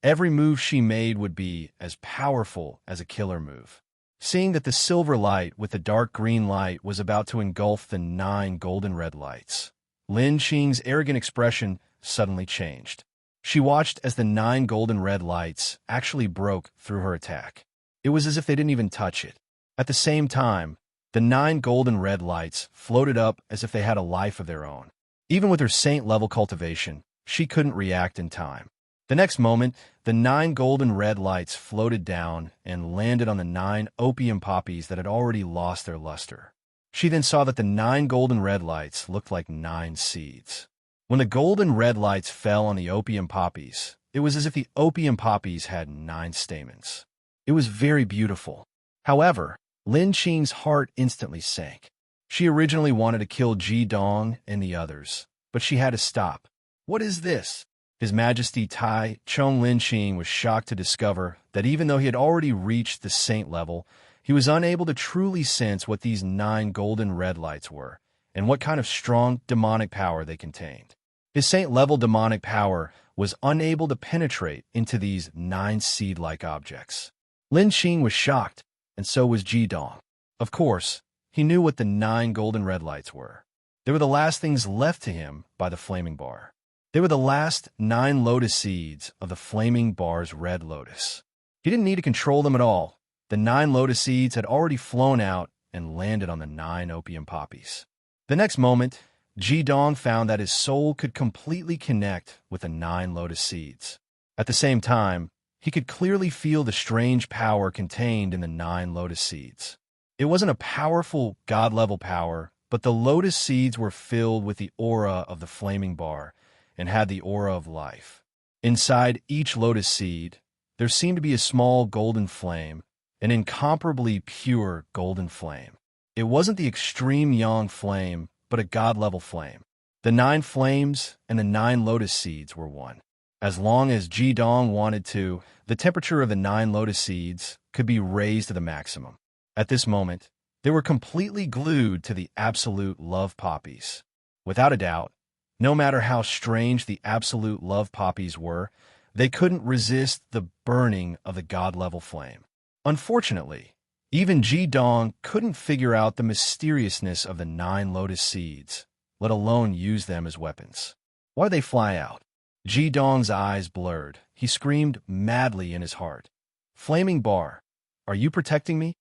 every move she made would be as powerful as a killer move. Seeing that the silver light with the dark green light was about to engulf the 9 golden red lights, Lin Qing's arrogant expression suddenly changed. She watched as the 9 golden red lights actually broke through her attack. It was as if they didn't even touch it. At the same time, the 9 golden red lights floated up as if they had a life of their own. Even with her saint-level cultivation, she couldn't react in time. The next moment, the 9 golden red lights floated down and landed on the 9 opium poppies that had already lost their luster. She then saw that the 9 golden red lights looked like 9 seeds. When the golden red lights fell on the opium poppies, it was as if the opium poppies had 9 stamens. It was very beautiful. However, Lin Qing's heart instantly sank. She originally wanted to kill Jidong and the others, but she had to stop. What is this? His Majesty Tai Chong Lin Qing was shocked to discover that even though he had already reached the saint level, he was unable to truly sense what these 9 golden red lights were and what kind of strong demonic power they contained. His saint-level demonic power was unable to penetrate into these 9 seed-like objects. Lin Qing was shocked, and so was Jidong. Of course, he knew what the 9 golden red lights were. They were the last things left to him by the flaming bar. They were the last 9 lotus seeds of the flaming bar's red lotus. He didn't need to control them at all. The 9 lotus seeds had already flown out and landed on the 9 opium poppies. The next moment, Jidong found that his soul could completely connect with the 9 lotus seeds. At the same time, he could clearly feel the strange power contained in the 9 lotus seeds. It wasn't a powerful god-level power, but the lotus seeds were filled with the aura of the flaming bar and had the aura of life. Inside each lotus seed, there seemed to be a small golden flame, an incomparably pure golden flame. It wasn't the extreme yang flame, but a god-level flame. The 9 flames and the 9 lotus seeds were one. As long as Jidong wanted to, the temperature of the 9 lotus seeds could be raised to the maximum. At this moment, they were completely glued to the absolute love poppies. Without a doubt, no matter how strange the absolute love poppies were, they couldn't resist the burning of the god-level flame. Unfortunately, even Jidong couldn't figure out the mysteriousness of the 9 lotus seeds, let alone use them as weapons. Why did they fly out? Jidong's eyes blurred. He screamed madly in his heart. Flaming bar, are you protecting me?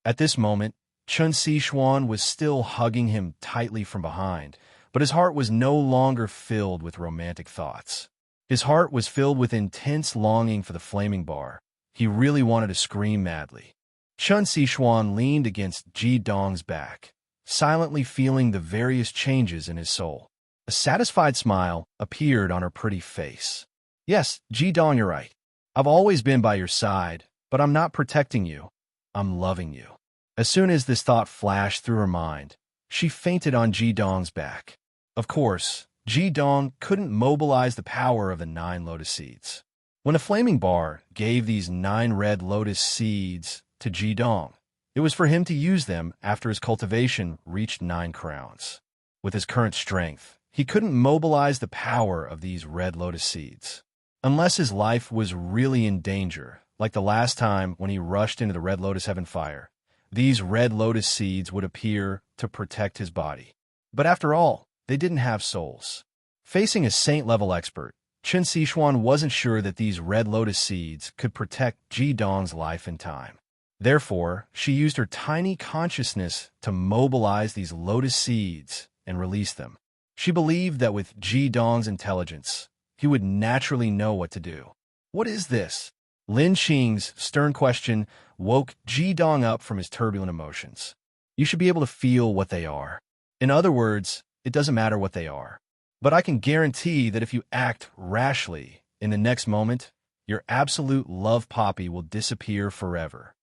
At this moment, Chun Sichuan was still hugging him tightly from behind, but his heart was no longer filled with romantic thoughts. His heart was filled with intense longing for the flaming bar. He really wanted to scream madly. Chun Sichuan leaned against Jidong's back, silently feeling the various changes in his soul. A satisfied smile appeared on her pretty face. Yes, Jidong, you're right. I've always been by your side, but I'm not protecting you. I'm loving you. As soon as this thought flashed through her mind, she fainted on Jidong's back. Of course, Jidong couldn't mobilize the power of the 9 lotus seeds. When the flaming bar gave these 9 red lotus seeds to Jidong, it was for him to use them after his cultivation reached 9 crowns. With his current strength, he couldn't mobilize the power of these red lotus seeds. Unless his life was really in danger, like the last time when he rushed into the red lotus heaven fire, these red lotus seeds would appear to protect his body. But after all, they didn't have souls. Facing a saint-level expert, Chun Sichuan wasn't sure that these red lotus seeds could protect Jidong's life and time. Therefore, she used her tiny consciousness to mobilize these lotus seeds and release them. She believed that with Jidong's intelligence, he would naturally know what to do. What is this? Lin Qing's stern question woke Jidong up from his turbulent emotions. You should be able to feel what they are. In other words, it doesn't matter what they are. But I can guarantee that if you act rashly in the next moment, your absolute love poppy will disappear forever.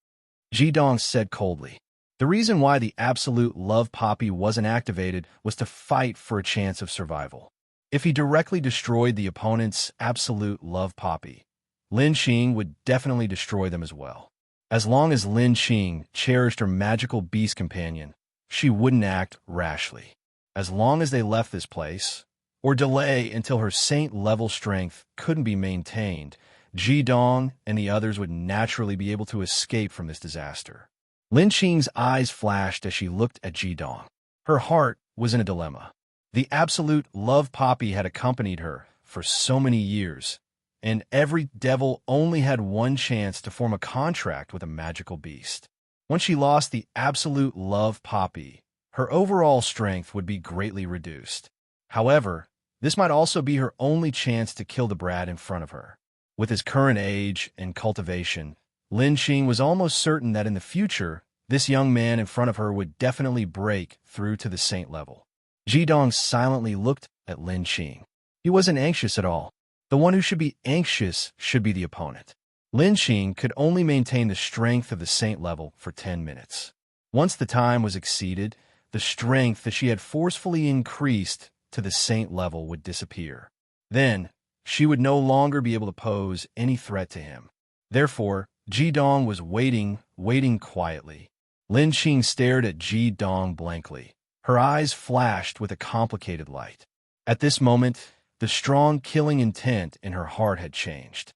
Jidong said coldly. The reason why the absolute love poppy wasn't activated was to fight for a chance of survival. If he directly destroyed the opponent's absolute love poppy, Lin Qing would definitely destroy them as well. As long as Lin Qing cherished her magical beast companion, she wouldn't act rashly. As long as they left this place, or delay until her saint-level strength couldn't be maintained, Jidong and the others would naturally be able to escape from this disaster. Lin Qing's eyes flashed as she looked at Jidong. Her heart was in a dilemma. The absolute love poppy had accompanied her for so many years, and every devil only had one chance to form a contract with a magical beast. When she lost the absolute love poppy, her overall strength would be greatly reduced. However, this might also be her only chance to kill the brat in front of her. With his current age and cultivation, Lin Qing was almost certain that in the future, this young man in front of her would definitely break through to the saint level. Jidong silently looked at Lin Qing. He wasn't anxious at all. The one who should be anxious should be the opponent. Lin Qing could only maintain the strength of the saint level for 10 minutes. Once the time was exceeded, the strength that she had forcefully increased to the saint level would disappear. Then, she would no longer be able to pose any threat to him. Therefore, Jidong was waiting quietly. Lin Qing stared at Jidong blankly. Her eyes flashed with a complicated light. At this moment, the strong killing intent in her heart had changed.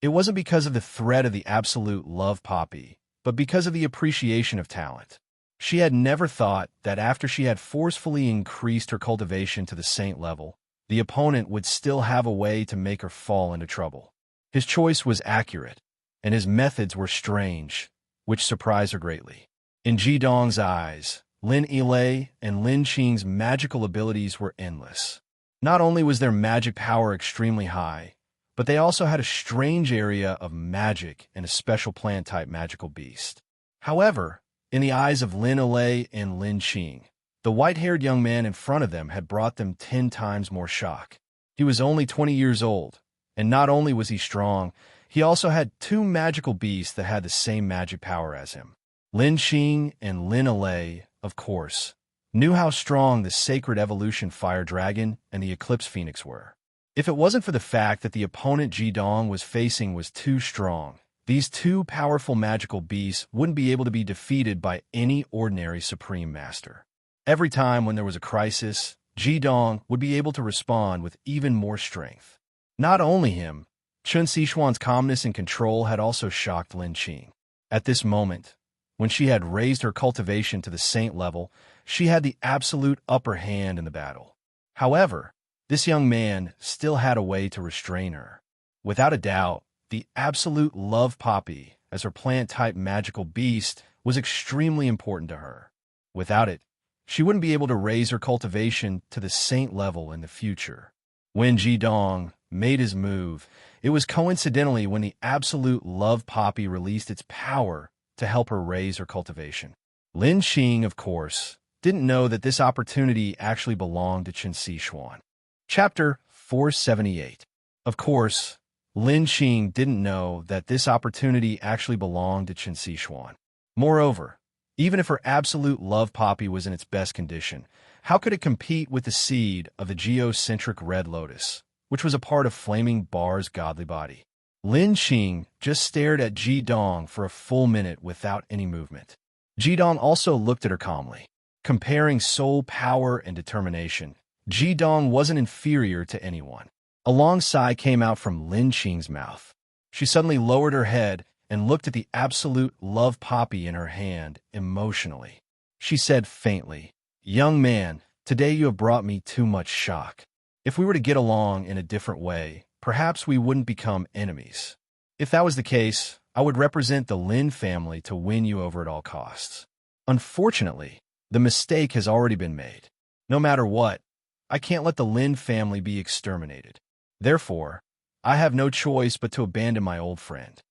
It wasn't because of the threat of the absolute love poppy, but because of the appreciation of talent. She had never thought that after she had forcefully increased her cultivation to the saint level, the opponent would still have a way to make her fall into trouble. His choice was accurate, and his methods were strange, which surprised her greatly. In Jidong's eyes, Lin Yilei and Lin Qing's magical abilities were endless. Not only was their magic power extremely high, but they also had a strange area of magic and a special plant-type magical beast. However, in the eyes of Lin Yilei and Lin Qing, the white-haired young man in front of them had brought them 10 times more shock. He was only 20 years old, and not only was he strong, he also had 2 magical beasts that had the same magic power as him. Lin Qing and Lin Yilei, of course, knew how strong the Sacred Evolution Fire Dragon and the Eclipse Phoenix were. If it wasn't for the fact that the opponent Jidong was facing was too strong, these 2 powerful magical beasts wouldn't be able to be defeated by any ordinary Supreme Master. Every time when there was a crisis, Jidong would be able to respond with even more strength. Not only him, Chun Sichuan's calmness and control had also shocked Lin Qing. At this moment, when she had raised her cultivation to the saint level, she had the absolute upper hand in the battle. However, this young man still had a way to restrain her. Without a doubt, the absolute love poppy, as her plant-type magical beast, was extremely important to her. Without it, she wouldn't be able to raise her cultivation to the saint level in the future. When Jidong made his move, it was coincidentally when the absolute love poppy released its power to help her raise her cultivation. Lin Qing, of course, didn't know that this opportunity actually belonged to Chun Sichuan. Chapter 478. Of course, Lin Qing didn't know that this opportunity actually belonged to Chun Sichuan. Moreover, even if her absolute love poppy was in its best condition, how could it compete with the seed of the geocentric red lotus, which was a part of Flaming Bar's godly body? Lin Qing just stared at Jidong for a full minute without any movement. Jidong also looked at her calmly. Comparing soul power and determination, Jidong wasn't inferior to anyone. A long sigh came out from Lin Qing's mouth. She suddenly lowered her head and looked at the absolute love poppy in her hand emotionally. She said faintly, "Young man, today you have brought me too much shock. If we were to get along in a different way, perhaps we wouldn't become enemies. If that was the case, I would represent the Lin family to win you over at all costs. Unfortunately, the mistake has already been made. No matter what, I can't let the Lin family be exterminated. Therefore, I have no choice but to abandon my old friend."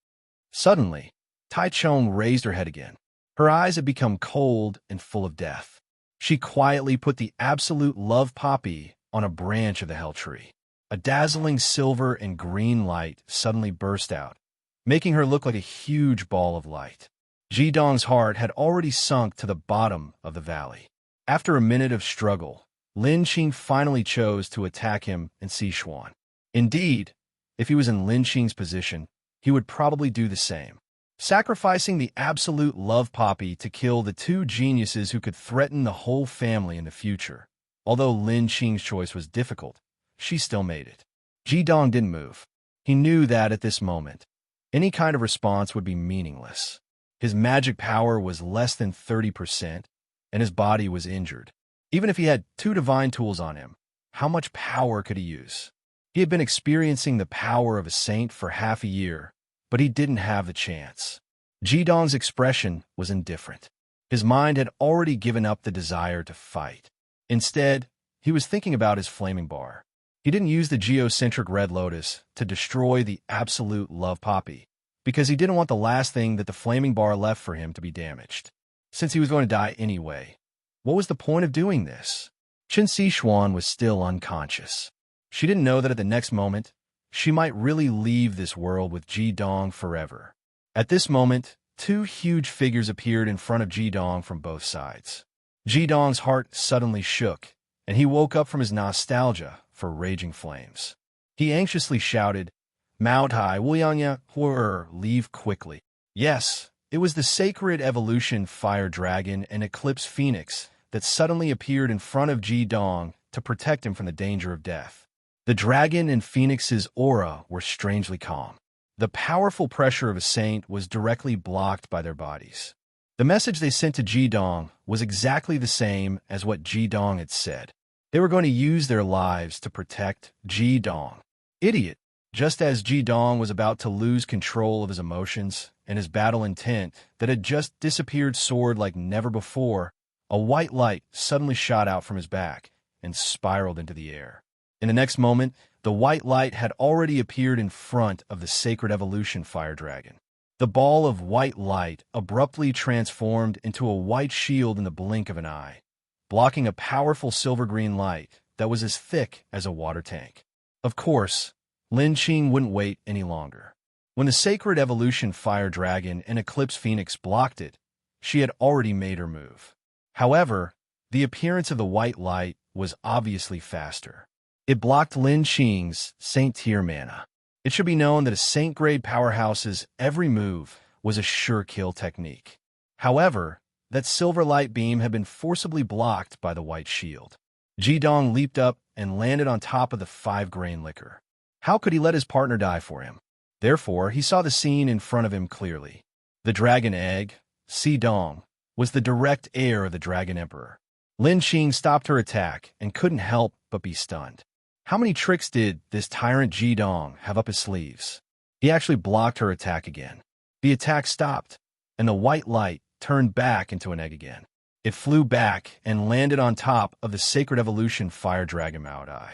Suddenly, Tai Chong raised her head again. Her eyes had become cold and full of death. She quietly put the absolute love poppy on a branch of the hell tree. A dazzling silver and green light suddenly burst out, making her look like a huge ball of light. Jidong's heart had already sunk to the bottom of the valley. After a minute of struggle, Lin Qing finally chose to attack him and Sichuan. Indeed, if he was in Lin Qing's position, he would probably do the same, sacrificing the absolute love poppy to kill the two geniuses who could threaten the whole family in the future. Although Lin Qing's choice was difficult, she still made it. Jidong didn't move. He knew that at this moment, any kind of response would be meaningless. His magic power was less than 30%, and his body was injured. Even if he had 2 divine tools on him, how much power could he use? He had been experiencing the power of a saint for half a year, but he didn't have the chance. Jidong's expression was indifferent. His mind had already given up the desire to fight. Instead, he was thinking about his flaming bar. He didn't use the geocentric red lotus to destroy the absolute love poppy, because he didn't want the last thing that the flaming bar left for him to be damaged. Since he was going to die anyway, what was the point of doing this? Qin Sichuan was still unconscious. She didn't know that at the next moment, she might really leave this world with Jidong forever. At this moment, 2 huge figures appeared in front of Jidong from both sides. Jidong's heart suddenly shook, and he woke up from his nostalgia for raging flames. He anxiously shouted, "Mao Tai Wuyanya Horror, leave quickly." Yes, it was the sacred evolution fire dragon and eclipse phoenix that suddenly appeared in front of Jidong to protect him from the danger of death. The dragon and phoenix's aura were strangely calm. The powerful pressure of a saint was directly blocked by their bodies. The message they sent to Jidong was exactly the same as what Jidong had said. They were going to use their lives to protect Jidong. Idiot! Just as Jidong was about to lose control of his emotions and his battle intent that had just disappeared soared like never before, a white light suddenly shot out from his back and spiraled into the air. In the next moment, the white light had already appeared in front of the sacred evolution fire dragon. The ball of white light abruptly transformed into a white shield in the blink of an eye, blocking a powerful silver-green light that was as thick as a water tank. Of course, Lin Qing wouldn't wait any longer. When the sacred evolution fire dragon and eclipse phoenix blocked it, she had already made her move. However, the appearance of the white light was obviously faster. It blocked Lin Qing's Saint-tier mana. It should be known that a Saint-grade powerhouse's every move was a sure kill technique. However, that silver light beam had been forcibly blocked by the white shield. Jidong leaped up and landed on top of the 5-grain liquor. How could he let his partner die for him? Therefore, he saw the scene in front of him clearly. The dragon egg, Xidong, was the direct heir of the Dragon Emperor. Lin Qing stopped her attack and couldn't help but be stunned. How many tricks did this tyrant Jidong have up his sleeves? He actually blocked her attack again. The attack stopped, and the white light turned back into an egg again. It flew back and landed on top of the Sacred Evolution Fire Dragon Mao Tai.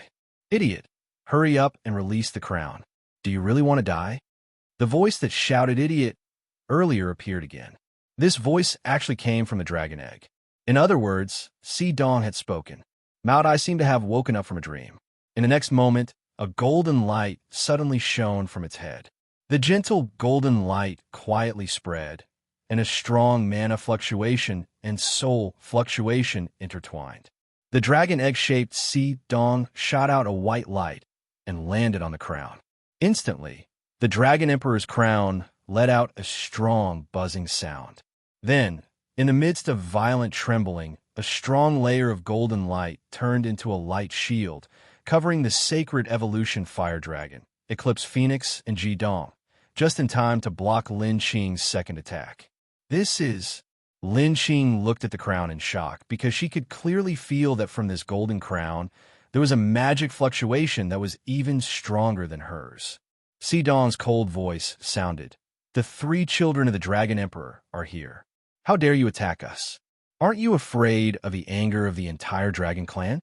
Idiot! Hurry up and release the crown. Do you really want to die? The voice that shouted idiot earlier appeared again. This voice actually came from the dragon egg. In other words, Xidong had spoken. Mao Tai seemed to have woken up from a dream. In the next moment, a golden light suddenly shone from its head. The gentle golden light quietly spread, and a strong mana fluctuation and soul fluctuation intertwined. The dragon egg-shaped Xidong shot out a white light and landed on the crown. Instantly, the Dragon Emperor's crown let out a strong buzzing sound. Then, in the midst of violent trembling, a strong layer of golden light turned into a light shield, covering the sacred evolution fire dragon, Eclipse Phoenix, and Jidong, just in time to block Lin Qing's second attack. Lin Qing looked at the crown in shock because she could clearly feel that from this golden crown, there was a magic fluctuation that was even stronger than hers. Xidong's cold voice sounded, "The 3 children of the Dragon Emperor are here. How dare you attack us? Aren't you afraid of the anger of the entire dragon clan?"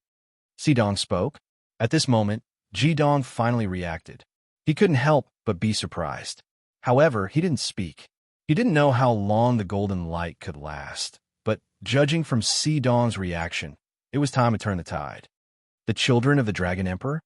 Xidong spoke. At this moment, Jidong finally reacted. He couldn't help but be surprised. However, he didn't speak. He didn't know how long the golden light could last, but judging from Xidong's reaction, it was time to turn the tide. The children of the Dragon Emperor?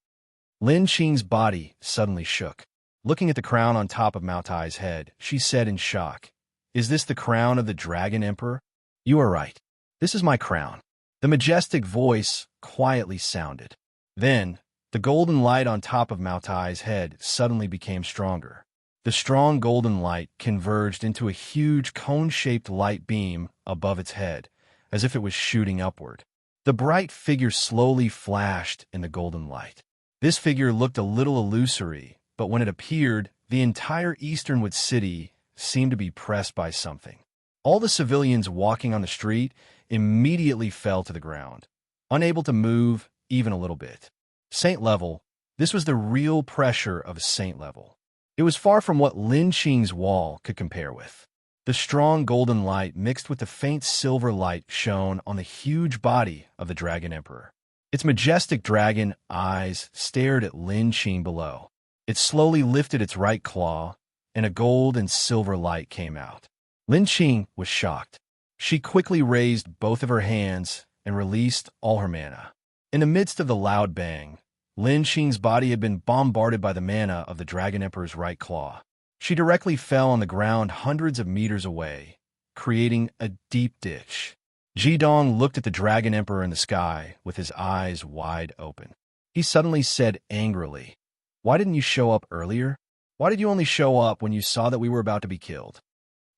Lin Qing's body suddenly shook. Looking at the crown on top of Mao Tai's head, she said in shock, "Is this the crown of the Dragon Emperor?" "You are right. This is my crown." The majestic voice quietly sounded. Then, the golden light on top of Mao Tai's head suddenly became stronger. The strong golden light converged into a huge cone-shaped light beam above its head, as if it was shooting upward. The bright figure slowly flashed in the golden light. This figure looked a little illusory, but when it appeared, the entire Easternwood city seemed to be pressed by something. All the civilians walking on the street immediately fell to the ground, unable to move even a little bit. Saint level, this was the real pressure of saint level. It was far from what Lin Qing's wall could compare with. The strong golden light mixed with the faint silver light shone on the huge body of the Dragon Emperor. Its majestic dragon eyes stared at Lin Qing below. It slowly lifted its right claw, and a gold and silver light came out. Lin Qing was shocked. She quickly raised both of her hands and released all her mana. In the midst of the loud bang, Lin Qing's body had been bombarded by the mana of the Dragon Emperor's right claw. She directly fell on the ground hundreds of meters away, creating a deep ditch. Jidong looked at the Dragon Emperor in the sky with his eyes wide open. He suddenly said angrily, "Why didn't you show up earlier? Why did you only show up when you saw that we were about to be killed?"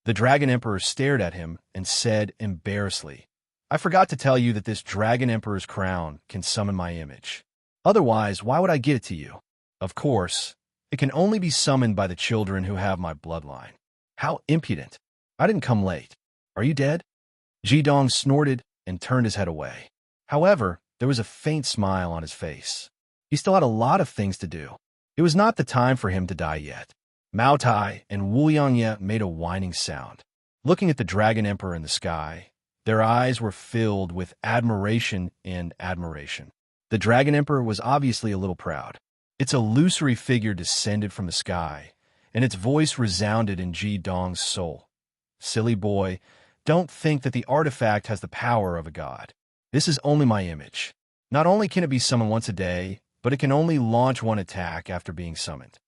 The Dragon Emperor stared at him and said embarrassedly, "I forgot to tell you that this Dragon Emperor's crown can summon my image. Otherwise, why would I give it to you? Of course, it can only be summoned by the children who have my bloodline. How impudent! I didn't come late. Are you dead?" Jidong snorted and turned his head away. However, there was a faint smile on his face. He still had a lot of things to do. It was not the time for him to die yet. Mao Tai and Wu Yangye made a whining sound. Looking at the Dragon Emperor in the sky, their eyes were filled with admiration and admiration. The Dragon Emperor was obviously a little proud. Its illusory figure descended from the sky, and its voice resounded in Jidong's soul. "Silly boy, don't think that the artifact has the power of a god. This is only my image. Not only can it be summoned once a day, but it can only launch one attack after being summoned."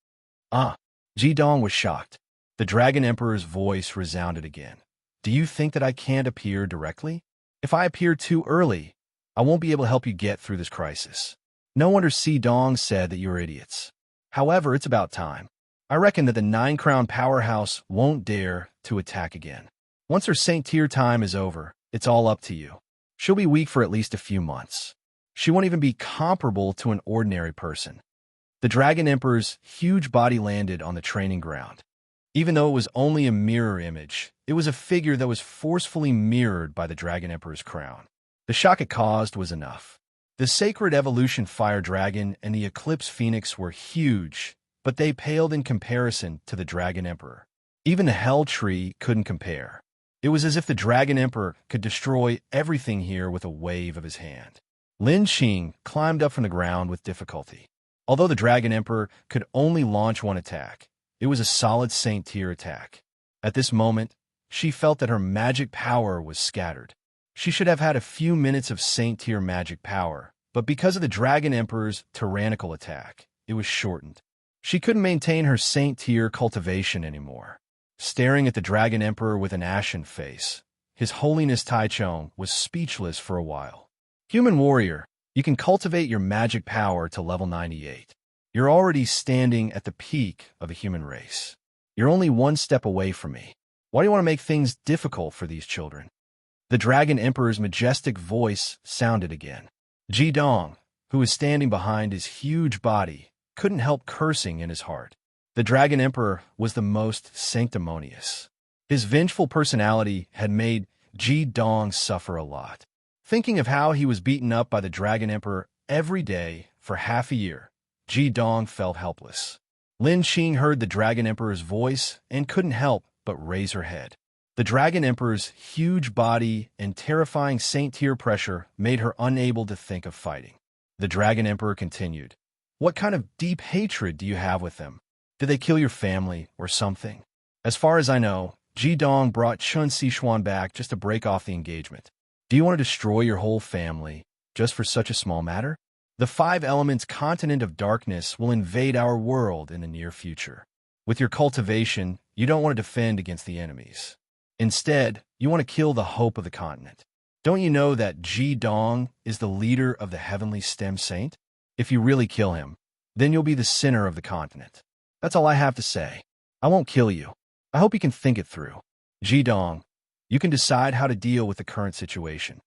Jidong was shocked. The Dragon Emperor's voice resounded again. "Do you think that I can't appear directly? If I appear too early, I won't be able to help you get through this crisis. No wonder Dong said that you're idiots. However, it's about time. I reckon that the Nine-Crown powerhouse won't dare to attack again. Once her Saint Tier time is over, it's all up to you. She'll be weak for at least a few months. She won't even be comparable to an ordinary person." The Dragon Emperor's huge body landed on the training ground. Even though it was only a mirror image, it was a figure that was forcefully mirrored by the Dragon Emperor's crown. The shock it caused was enough. The Sacred Evolution Fire Dragon and the Eclipse Phoenix were huge, but they paled in comparison to the Dragon Emperor. Even the Hell Tree couldn't compare. It was as if the Dragon Emperor could destroy everything here with a wave of his hand. Lin Qing climbed up from the ground with difficulty. Although the Dragon Emperor could only launch one attack, it was a solid Saint Tier attack. At this moment, she felt that her magic power was scattered. She should have had a few minutes of Saint Tier magic power, but because of the Dragon Emperor's tyrannical attack, it was shortened. She couldn't maintain her Saint Tier cultivation anymore. Staring at the Dragon Emperor with an ashen face, His Holiness Taichung was speechless for a while. "Human warrior, you can cultivate your magic power to level 98. You're already standing at the peak of the human race. You're only one step away from me. Why do you want to make things difficult for these children?" The Dragon Emperor's majestic voice sounded again. Jidong, who was standing behind his huge body, couldn't help cursing in his heart. The Dragon Emperor was the most sanctimonious. His vengeful personality had made Jidong suffer a lot. Thinking of how he was beaten up by the Dragon Emperor every day for half a year, Jidong felt helpless. Lin Qing heard the Dragon Emperor's voice and couldn't help but raise her head. The Dragon Emperor's huge body and terrifying Saint Tier pressure made her unable to think of fighting. The Dragon Emperor continued, "What kind of deep hatred do you have with them? Did they kill your family or something? As far as I know, Jidong brought Chun Sichuan back just to break off the engagement. Do you want to destroy your whole family just for such a small matter?" The five elements continent of darkness will invade our world in the near future. With your cultivation, you don't want to defend against the enemies. Instead, you want to kill the hope of the continent. Don't you know that Ji Dong is the leader of the heavenly stem saint? If you really kill him, then you'll be the center of the continent. That's all I have to say. I won't kill you. I hope you can think it through. Ji Dong, you can decide how to deal with the current situation.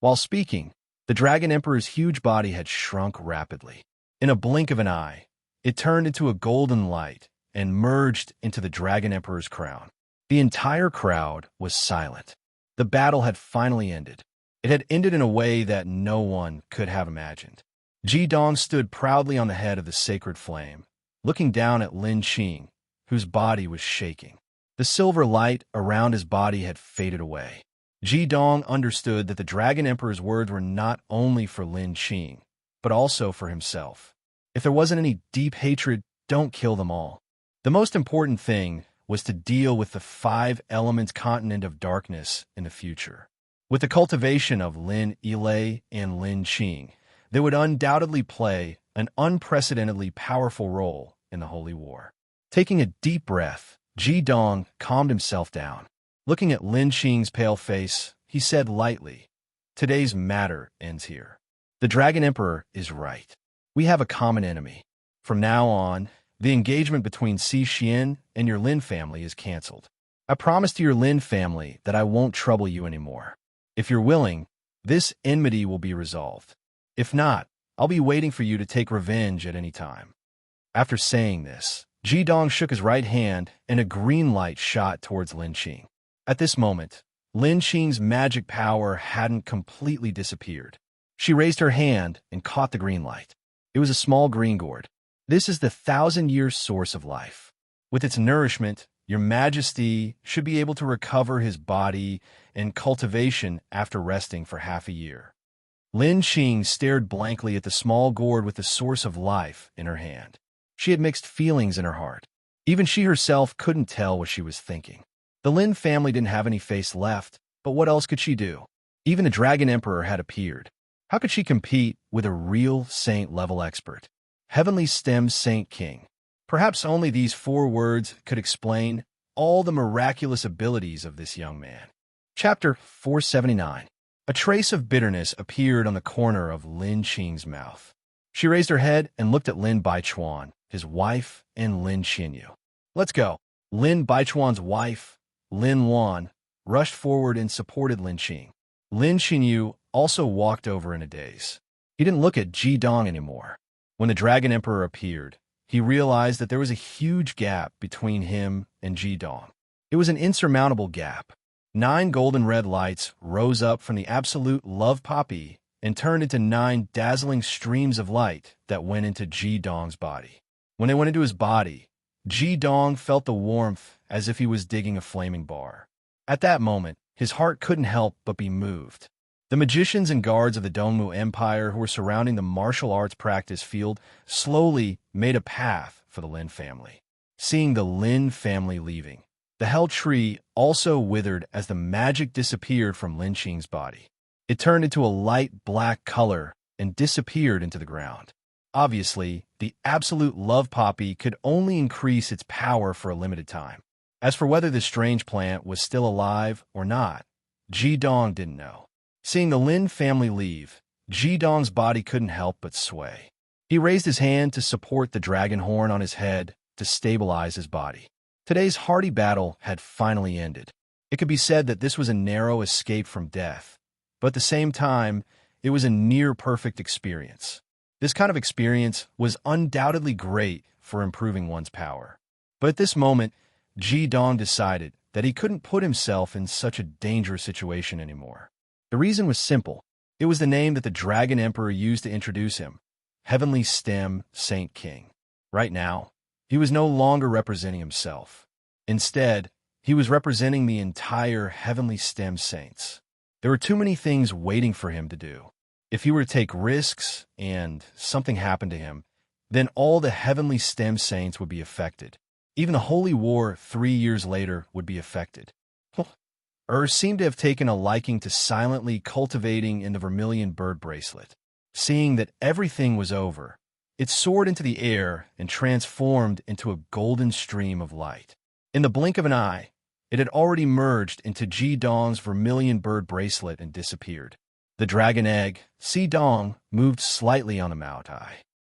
While speaking, the Dragon Emperor's huge body had shrunk rapidly. In a blink of an eye, it turned into a golden light and merged into the Dragon Emperor's crown. The entire crowd was silent. The battle had finally ended. It had ended in a way that no one could have imagined. Ji Dong stood proudly on the head of the sacred flame, looking down at Lin Qing, whose body was shaking. The silver light around his body had faded away. Ji Dong understood that the Dragon Emperor's words were not only for Lin Qing, but also for himself. If there wasn't any deep hatred, don't kill them all. The most important thing was to deal with the five elements continent of darkness in the future. With the cultivation of Lin Yilei and Lin Qing, they would undoubtedly play an unprecedentedly powerful role in the Holy War. Taking a deep breath, Ji Dong calmed himself down. Looking at Lin Qing's pale face, he said lightly, "Today's matter ends here. The Dragon Emperor is right. We have a common enemy. From now on, the engagement between Si Xian and your Lin family is canceled. I promise to your Lin family that I won't trouble you anymore. If you're willing, this enmity will be resolved. If not, I'll be waiting for you to take revenge at any time." After saying this, Ji Dong shook his right hand and a green light shot towards Lin Qing. At this moment, Lin Qing's magic power hadn't completely disappeared. She raised her hand and caught the green light. It was a small green gourd. This is the 1,000-year source of life. With its nourishment, your majesty should be able to recover his body and cultivation after resting for half a year. Lin Qing stared blankly at the small gourd with the source of life in her hand. She had mixed feelings in her heart. Even she herself couldn't tell what she was thinking. The Lin family didn't have any face left, but what else could she do? Even the Dragon Emperor had appeared. How could she compete with a real saint-level expert? Heavenly Stem Saint King. Perhaps only these 4 words could explain all the miraculous abilities of this young man. Chapter 479. A trace of bitterness appeared on the corner of Lin Qing's mouth. She raised her head and looked at Lin Baichuan, his wife, and Lin Xinyu. "Let's go." Lin Baichuan's wife, Lin Wan, rushed forward and supported Lin Qing. Lin Xinyu also walked over in a daze. He didn't look at Ji Dong anymore. When the Dragon Emperor appeared, he realized that there was a huge gap between him and Ji Dong. It was an insurmountable gap. 9 golden red lights rose up from the absolute love poppy and turned into 9 dazzling streams of light that went into Ji Dong's body. When they went into his body, Ji Dong felt the warmth as if he was digging a flaming bar. At that moment, his heart couldn't help but be moved. The magicians and guards of the Dongmu Empire who were surrounding the martial arts practice field slowly made a path for the Lin family. Seeing the Lin family leaving, the hell tree also withered as the magic disappeared from Lin Qing's body. It turned into a light black color and disappeared into the ground. Obviously, the absolute love poppy could only increase its power for a limited time. As for whether the strange plant was still alive or not, Ji Dong didn't know. Seeing the Lin family leave, Ji Dong's body couldn't help but sway. He raised his hand to support the dragon horn on his head to stabilize his body. Today's hearty battle had finally ended. It could be said that this was a narrow escape from death, but at the same time, it was a near-perfect experience. This kind of experience was undoubtedly great for improving one's power. But at this moment, Ji Dong decided that he couldn't put himself in such a dangerous situation anymore. The reason was simple. It was the name that the Dragon Emperor used to introduce him, Heavenly Stem Saint King. Right now, he was no longer representing himself. Instead, he was representing the entire Heavenly Stem Saints. There were too many things waiting for him to do. If he were to take risks and something happened to him, then all the Heavenly Stem Saints would be affected. Even the Holy War 3 years later would be affected. Seemed to have taken a liking to silently cultivating in the vermilion bird bracelet. Seeing that everything was over, it soared into the air and transformed into a golden stream of light. In the blink of an eye, it had already merged into Ji Dong's vermilion bird bracelet and disappeared. The dragon egg, Si Dong, moved slightly on the Maotai.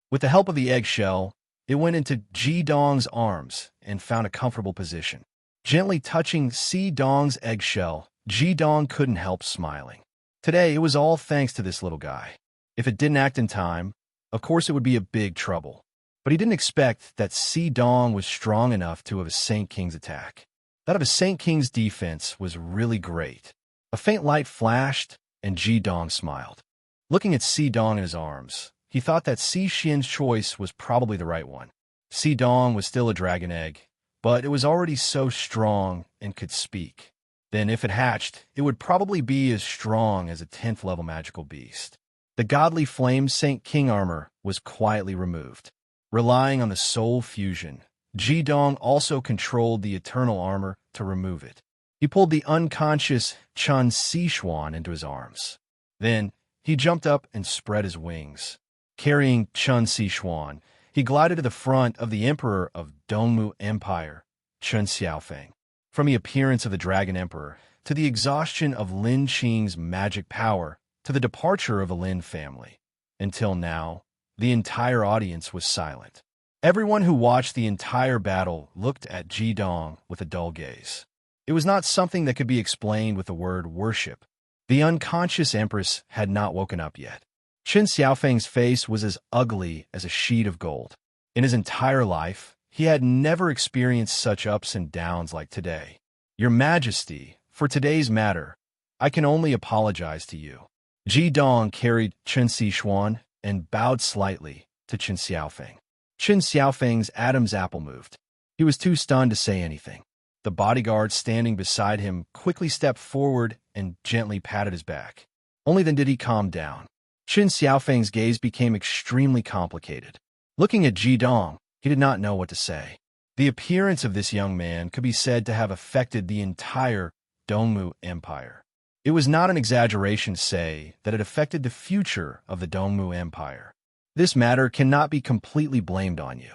With the help of the eggshell, it went into Ji Dong's arms and found a comfortable position. Gently touching Si Dong's eggshell, Ji Dong couldn't help smiling. Today, it was all thanks to this little guy. If it didn't act in time, of course it would be a big trouble. But he didn't expect that Si Dong was strong enough to have a Saint King's attack. That of a Saint King's defense was really great. A faint light flashed, and Ji Dong smiled. Looking at Si Dong in his arms, he thought that Si Xian's choice was probably the right one. Si Dong was still a dragon egg, but it was already so strong and could speak. Then if it hatched, it would probably be as strong as a 10th level magical beast. The godly flame Saint King armor was quietly removed. Relying on the soul fusion, Ji Dong also controlled the eternal armor to remove it. He pulled the unconscious Chun Sixuan into his arms. Then he jumped up and spread his wings. Carrying Chun Sixuan, he glided to the front of the Emperor of Dongmu Empire, Chen Xiaofeng. From the appearance of the Dragon Emperor, to the exhaustion of Lin Qing's magic power, to the departure of the Lin family. Until now, the entire audience was silent. Everyone who watched the entire battle looked at Ji Dong with a dull gaze. It was not something that could be explained with the word worship. The unconscious empress had not woken up yet. Chen Xiaofeng's face was as ugly as a sheet of gold. In his entire life, he had never experienced such ups and downs like today. Your Majesty, for today's matter, I can only apologize to you. Ji Dong carried Chen Sixuan and bowed slightly to Chen Xiaofeng. Chen Xiaofeng's Adam's apple moved. He was too stunned to say anything. The bodyguard standing beside him quickly stepped forward and gently patted his back. Only then did he calm down. Chen Xiaofeng's gaze became extremely complicated. Looking at Ji Dong, he did not know what to say. The appearance of this young man could be said to have affected the entire Dongmu Empire. It was not an exaggeration to say that it affected the future of the Dongmu Empire. This matter cannot be completely blamed on you.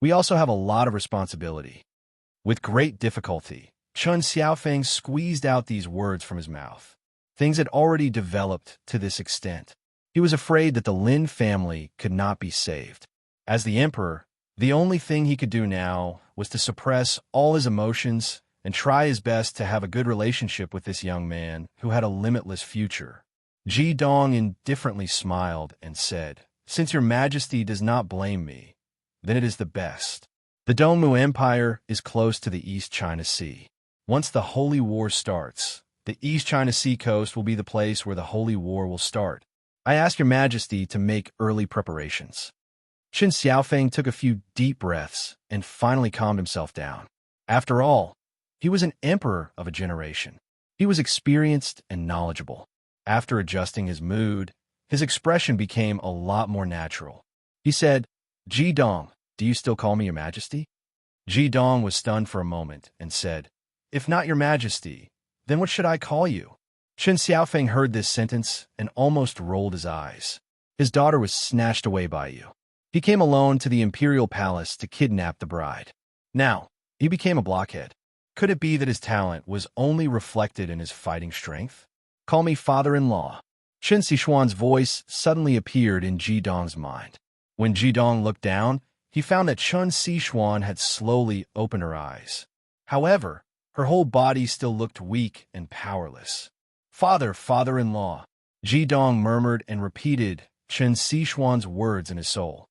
We also have a lot of responsibility. With great difficulty, Chen Xiaofeng squeezed out these words from his mouth. Things had already developed to this extent. He was afraid that the Lin family could not be saved. As the emperor, the only thing he could do now was to suppress all his emotions and try his best to have a good relationship with this young man who had a limitless future. Ji Dong indifferently smiled and said, "Since your Majesty does not blame me, then it is the best. The Dongmu Empire is close to the East China Sea. Once the Holy War starts, the East China Sea coast will be the place where the Holy War will start. I ask your Majesty to make early preparations." Chen Xiaofeng took a few deep breaths and finally calmed himself down. After all, he was an emperor of a generation. He was experienced and knowledgeable. After adjusting his mood, his expression became a lot more natural. He said, "Ji Dong, do you still call me your Majesty?" Ji Dong was stunned for a moment and said, "If not your Majesty, then what should I call you?" Chen Xiaofeng heard this sentence and almost rolled his eyes. His daughter was snatched away by you. He came alone to the imperial palace to kidnap the bride. Now, he became a blockhead. Could it be that his talent was only reflected in his fighting strength? "Call me father-in-law." Chen Sixuan's voice suddenly appeared in Ji Dong's mind. When Ji Dong looked down, he found that Chen Sixuan had slowly opened her eyes. However, her whole body still looked weak and powerless. Father-in-law," Ji Dong murmured and repeated Chen Sixuan's words in his soul.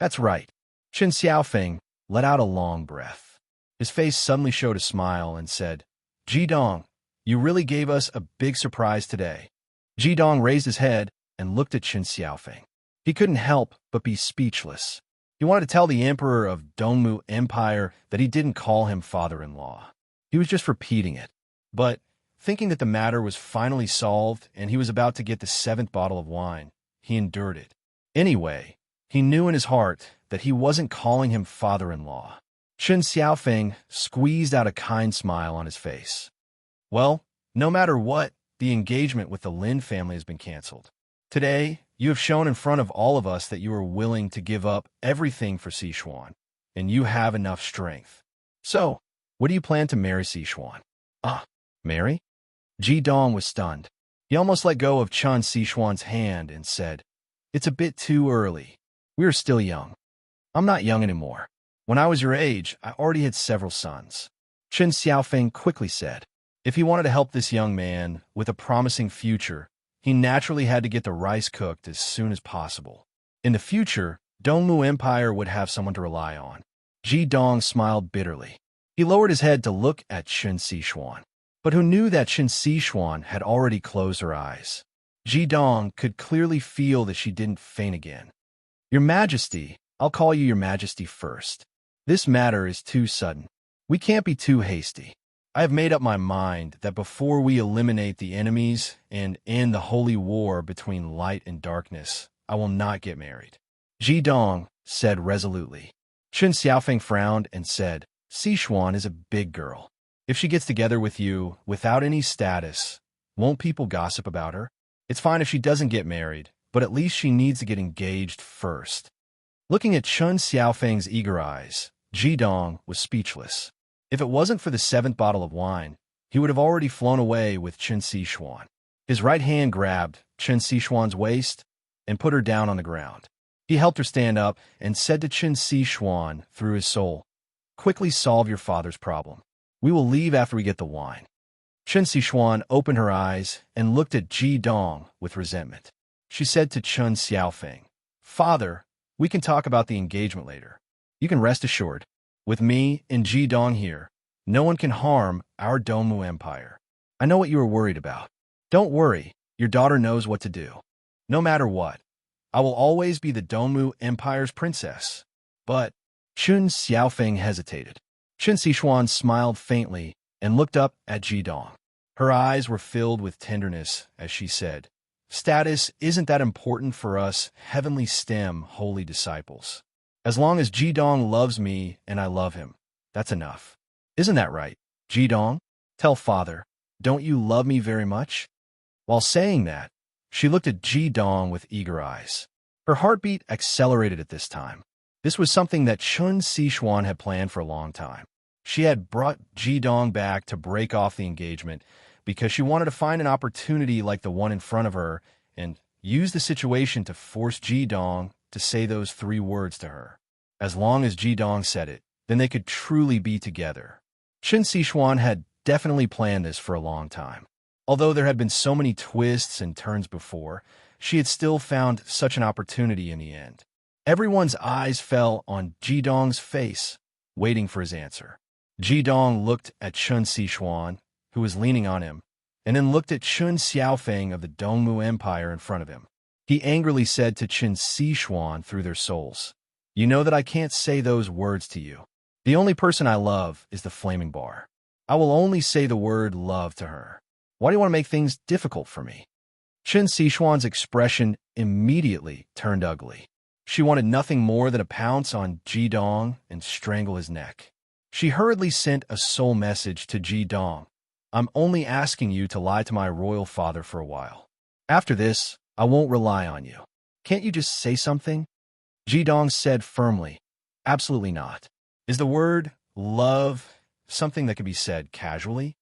"That's right." Chen Xiaofeng let out a long breath. His face suddenly showed a smile and said, "Ji Dong, you really gave us a big surprise today." Ji Dong raised his head and looked at Chen Xiaofeng. He couldn't help but be speechless. He wanted to tell the emperor of Dongmu Empire that he didn't call him father-in-law. He was just repeating it. But, thinking that the matter was finally solved and he was about to get the 7th bottle of wine, he endured it. Anyway, he knew in his heart that he wasn't calling him father-in-law. Chen Xiaofeng squeezed out a kind smile on his face. "Well, no matter what, the engagement with the Lin family has been canceled. Today, You have shown in front of all of us that you are willing to give up everything for Sichuan, and you have enough strength. So, what do you plan to marry Sichuan? Ah, marry? Ji Dong was stunned. He almost let go of Chun Sichuan's hand and said, "It's a bit too early. We are still young." "I'm not young anymore. When I was your age, I already had several sons," Chen Xiaofeng quickly said. If he wanted to help this young man with a promising future, he naturally had to get the rice cooked as soon as possible. In the future, Dongmu Empire would have someone to rely on. Ji Dong smiled bitterly. He lowered his head to look at Chen Sichuan, but who knew that Chen Sichuan had already closed her eyes. Ji Dong could clearly feel that she didn't faint again. "Your Majesty, I'll call you Your Majesty first. This matter is too sudden. We can't be too hasty. I have made up my mind that before we eliminate the enemies and end the holy war between light and darkness, I will not get married," Ji Dong said resolutely. Chen Xiaofeng frowned and said, "Sichuan is a big girl. If she gets together with you without any status, won't people gossip about her? It's fine if she doesn't get married, but at least she needs to get engaged first." Looking at Chen Xiaofeng's eager eyes, Ji Dong was speechless. If it wasn't for the 7th bottle of wine, he would have already flown away with Chen Sichuan. His right hand grabbed Chen Sichuan's waist and put her down on the ground. He helped her stand up and said to Chen Sichuan through his soul, "Quickly solve your father's problem. We will leave after we get the wine." Chen Sichuan opened her eyes and looked at Ji Dong with resentment. She said to Chen Xiaofeng, "Father, we can talk about the engagement later. You can rest assured. With me and Ji Dong here, no one can harm our Dongmu Empire. I know what you are worried about. Don't worry, your daughter knows what to do. No matter what, I will always be the Dongmu Empire's princess." But Chen Xiaofeng hesitated. Chen Sichuan smiled faintly and looked up at Ji Dong. Her eyes were filled with tenderness as she said, "Status isn't that important for us heavenly STEM holy disciples. As long as Ji Dong loves me and I love him, that's enough. Isn't that right, Ji Dong? Tell father, don't you love me very much?" While saying that, she looked at Ji Dong with eager eyes. Her heartbeat accelerated at this time. This was something that Chen Sichuan had planned for a long time. She had brought Ji Dong back to break off the engagement because she wanted to find an opportunity like the one in front of her and use the situation to force Ji Dong to say those 3 words to her. As long as Ji Dong said it, then they could truly be together. Chen Sichuan had definitely planned this for a long time. Although there had been so many twists and turns before, she had still found such an opportunity in the end. Everyone's eyes fell on Ji Dong's face, waiting for his answer. Ji Dong looked at Chen Sichuan, who was leaning on him, and then looked at Chen Xiaofeng of the Dongmu Empire in front of him. He angrily said to Chen Sichuan through their souls, "You know that I can't say those words to you. The only person I love is the flaming bar. I will only say the word love to her. Why do you want to make things difficult for me?" Chen Sichuan's expression immediately turned ugly. She wanted nothing more than to pounce on Ji Dong and strangle his neck. She hurriedly sent a soul message to Ji Dong. "I'm only asking you to lie to my royal father for a while. After this, I won't rely on you. Can't you just say something?" Ji Dong said firmly, "Absolutely not. Is the word love something that can be said casually?"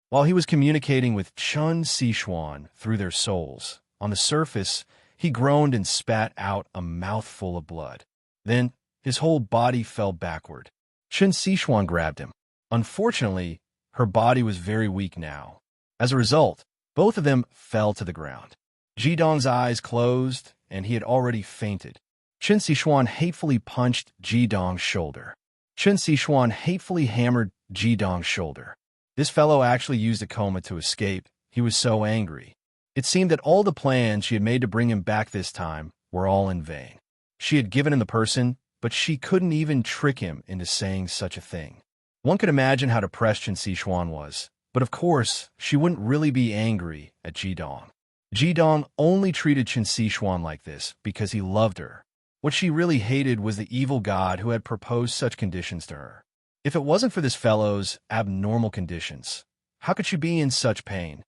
While he was communicating with Chen Sichuan through their souls, on the surface, he groaned and spat out a mouthful of blood. Then, his whole body fell backward. Chen Sichuan grabbed him. Unfortunately, her body was very weak now. As a result, both of them fell to the ground. Ji Dong's eyes closed, and he had already fainted. Chen Sichuan hatefully punched Ji Dong's shoulder. Chen Sichuan hatefully hammered Ji Dong's shoulder. This fellow actually used a coma to escape. He was so angry. It seemed that all the plans she had made to bring him back this time were all in vain. She had given him the person, but she couldn't even trick him into saying such a thing. One could imagine how depressed Chen Sichuan was, but of course, she wouldn't really be angry at Ji Dong. Ji Dong only treated Chen Sichuan like this because he loved her. What she really hated was the evil god who had proposed such conditions to her. If it wasn't for this fellow's abnormal conditions, how could she be in such pain?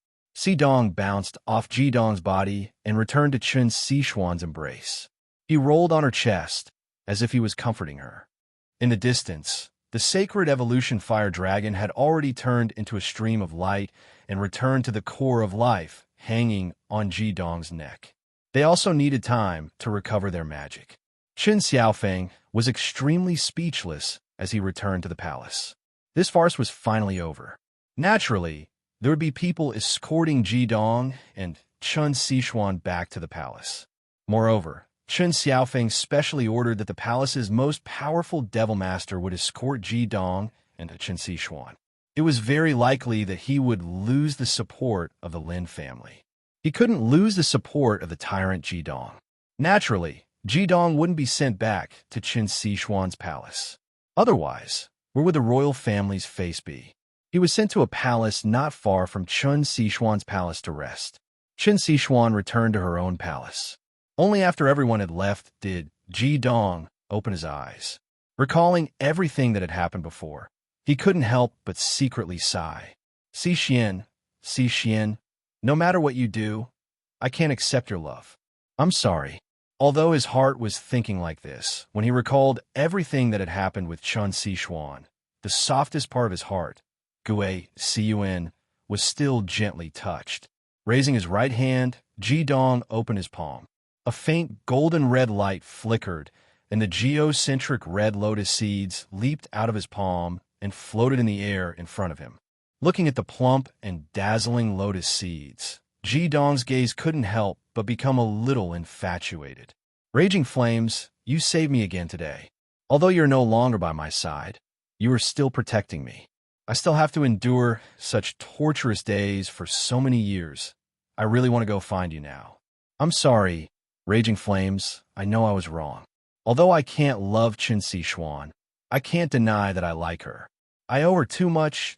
Dong bounced off Dong's body and returned to Chen Sichuan's embrace. He rolled on her chest, as if he was comforting her. In the distance, the sacred evolution fire dragon had already turned into a stream of light and returned to the core of life, hanging on Dong's neck. They also needed time to recover their magic. Qin Xiaofeng was extremely speechless as he returned to the palace. This farce was finally over. Naturally, there would be people escorting Dong and Chen Sichuan back to the palace. Moreover, Qin Xiaofeng specially ordered that the palace's most powerful devil master would escort Dong and Chen Sichuan. It was very likely that he would lose the support of the Lin family. He couldn't lose the support of the tyrant Dong. Naturally, Dong wouldn't be sent back to Qin Sichuan's palace. Otherwise, where would the royal family's face be? He was sent to a palace not far from Qin Sichuan's palace to rest. Qin Sichuan returned to her own palace. Only after everyone had left did Dong open his eyes. Recalling everything that had happened before, he couldn't help but secretly sigh. Si Xian, no matter what you do, I can't accept your love. I'm sorry. Although his heart was thinking like this, when he recalled everything that had happened with Chen Sichuan, the softest part of his heart, Gue Cun, was still gently touched. Raising his right hand, Dong opened his palm. A faint golden-red light flickered, and the geocentric red lotus seeds leaped out of his palm and floated in the air in front of him. Looking at the plump and dazzling lotus seeds, Dong's gaze couldn't help but become a little infatuated. Raging flames, you saved me again today. Although you're no longer by my side, you are still protecting me. I still have to endure such torturous days for so many years. I really want to go find you now. I'm sorry, Raging flames, I know I was wrong. Although I can't love Qin Sichuan, I can't deny that I like her. I owe her too much,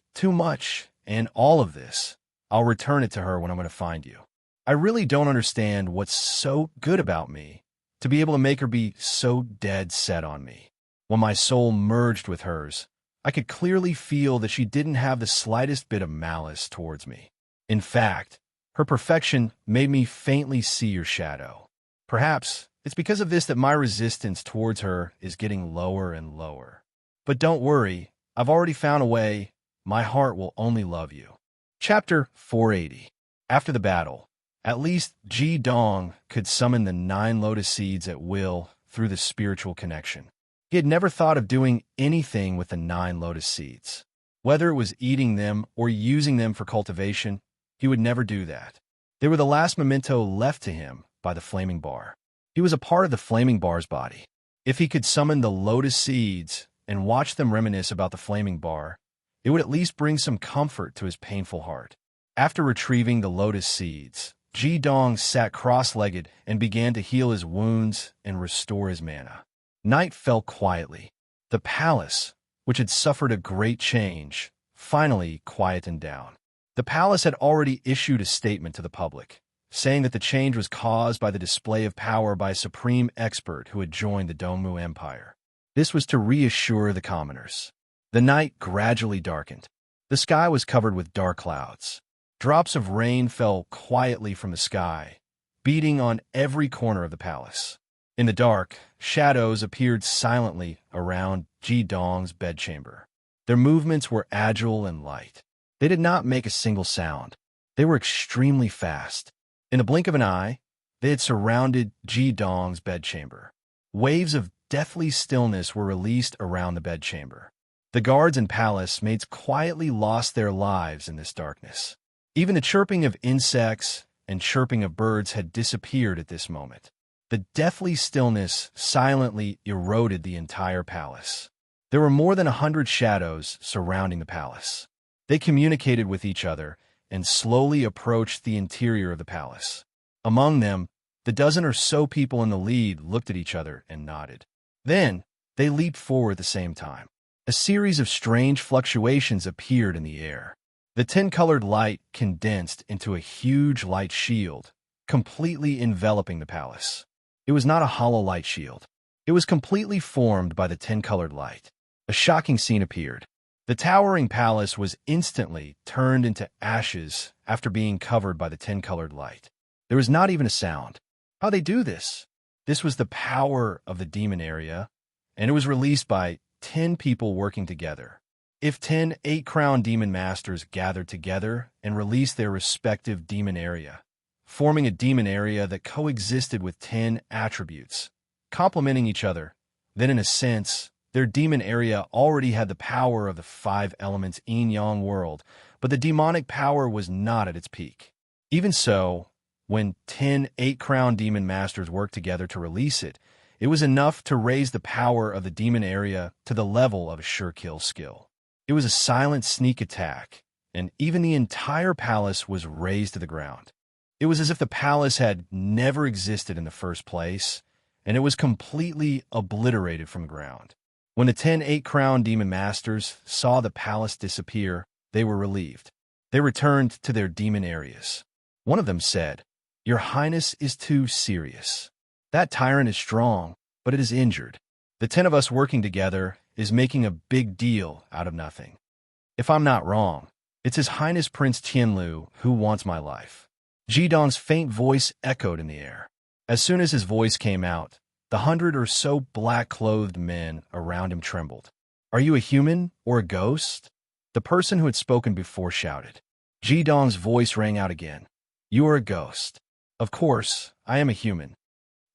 and all of this, I'll return it to her when I'm going to find you. I really don't understand what's so good about me to be able to make her be so dead set on me. When my soul merged with hers, I could clearly feel that she didn't have the slightest bit of malice towards me. In fact, her perfection made me faintly see your shadow. Perhaps it's because of this that my resistance towards her is getting lower and lower. But don't worry, I've already found a way. My heart will only love you. Chapter 480. After the battle, at least Dong could summon the 9 lotus seeds at will through the spiritual connection. He had never thought of doing anything with the 9 lotus seeds. Whether it was eating them or using them for cultivation, he would never do that. They were the last memento left to him by the flaming bar. He was a part of the flaming bar's body. If he could summon the lotus seeds and watch them reminisce about the flaming bar, it would at least bring some comfort to his painful heart. After retrieving the lotus seeds, Dong sat cross-legged and began to heal his wounds and restore his mana. Night fell quietly. The palace, which had suffered a great change, finally quietened down. The palace had already issued a statement to the public, saying that the change was caused by the display of power by a supreme expert who had joined the Dongmu Empire. This was to reassure the commoners. The night gradually darkened. The sky was covered with dark clouds. Drops of rain fell quietly from the sky, beating on every corner of the palace. In the dark, shadows appeared silently around Dong's bedchamber. Their movements were agile and light. They did not make a single sound. They were extremely fast. In the blink of an eye, they had surrounded Dong's bedchamber. Waves of deathly stillness were released around the bedchamber. The guards and palace maids quietly lost their lives in this darkness. Even the chirping of insects and chirping of birds had disappeared at this moment. The deathly stillness silently eroded the entire palace. There were more than 100 shadows surrounding the palace. They communicated with each other and slowly approached the interior of the palace. Among them, the dozen or so people in the lead looked at each other and nodded. Then, they leaped forward at the same time. A series of strange fluctuations appeared in the air. The 10-colored light condensed into a huge light shield, completely enveloping the palace. It was not a hollow light shield. It was completely formed by the 10-colored light. A shocking scene appeared. The towering palace was instantly turned into ashes after being covered by the 10-colored light. There was not even a sound. How they do this? This was the power of the demon area, and it was released by 10 people working together. If 10 eight-crowned demon masters gathered together and released their respective demon area, forming a demon area that coexisted with 10 attributes, complementing each other, then in a sense, their demon area already had the power of the 5 elements yin-yang world, but the demonic power was not at its peak. Even so, when 10 eight-crowned demon masters worked together to release it, it was enough to raise the power of the demon area to the level of a sure-kill skill. It was a silent sneak attack, and even the entire palace was razed to the ground. It was as if the palace had never existed in the first place, and it was completely obliterated from the ground. When the 10 eight-crowned demon masters saw the palace disappear, they were relieved. They returned to their demon areas. One of them said, "Your Highness is too serious. That tyrant is strong, but it is injured. The 10 of us working together is making a big deal out of nothing. If I'm not wrong, it's His Highness Prince Tianlu who wants my life." Jidong's faint voice echoed in the air. As soon as his voice came out, the 100 or so black-clothed men around him trembled. "Are you a human or a ghost?" The person who had spoken before shouted. Jidong's voice rang out again. "You are a ghost. Of course, I am a human."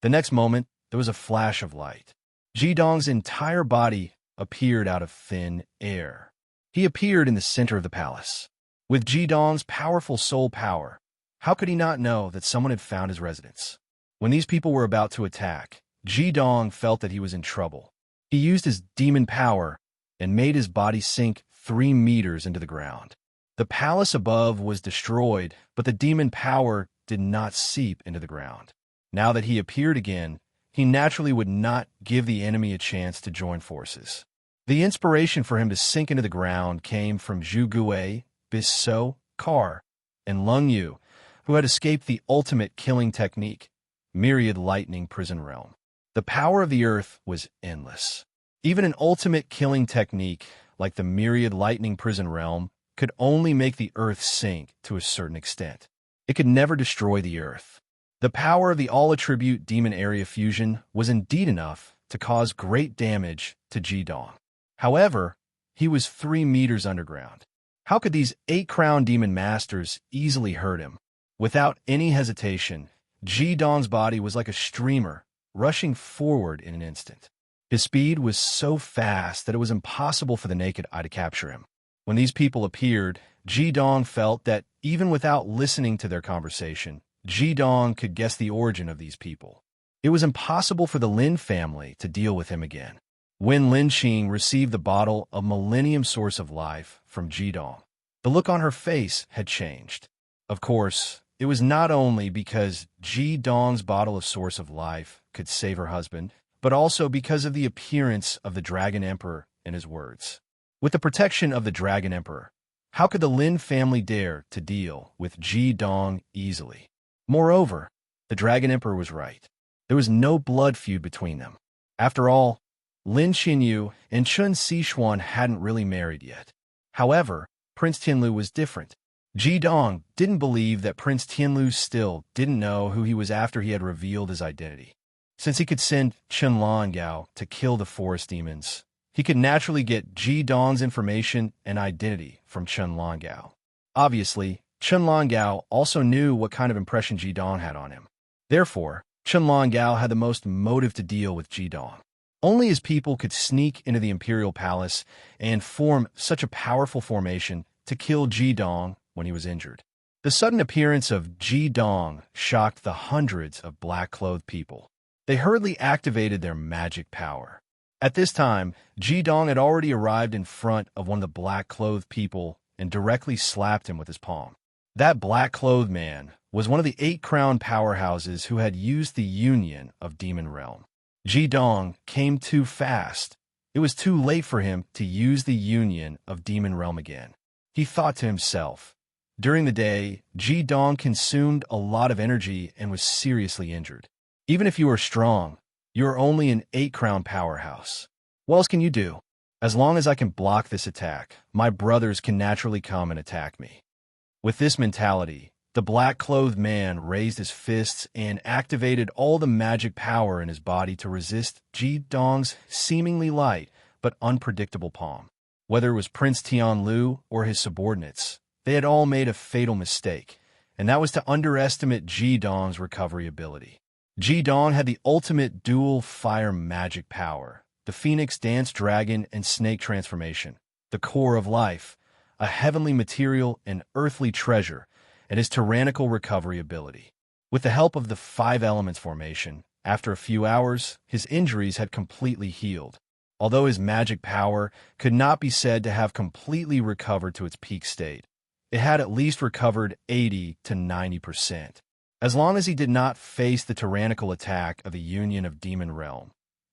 The next moment, there was a flash of light. Jidong's entire body appeared out of thin air. He appeared in the center of the palace. With Jidong's powerful soul power, how could he not know that someone had found his residence? When these people were about to attack, Jidong felt that he was in trouble. He used his demon power and made his body sink 3 meters into the ground. The palace above was destroyed, but the demon power did not seep into the ground. Now that he appeared again, he naturally would not give the enemy a chance to join forces. The inspiration for him to sink into the ground came from Zhu Gui, Bissot, Kar, and Lung Yu, who had escaped the ultimate killing technique, Myriad Lightning Prison Realm. The power of the earth was endless. Even an ultimate killing technique, like the Myriad Lightning Prison Realm, could only make the earth sink to a certain extent. It could never destroy the earth. The power of the all-attribute demon area fusion was indeed enough to cause great damage to Jidong. However, he was 3 meters underground. How could these 8-crowned demon masters easily hurt him? Without any hesitation, Jidong's body was like a streamer, rushing forward in an instant. His speed was so fast that it was impossible for the naked eye to capture him. When these people appeared, Jidong felt that even without listening to their conversation, Jidong could guess the origin of these people. It was impossible for the Lin family to deal with him again. When Lin Qing received the bottle of Millennium Source of Life from Jidong, the look on her face had changed. Of course, it was not only because Jidong's bottle of Source of Life could save her husband, but also because of the appearance of the Dragon Emperor and his words. With the protection of the Dragon Emperor, how could the Lin family dare to deal with Jidong easily? Moreover, the Dragon Emperor was right. There was no blood feud between them. After all, Lin Xinyu and Chun Sichuan hadn't really married yet. However, Prince Tianlu was different. Jidong didn't believe that Prince Tianlu still didn't know who he was after he had revealed his identity. Since he could send Chen Langao to kill the forest demons, he could naturally get Jidong's information and identity from Chen Langao. Obviously, Chen Langao also knew what kind of impression Jidong had on him. Therefore, Chen Langao had the most motive to deal with Jidong. Only his people could sneak into the imperial palace and form such a powerful formation to kill Jidong when he was injured. The sudden appearance of Jidong shocked the hundreds of black-clothed people. They hurriedly activated their magic power. At this time, Jidong had already arrived in front of one of the black-clothed people and directly slapped him with his palm. That black-clothed man was one of the 8-crown powerhouses who had used the union of Demon Realm. Jidong came too fast. It was too late for him to use the union of Demon Realm again. He thought to himself. During the day, Jidong consumed a lot of energy and was seriously injured. Even if you are strong, you are only an 8-crown powerhouse. What else can you do? As long as I can block this attack, my brothers can naturally come and attack me. With this mentality, the black-clothed man raised his fists and activated all the magic power in his body to resist Ji Dong's seemingly light but unpredictable palm. Whether it was Prince Tianlu or his subordinates, they had all made a fatal mistake, and that was to underestimate Ji Dong's recovery ability. Ji Dong had the ultimate dual fire magic power, the Phoenix Dance Dragon and Snake transformation, the core of life, a heavenly material and earthly treasure, and his tyrannical recovery ability. With the help of the Five Elements formation, after a few hours, his injuries had completely healed. Although his magic power could not be said to have completely recovered to its peak state, it had at least recovered 80 to 90%. As long as he did not face the tyrannical attack of the Union of Demon Realm,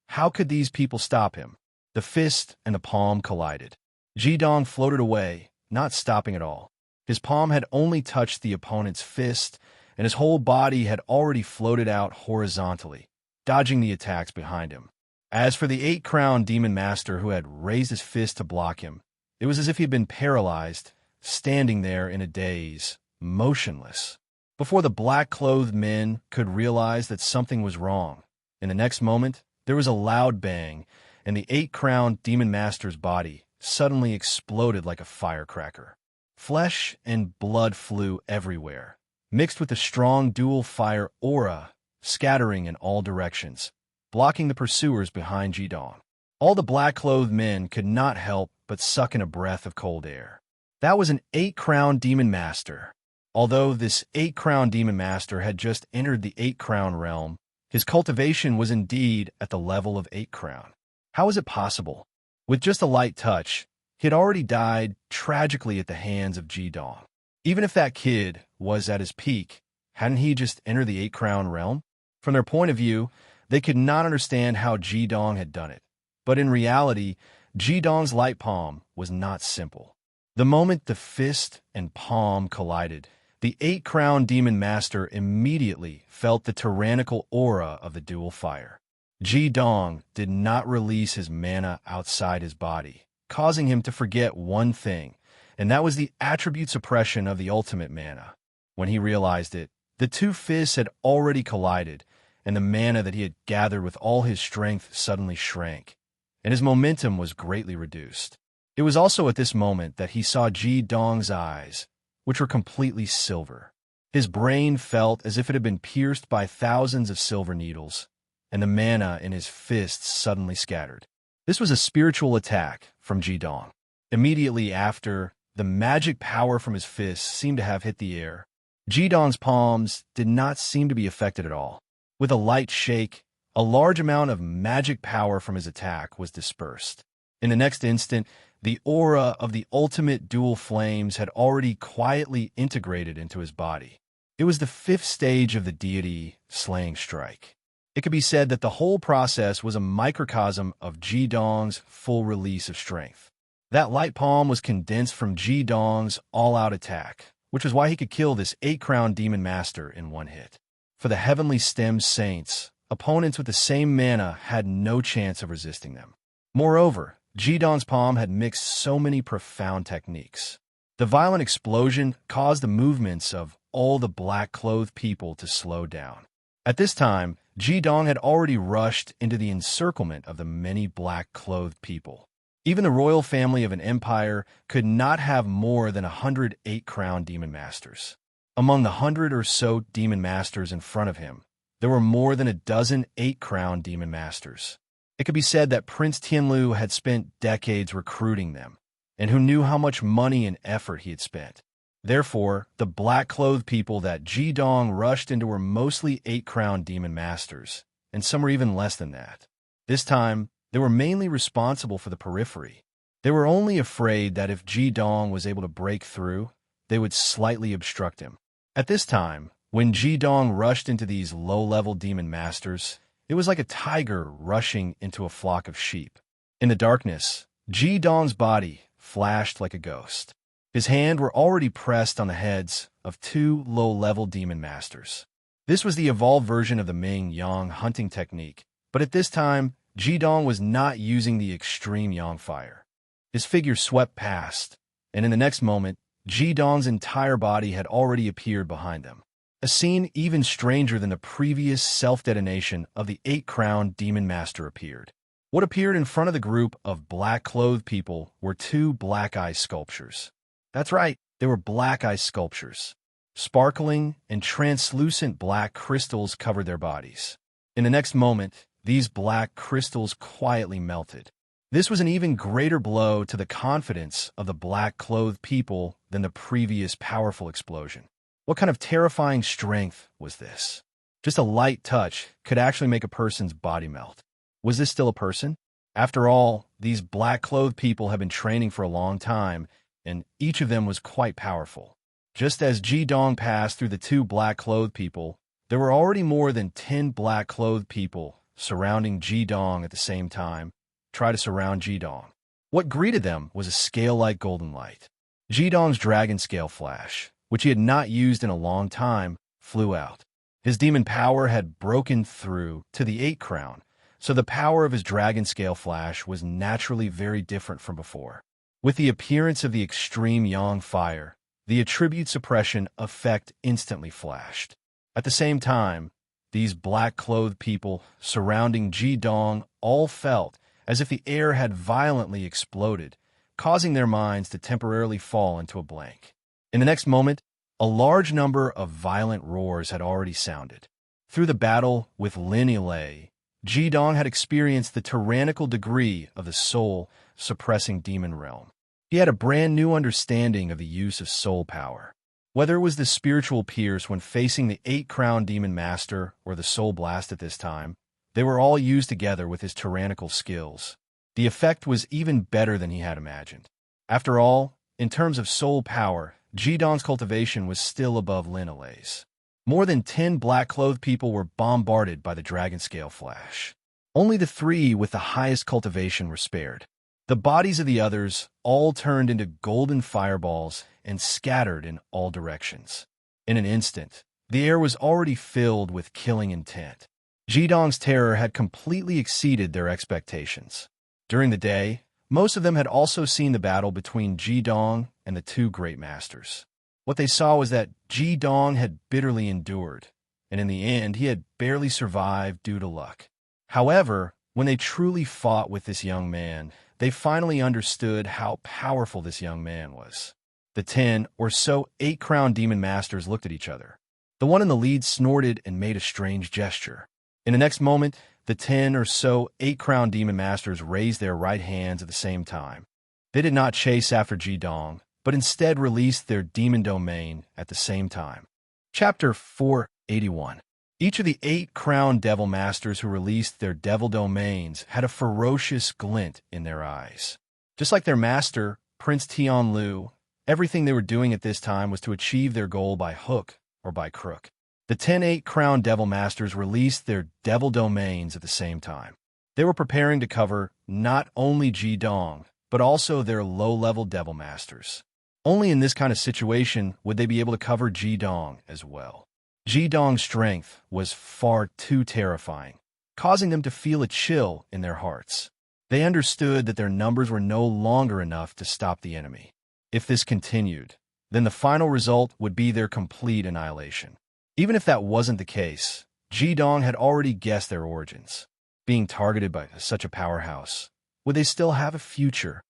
how could these people stop him? The fist and the palm collided. Ji Dong floated away, not stopping at all. His palm had only touched the opponent's fist, and his whole body had already floated out horizontally, dodging the attacks behind him. As for the 8-crown demon master who had raised his fist to block him, it was as if he had been paralyzed, standing there in a daze, motionless. Before the black-clothed men could realize that something was wrong, in the next moment, there was a loud bang, and the 8-crown demon master's body suddenly exploded like a firecracker. Flesh and blood flew everywhere, mixed with a strong dual fire aura, scattering in all directions, blocking the pursuers behind Ji Dong. All the black-clothed men could not help but suck in a breath of cold air. That was an 8-crown demon master. Although this 8-crown demon master had just entered the 8-crown realm, his cultivation was indeed at the level of 8-crown. How was it possible? With just a light touch, he had already died tragically at the hands of Ji Dong. Even if that kid was at his peak, hadn't he just entered the 8-crown realm? From their point of view, they could not understand how Ji Dong had done it. But in reality, Ji Dong's light palm was not simple. The moment the fist and palm collided, the 8-crown demon master immediately felt the tyrannical aura of the dual fire. Ji Dong did not release his mana outside his body, causing him to forget one thing, and that was the attribute suppression of the ultimate mana. When he realized it, the two fists had already collided, and the mana that he had gathered with all his strength suddenly shrank, and his momentum was greatly reduced. It was also at this moment that he saw Ji Dong's eyes, which were completely silver. His brain felt as if it had been pierced by thousands of silver needles, and the mana in his fists suddenly scattered. This was a spiritual attack from Ji Dong. Immediately after, the magic power from his fists seemed to have hit the air. Ji Dong's palms did not seem to be affected at all. With a light shake, a large amount of magic power from his attack was dispersed. In the next instant, the aura of the ultimate dual flames had already quietly integrated into his body. It was the 5th stage of the deity slaying strike. It could be said that the whole process was a microcosm of Ji Dong's full release of strength. That light palm was condensed from Ji Dong's all-out attack, which was why he could kill this 8-crown demon master in one hit. For the heavenly stem saints, opponents with the same mana had no chance of resisting them. Moreover, Ji Dong's palm had mixed so many profound techniques. The violent explosion caused the movements of all the black-clothed people to slow down. At this time, Ji Dong had already rushed into the encirclement of the many black-clothed people. Even the royal family of an empire could not have more than 100 8-crown demon masters. Among the 100 or so demon masters in front of him, there were more than a dozen 8-crown demon masters. It could be said that Prince Tianlu had spent decades recruiting them, and who knew how much money and effort he had spent. Therefore, the black-clothed people that Ji Dong rushed into were mostly 8-crown demon masters, and some were even less than that. This time, they were mainly responsible for the periphery. They were only afraid that if Ji Dong was able to break through, they would slightly obstruct him. At this time, when Ji Dong rushed into these low-level demon masters, it was like a tiger rushing into a flock of sheep. In the darkness, Ji Dong's body flashed like a ghost. His hands were already pressed on the heads of 2 low-level demon masters. This was the evolved version of the Ming-Yang hunting technique, but at this time, Ji Dong was not using the extreme Yang fire. His figure swept past, and in the next moment, Ji-dong's entire body had already appeared behind them. A scene even stranger than the previous self-detonation of the eight-crowned demon master appeared. What appeared in front of the group of black-clothed people were two black-eye sculptures. That's right, they were black-eye sculptures. Sparkling and translucent black crystals covered their bodies. In the next moment, these black crystals quietly melted. This was an even greater blow to the confidence of the black-clothed people than the previous powerful explosion. What kind of terrifying strength was this? Just a light touch could actually make a person's body melt. Was this still a person? After all, these black-clothed people had been training for a long time, and each of them was quite powerful. Just as Ji-dong passed through the two black-clothed people, there were already more than 10 black-clothed people surrounding Ji-dong at the same time. Try to surround Ji-dong. What greeted them was a scale-like golden light. Ji-dong's dragon scale flash, which he had not used in a long time, flew out. His demon power had broken through to the 8 crown, so the power of his dragon scale flash was naturally very different from before. With the appearance of the extreme yang fire, the attribute suppression effect instantly flashed. At the same time, these black-clothed people surrounding Ji-dong all felt as if the air had violently exploded, causing their minds to temporarily fall into a blank. In the next moment, a large number of violent roars had already sounded. Through the battle with Lin Ilay, Ji-dong had experienced the tyrannical degree of the soul-suppressing demon realm. He had a brand new understanding of the use of soul power. Whether it was the spiritual pierce when facing the 8-crown demon master or the soul blast at this time, they were all used together with his tyrannical skills. The effect was even better than he had imagined. After all, in terms of soul power, Ji-dong's cultivation was still above Lin Ilay's. More than 10 black-clothed people were bombarded by the dragon scale flash. Only the 3 with the highest cultivation were spared. The bodies of the others all turned into golden fireballs and scattered in all directions. In an instant, the air was already filled with killing intent. Ji-dong's terror had completely exceeded their expectations. During the day, most of them had also seen the battle between Ji-dong and the 2 great masters. What they saw was that Ji-dong had bitterly endured, and in the end he had barely survived due to luck. However, when they truly fought with this young man, they finally understood how powerful this young man was. The 10 or so 8-crown demon masters looked at each other. The one in the lead snorted and made a strange gesture. In the next moment, the 10 or so 8-crown demon masters raised their right hands at the same time. They did not chase after Ji-dong, but instead released their demon domain at the same time. Chapter 481. Each of the 8-crown devil masters who released their devil domains had a ferocious glint in their eyes. Just like their master, Prince Tianlu, everything they were doing at this time was to achieve their goal by hook or by crook. The 10 8-crown devil masters released their devil domains at the same time. They were preparing to cover not only Ji-dong, but also their low-level devil masters. Only in this kind of situation would they be able to cover Ji-dong as well. Ji-dong's strength was far too terrifying, causing them to feel a chill in their hearts. They understood that their numbers were no longer enough to stop the enemy. If this continued, then the final result would be their complete annihilation. Even if that wasn't the case, Ji-dong had already guessed their origins. Being targeted by such a powerhouse, would they still have a future?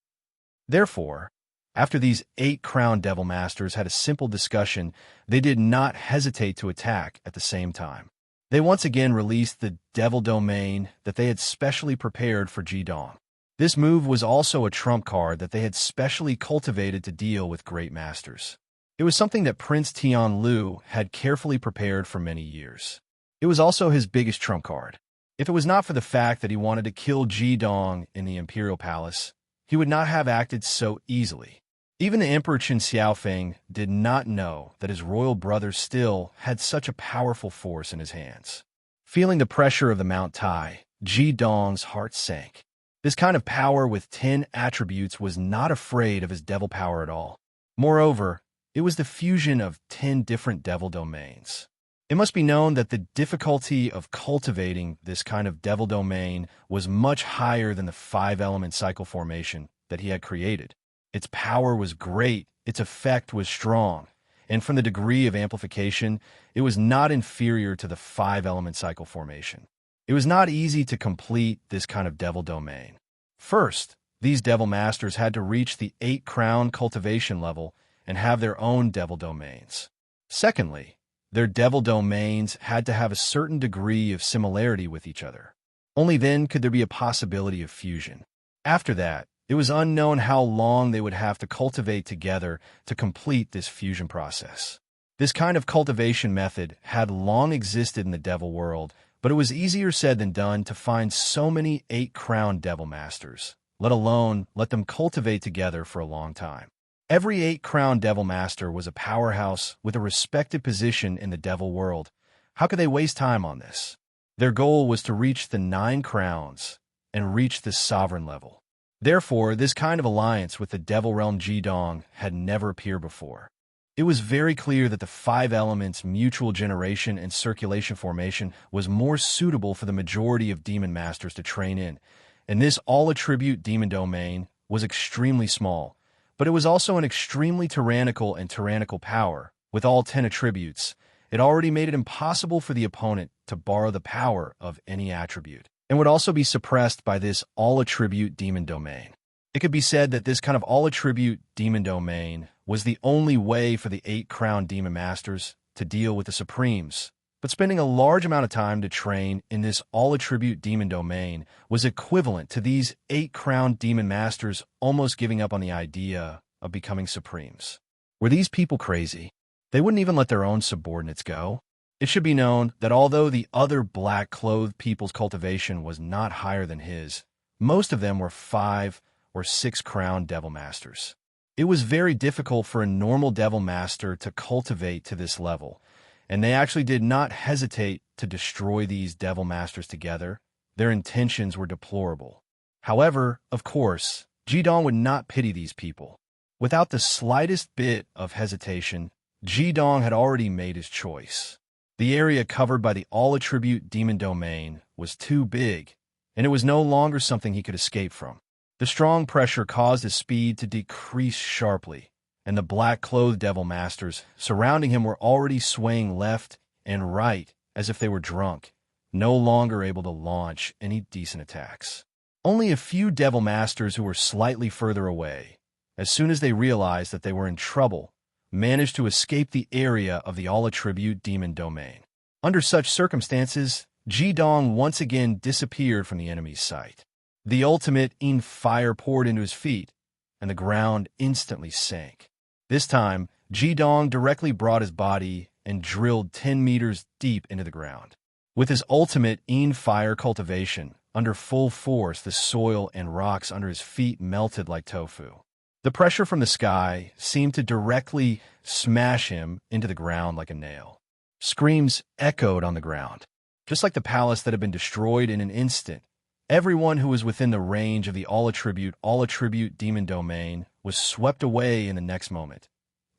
Therefore, after these 8-crown devil masters had a simple discussion, they did not hesitate to attack at the same time. They once again released the devil domain that they had specially prepared for Ji-dong. This move was also a trump card that they had specially cultivated to deal with great masters. It was something that Prince Tianlu had carefully prepared for many years. It was also his biggest trump card. If it was not for the fact that he wanted to kill Ji-dong in the Imperial Palace, he would not have acted so easily. Even the Emperor Qin Xiaofeng did not know that his royal brother still had such a powerful force in his hands. Feeling the pressure of the Mount Tai, Ji-dong's heart sank. This kind of power with 10 attributes was not afraid of his devil power at all. Moreover, it was the fusion of 10 different devil domains. It must be known that the difficulty of cultivating this kind of devil domain was much higher than the 5-element cycle formation that he had created. Its power was great, its effect was strong, and from the degree of amplification, it was not inferior to the five-element cycle formation. It was not easy to complete this kind of devil domain. First, these devil masters had to reach the 8-crown cultivation level and have their own devil domains. Secondly, their devil domains had to have a certain degree of similarity with each other. Only then could there be a possibility of fusion. After that, it was unknown how long they would have to cultivate together to complete this fusion process. This kind of cultivation method had long existed in the devil world, but it was easier said than done to find so many 8-crown devil masters, let alone let them cultivate together for a long time. Every 8-crown devil master was a powerhouse with a respected position in the devil world. How could they waste time on this? Their goal was to reach the 9 crowns and reach the sovereign level. Therefore, this kind of alliance with the devil realm Jidong had never appeared before. It was very clear that the 5 elements mutual generation and circulation formation was more suitable for the majority of demon masters to train in, and this all-attribute demon domain was extremely small, but it was also an extremely tyrannical power. With all 10 attributes, it already made it impossible for the opponent to borrow the power of any attribute, and would also be suppressed by this all-attribute demon domain. It could be said that this kind of all-attribute demon domain was the only way for the 8-crown demon masters to deal with the Supremes, but spending a large amount of time to train in this all-attribute demon domain was equivalent to these 8-crown demon masters almost giving up on the idea of becoming Supremes. Were these people crazy? They wouldn't even let their own subordinates go. It should be known that although the other black-clothed people's cultivation was not higher than his, most of them were 5 or 6-crown devil masters. It was very difficult for a normal devil master to cultivate to this level, and they actually did not hesitate to destroy these devil masters together. Their intentions were deplorable. However, of course, Jidong would not pity these people. Without the slightest bit of hesitation, Jidong had already made his choice. The area covered by the all-attribute demon domain was too big, and it was no longer something he could escape from. The strong pressure caused his speed to decrease sharply, and the black-clothed devil masters surrounding him were already swaying left and right as if they were drunk, no longer able to launch any decent attacks. Only a few devil masters who were slightly further away, as soon as they realized that they were in trouble, managed to escape the area of the all-attribute demon domain. Under such circumstances, Jidong once again disappeared from the enemy's sight. The ultimate in fire poured into his feet, and the ground instantly sank. This time, Jidong directly brought his body and drilled 10 meters deep into the ground. With his ultimate in fire cultivation, under full force, the soil and rocks under his feet melted like tofu. The pressure from the sky seemed to directly smash him into the ground like a nail. Screams echoed on the ground. Just like the palace that had been destroyed in an instant, everyone who was within the range of the all-attribute demon domain was swept away in the next moment.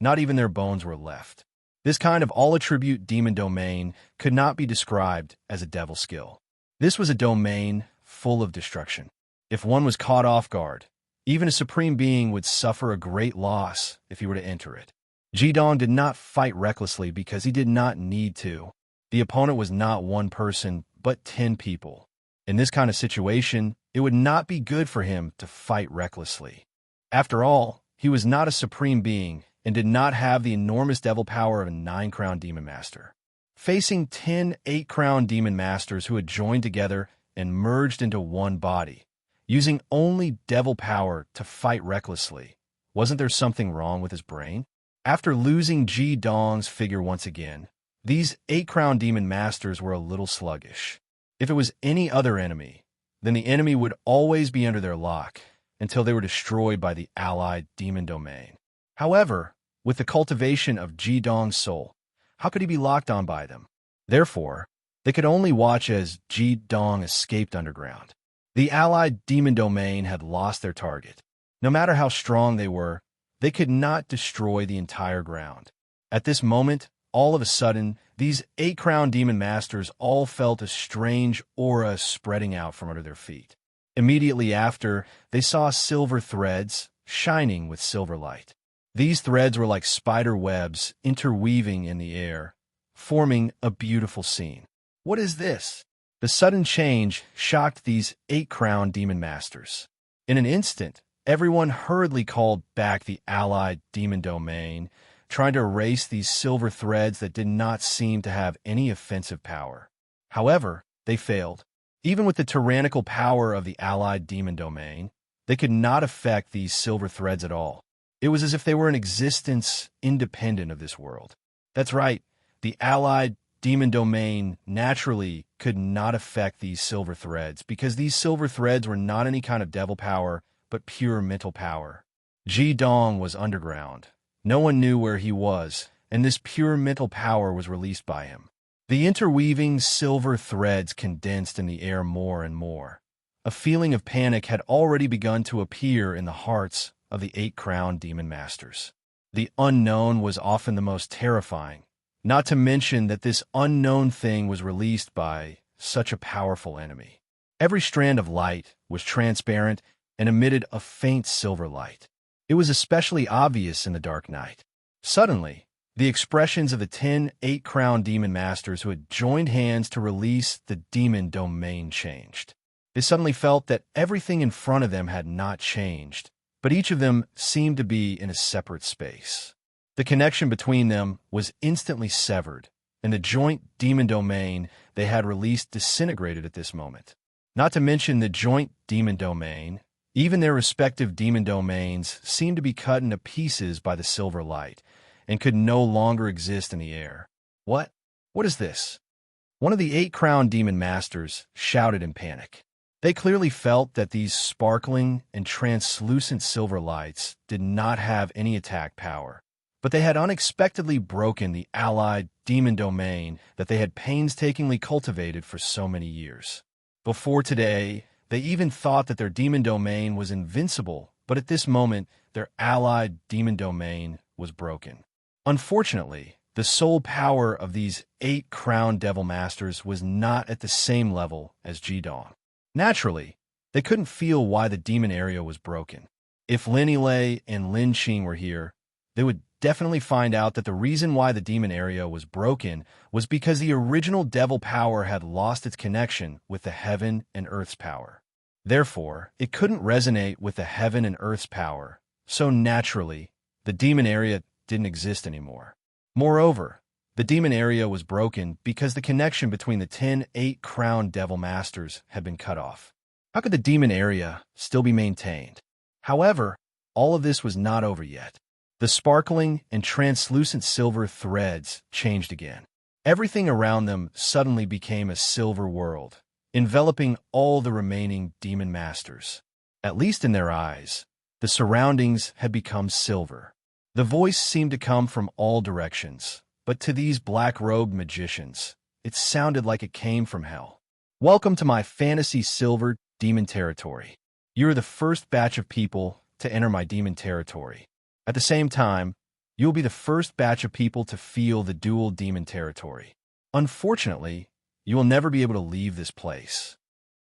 Not even their bones were left. This kind of all-attribute demon domain could not be described as a devil skill. This was a domain full of destruction. If one was caught off guard, even a supreme being would suffer a great loss if he were to enter it. Jidong did not fight recklessly because he did not need to. The opponent was not one person, but 10 people. In this kind of situation, it would not be good for him to fight recklessly. After all, he was not a supreme being and did not have the enormous devil power of a 9-crown demon master. Facing 10 8-crown demon masters who had joined together and merged into one body, using only devil power to fight recklessly, wasn't there something wrong with his brain? After losing Jidong's figure once again, these 8-crown demon masters were a little sluggish. If it was any other enemy, then the enemy would always be under their lock until they were destroyed by the allied demon domain. However, with the cultivation of Jidong's soul, how could he be locked on by them? Therefore, they could only watch as Jidong escaped underground. The allied demon domain had lost their target. No matter how strong they were, they could not destroy the entire ground. At this moment, all of a sudden, these 8-crown demon masters all felt a strange aura spreading out from under their feet. Immediately after, they saw silver threads shining with silver light. These threads were like spider webs interweaving in the air, forming a beautiful scene. What is this? The sudden change shocked these 8-crowned demon masters. In an instant, everyone hurriedly called back the allied demon domain, trying to erase these silver threads that did not seem to have any offensive power. However, they failed. Even with the tyrannical power of the allied demon domain, they could not affect these silver threads at all. It was as if they were an existence independent of this world. That's right, the allied demon domain naturally could not affect these silver threads because these silver threads were not any kind of devil power, but pure mental power. Ji Dong was underground. No one knew where he was, and this pure mental power was released by him. The interweaving silver threads condensed in the air more and more. A feeling of panic had already begun to appear in the hearts of the 8-crowned demon masters. The unknown was often the most terrifying, not to mention that this unknown thing was released by such a powerful enemy. Every strand of light was transparent and emitted a faint silver light. It was especially obvious in the dark night. Suddenly, the expressions of the 10 8-crowned demon masters who had joined hands to release the demon domain changed. They suddenly felt that everything in front of them had not changed, but each of them seemed to be in a separate space. The connection between them was instantly severed, and the joint demon domain they had released disintegrated at this moment. Not to mention the joint demon domain, even their respective demon domains seemed to be cut into pieces by the silver light, and could no longer exist in the air. What? What is this? One of the 8-crowned demon masters shouted in panic. They clearly felt that these sparkling and translucent silver lights did not have any attack power, but they had unexpectedly broken the allied demon domain that they had painstakingly cultivated for so many years. Before today, they even thought that their demon domain was invincible, but at this moment, their allied demon domain was broken. Unfortunately, the soul power of these 8-crowned devil masters was not at the same level as Ji Dong. Naturally, they couldn't feel why the demon area was broken. If Lin Yilei and Lin Qing were here, they would definitely find out that the reason why the demon area was broken was because the original devil power had lost its connection with the heaven and earth's power. Therefore, it couldn't resonate with the heaven and earth's power, so naturally, the demon area didn't exist anymore. Moreover, the demon area was broken because the connection between the 10 8-crowned devil masters had been cut off. How could the demon area still be maintained? However, all of this was not over yet. The sparkling and translucent silver threads changed again. Everything around them suddenly became a silver world, enveloping all the remaining demon masters. At least in their eyes, the surroundings had become silver. The voice seemed to come from all directions, but to these black-robed magicians, it sounded like it came from hell. Welcome to my fantasy silver demon territory. You are the first batch of people to enter my demon territory. At the same time, you will be the first batch of people to feel the dual demon territory. Unfortunately, you will never be able to leave this place.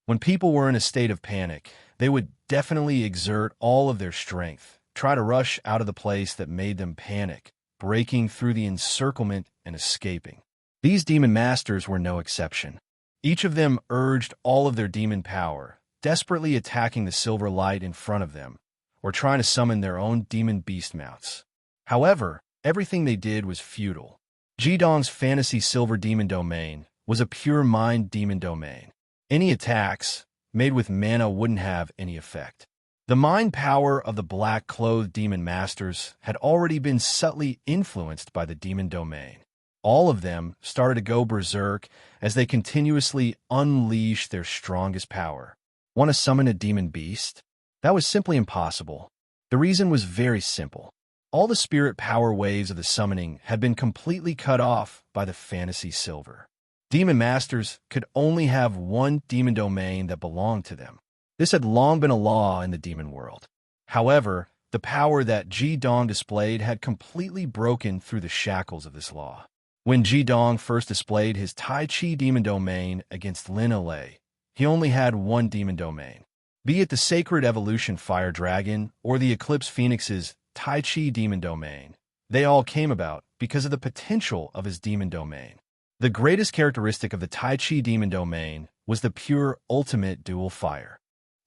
When people were in a state of panic, they would definitely exert all of their strength, try to rush out of the place that made them panic, breaking through the encirclement and escaping. These demon masters were no exception. Each of them urged all of their demon power, desperately attacking the silver light in front of them, or trying to summon their own demon beast mounts. However, everything they did was futile. Ji Dong's fantasy silver demon domain was a pure mind demon domain. Any attacks made with mana wouldn't have any effect. The mind power of the black-clothed demon masters had already been subtly influenced by the demon domain. All of them started to go berserk as they continuously unleashed their strongest power. Want to summon a demon beast? That was simply impossible. The reason was very simple. All the spirit power waves of the summoning had been completely cut off by the fantasy silver. Demon masters could only have one demon domain that belonged to them. This had long been a law in the demon world. However, the power that Ji Dong displayed had completely broken through the shackles of this law. When Ji Dong first displayed his Tai Chi demon domain against Lin Yilei, he only had one demon domain. Be it the Sacred Evolution Fire Dragon or the Eclipse Phoenix's Tai Chi Demon Domain, they all came about because of the potential of his demon domain. The greatest characteristic of the Tai Chi Demon Domain was the pure ultimate dual fire.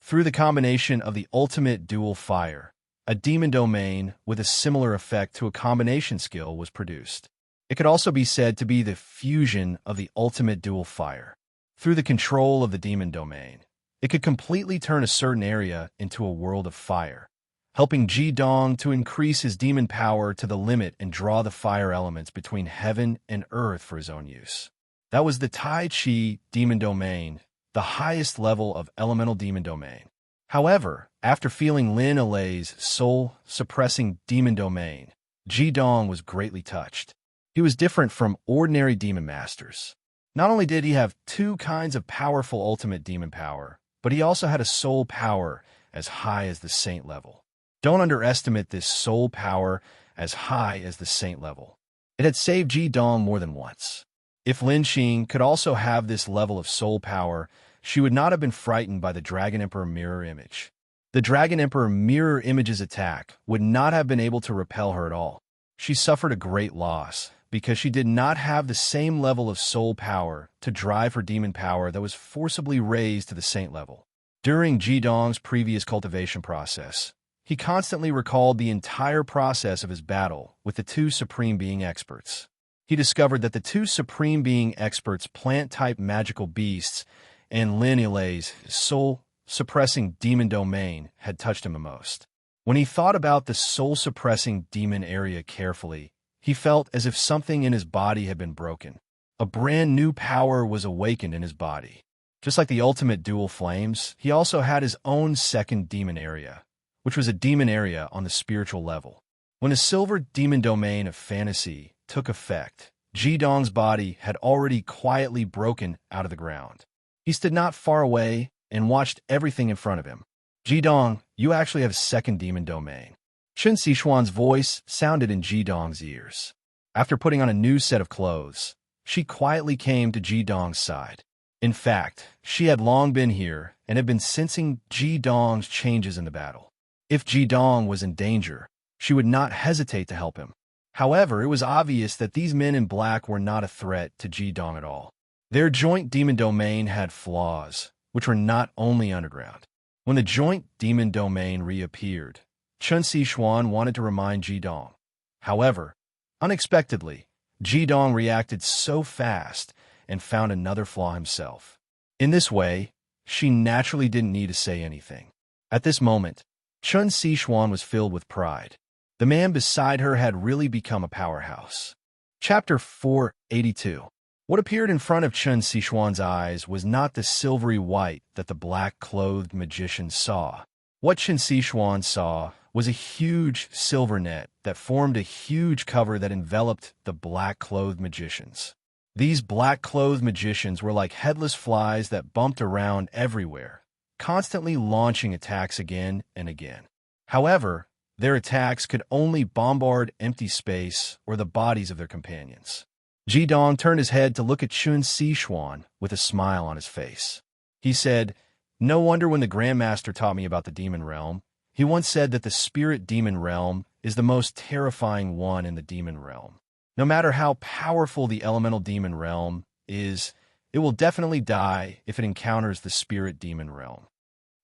Through the combination of the ultimate dual fire, a demon domain with a similar effect to a combination skill was produced. It could also be said to be the fusion of the ultimate dual fire. Through the control of the demon domain, it could completely turn a certain area into a world of fire, helping Ji Dong to increase his demon power to the limit and draw the fire elements between heaven and earth for his own use. That was the Tai Chi Demon Domain, the highest level of elemental demon domain. However, after feeling Lin Alei's soul-suppressing demon domain, Ji Dong was greatly touched. He was different from ordinary demon masters. Not only did he have two kinds of powerful ultimate demon power, but he also had a soul power as high as the saint level. Don't underestimate this soul power as high as the saint level. It had saved Ji Dong more than once. If Lin Xing could also have this level of soul power, she would not have been frightened by the Dragon Emperor mirror image. The Dragon Emperor mirror image's attack would not have been able to repel her at all. She suffered a great loss because she did not have the same level of soul power to drive her demon power that was forcibly raised to the saint level. During Ji Dong's previous cultivation process, he constantly recalled the entire process of his battle with the two Supreme Being experts. He discovered that the two Supreme Being experts' plant-type magical beasts and Lin Alei's soul-suppressing demon domain had touched him the most. When he thought about the soul-suppressing demon area carefully, he felt as if something in his body had been broken. A brand new power was awakened in his body. Just like the ultimate dual flames, he also had his own second demon area, which was a demon area on the spiritual level. When the silver demon domain of fantasy took effect, Ji Dong's body had already quietly broken out of the ground. He stood not far away and watched everything in front of him. Ji Dong, you actually have a second demon domain. Chen Sichuan's voice sounded in Ji Dong's ears. After putting on a new set of clothes, she quietly came to Ji Dong's side. In fact, she had long been here and had been sensing Ji Dong's changes in the battle. If Ji Dong was in danger, she would not hesitate to help him. However, it was obvious that these men in black were not a threat to Ji Dong at all. Their joint demon domain had flaws, which were not only underground. When the joint demon domain reappeared, Chen Sichuan wanted to remind Ji Dong. However, unexpectedly, Ji Dong reacted so fast and found another flaw himself. In this way, she naturally didn't need to say anything. At this moment, Chen Sichuan was filled with pride. The man beside her had really become a powerhouse. Chapter 482. What appeared in front of Chen Sichuan's eyes was not the silvery white that the black-clothed magician saw. What Chen Sichuan saw was a huge silver net that formed a huge cover that enveloped the black-clothed magicians. These black-clothed magicians were like headless flies that bumped around everywhere, constantly launching attacks again and again. However, their attacks could only bombard empty space or the bodies of their companions. Ji Dong turned his head to look at Chen Sichuan with a smile on his face. He said, "No wonder when the Grandmaster taught me about the demon realm, he once said that the spirit demon realm is the most terrifying one in the demon realm. No matter how powerful the elemental demon realm is, it will definitely die if it encounters the spirit demon realm."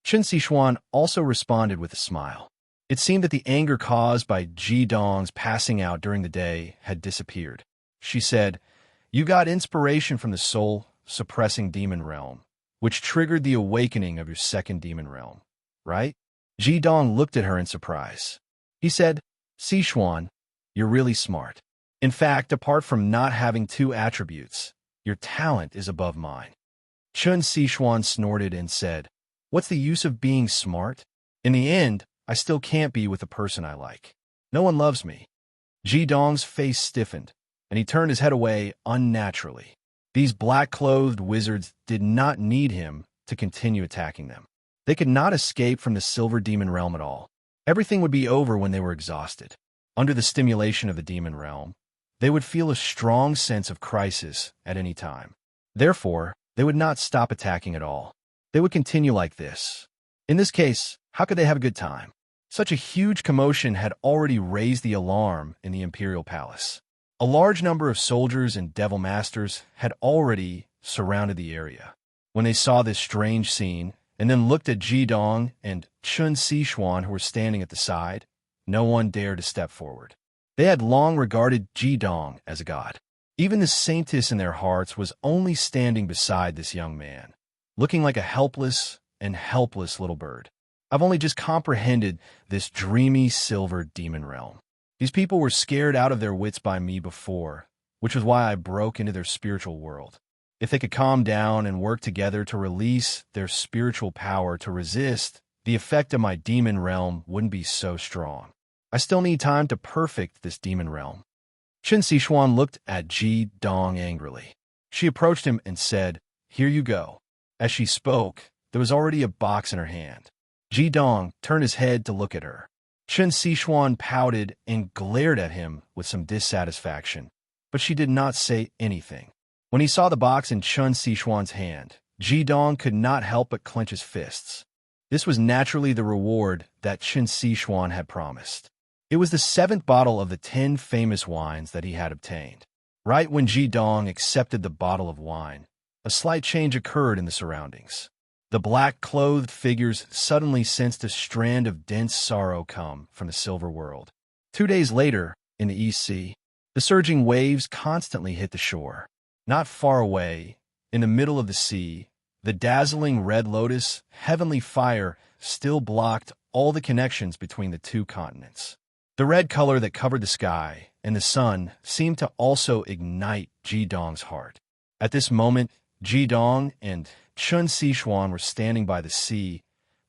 Chen Sichuan also responded with a smile. It seemed that the anger caused by Ji Dong's passing out during the day had disappeared. She said, "You got inspiration from the soul-suppressing demon realm, which triggered the awakening of your second demon realm, right?" Ji Dong looked at her in surprise. He said, "Sichuan, you're really smart. In fact, apart from not having two attributes, your talent is above mine." Chen Sichuan snorted and said, "What's the use of being smart? In the end, I still can't be with the person I like. No one loves me." Ji Dong's face stiffened, and he turned his head away unnaturally. These black-clothed wizards did not need him to continue attacking them. They could not escape from the silver demon realm at all. Everything would be over when they were exhausted. Under the stimulation of the demon realm, they would feel a strong sense of crisis at any time. Therefore, they would not stop attacking at all. They would continue like this. In this case, how could they have a good time? Such a huge commotion had already raised the alarm in the imperial palace. A large number of soldiers and devil masters had already surrounded the area. When they saw this strange scene, and then looked at Ji Dong and Chun Sixuan who were standing at the side, no one dared to step forward. They had long regarded Ji Dong as a god. Even the saintess in their hearts was only standing beside this young man, looking like a helpless little bird. I've only just comprehended this dreamy silver demon realm. These people were scared out of their wits by me before, which was why I broke into their spiritual world. If they could calm down and work together to release their spiritual power to resist, the effect of my demon realm wouldn't be so strong. I still need time to perfect this demon realm. Qin Sixuan looked at Ji Dong angrily. She approached him and said, "Here you go." As she spoke, there was already a box in her hand. Ji Dong turned his head to look at her. Qin Sixuan pouted and glared at him with some dissatisfaction, but she did not say anything. When he saw the box in Qin Sixuan's hand, Ji Dong could not help but clench his fists. This was naturally the reward that Qin Sixuan had promised. It was the 7th bottle of the 10 famous wines that he had obtained. Right when Ji Dong accepted the bottle of wine, a slight change occurred in the surroundings. The black-clothed figures suddenly sensed a strand of dense sorrow come from the silver world. 2 days later, in the East Sea, the surging waves constantly hit the shore. Not far away, in the middle of the sea, the dazzling red lotus, heavenly fire, still blocked all the connections between the two continents. The red color that covered the sky and the sun seemed to also ignite Ji Dong's heart. At this moment, Ji Dong and Chun Sixuan were standing by the sea,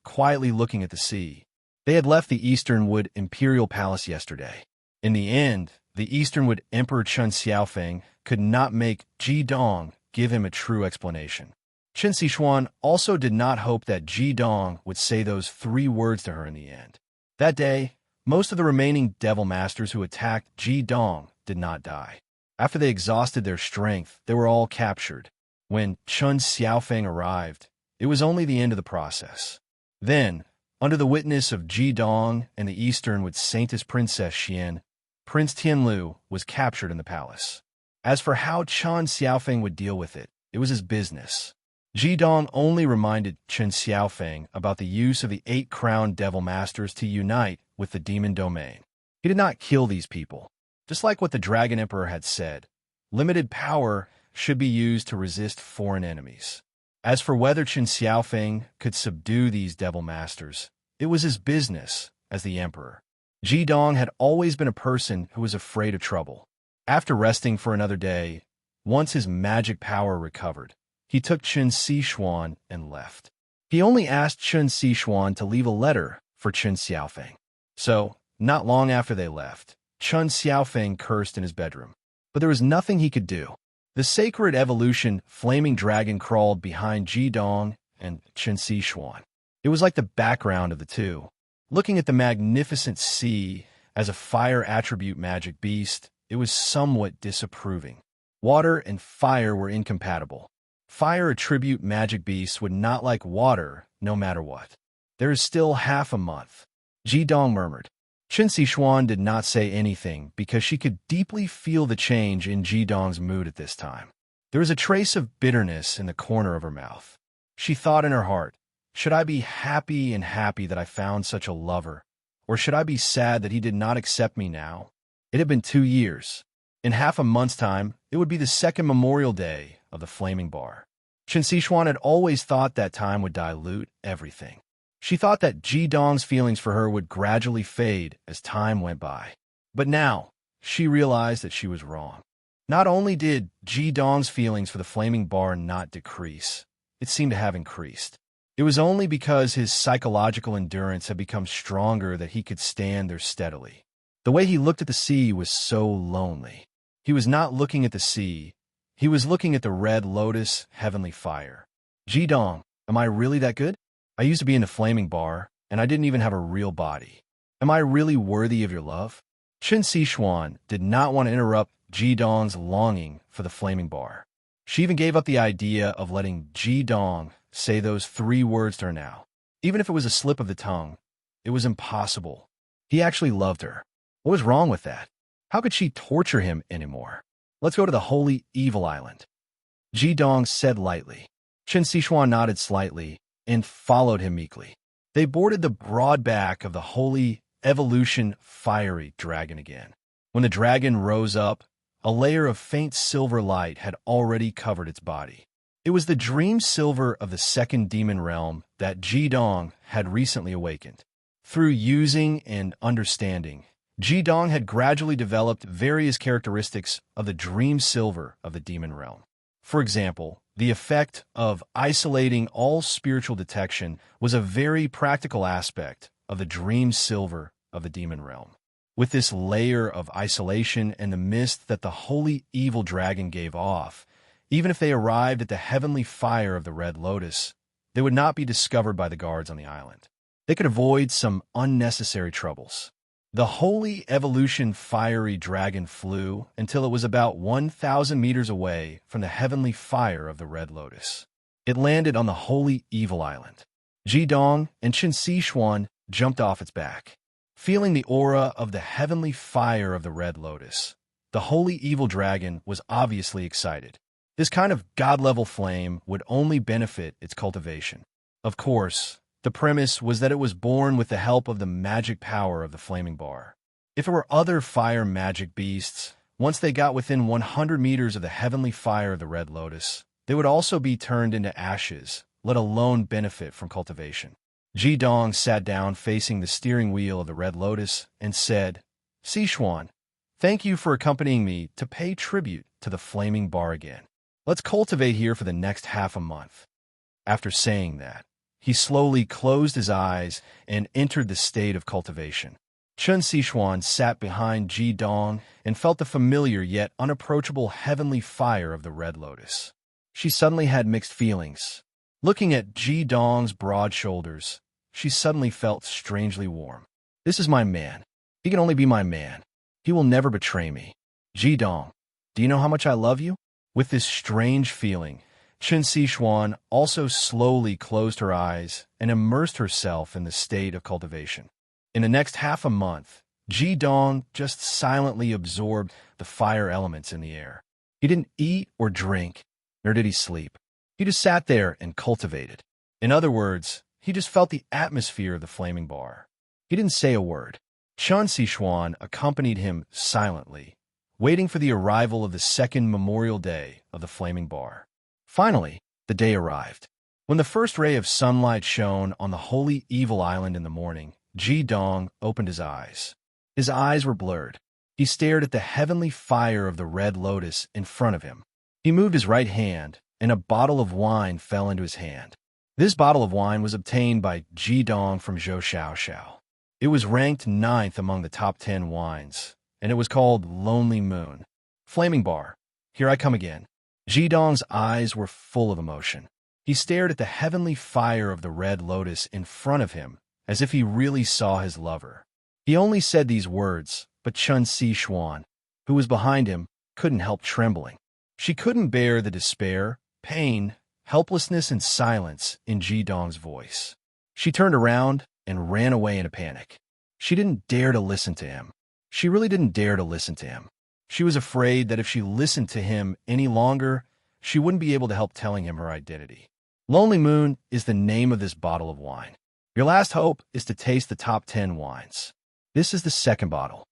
quietly looking at the sea. They had left the Easternwood Imperial Palace yesterday. In the end, the Easternwood Emperor Chun Xiaofeng could not make Ji Dong give him a true explanation. Qin Sixuan also did not hope that Ji Dong would say those 3 words to her in the end. That day, most of the remaining devil masters who attacked Ji Dong did not die. After they exhausted their strength, they were all captured. When Chun Xiaofeng arrived, it was only the end of the process. Then, under the witness of Ji Dong and the Easternwood Saintess Princess Xian, Prince Tianlu was captured in the palace. As for how Chun Xiaofeng would deal with it, it was his business. Ji Dong only reminded Chun Xiaofeng about the use of the 8 crowned devil masters to unite with the demon domain. He did not kill these people. Just like what the Dragon Emperor had said, limited power should be used to resist foreign enemies. As for whether Qin Xiaofeng could subdue these devil masters, it was his business as the emperor. Ji Dong had always been a person who was afraid of trouble. After resting for another day, once his magic power recovered, he took Qin Sixuan and left. He only asked Qin Sixuan to leave a letter for Qin Xiaofeng. So, not long after they left, Qin Xiaofeng cursed in his bedroom. But there was nothing he could do. The sacred evolution flaming dragon crawled behind Ji Dong and Qin Sixuan. It was like the background of the two. Looking at the magnificent sea as a fire attribute magic beast, it was somewhat disapproving. Water and fire were incompatible. Fire attribute magic beasts would not like water no matter what. There is still half a month. Ji Dong murmured. Qin Sixuan did not say anything because she could deeply feel the change in Ji Dong's mood at this time. There was a trace of bitterness in the corner of her mouth. She thought in her heart, should I be happy that I found such a lover, or should I be sad that he did not accept me now? It had been 2 years. In half a month's time, it would be the 2nd Memorial Day of the Flaming Bar. Qin Sixuan had always thought that time would dilute everything. She thought that Ji Dong's feelings for her would gradually fade as time went by. But now, she realized that she was wrong. Not only did Ji Dong's feelings for the Flaming Bar not decrease, it seemed to have increased. It was only because his psychological endurance had become stronger that he could stand there steadily. The way he looked at the sea was so lonely. He was not looking at the sea. He was looking at the red lotus heavenly fire. Ji Dong, am I really that good? I used to be in the Flaming Bar, and I didn't even have a real body. Am I really worthy of your love? Qin Sixuan did not want to interrupt Ji Dong's longing for the Flaming Bar. She even gave up the idea of letting Ji Dong say those 3 words to her now. Even if it was a slip of the tongue, it was impossible. He actually loved her. What was wrong with that? How could she torture him anymore? Let's go to the holy evil island. Ji Dong said lightly. Chen Sichuan nodded slightly and followed him meekly. They boarded the broad back of the holy evolution fiery dragon again. When the dragon rose up, a layer of faint silver light had already covered its body. It was the dream silver of the second demon realm that Ji Dong had recently awakened. Through using and understanding, Ji Dong had gradually developed various characteristics of the dream silver of the demon realm. For example, the effect of isolating all spiritual detection was a very practical aspect of the dream silver of the demon realm. With this layer of isolation and the mist that the holy evil dragon gave off, even if they arrived at the heavenly fire of the Red Lotus, they would not be discovered by the guards on the island. They could avoid some unnecessary troubles. The holy evolution fiery dragon flew until it was about 1,000 meters away from the heavenly fire of the Red Lotus. It landed on the holy evil island. Ji Dong and Chen Sichuan jumped off its back. Feeling the aura of the heavenly fire of the Red Lotus, the holy evil dragon was obviously excited. This kind of god-level flame would only benefit its cultivation. Of course, the premise was that it was born with the help of the magic power of the flaming bar. If it were other fire magic beasts, once they got within 100 meters of the heavenly fire of the Red Lotus, they would also be turned into ashes, let alone benefit from cultivation. Ji Dong sat down facing the steering wheel of the Red Lotus and said, Sichuan, thank you for accompanying me to pay tribute to the flaming bar again. Let's cultivate here for the next half a month. After saying that, he slowly closed his eyes and entered the state of cultivation. Chen Sichuan sat behind Ji Dong and felt the familiar yet unapproachable heavenly fire of the Red Lotus. She suddenly had mixed feelings. Looking at Ji Dong's broad shoulders, she suddenly felt strangely warm. This is my man. He can only be my man. He will never betray me. Ji Dong, do you know how much I love you? With this strange feeling, Chen Sichuan also slowly closed her eyes and immersed herself in the state of cultivation. In the next half a month, Ji Dong just silently absorbed the fire elements in the air. He didn't eat or drink, nor did he sleep. He just sat there and cultivated. In other words, he just felt the atmosphere of the flaming bar. He didn't say a word. Chen Sichuan accompanied him silently, waiting for the arrival of the second memorial day of the flaming bar. Finally, the day arrived. When the first ray of sunlight shone on the holy evil island in the morning, Ji Dong opened his eyes. His eyes were blurred. He stared at the heavenly fire of the Red Lotus in front of him. He moved his right hand, and a bottle of wine fell into his hand. This bottle of wine was obtained by Ji Dong from Zhou Xiaoxiao. It was ranked 9th among the top 10 wines, and it was called Lonely Moon. Flaming bar, here I come again. Ji Dong's eyes were full of emotion. He stared at the heavenly fire of the Red Lotus in front of him, as if he really saw his lover. He only said these words, but Chen Sichuan, who was behind him, couldn't help trembling. She couldn't bear the despair, pain, helplessness, and silence in Ji Dong's voice. She turned around and ran away in a panic. She didn't dare to listen to him. She really didn't dare to listen to him. She was afraid that if she listened to him any longer, she wouldn't be able to help telling him her identity. Lonely Moon is the name of this bottle of wine. Your last hope is to taste the top 10 wines. This is the second bottle.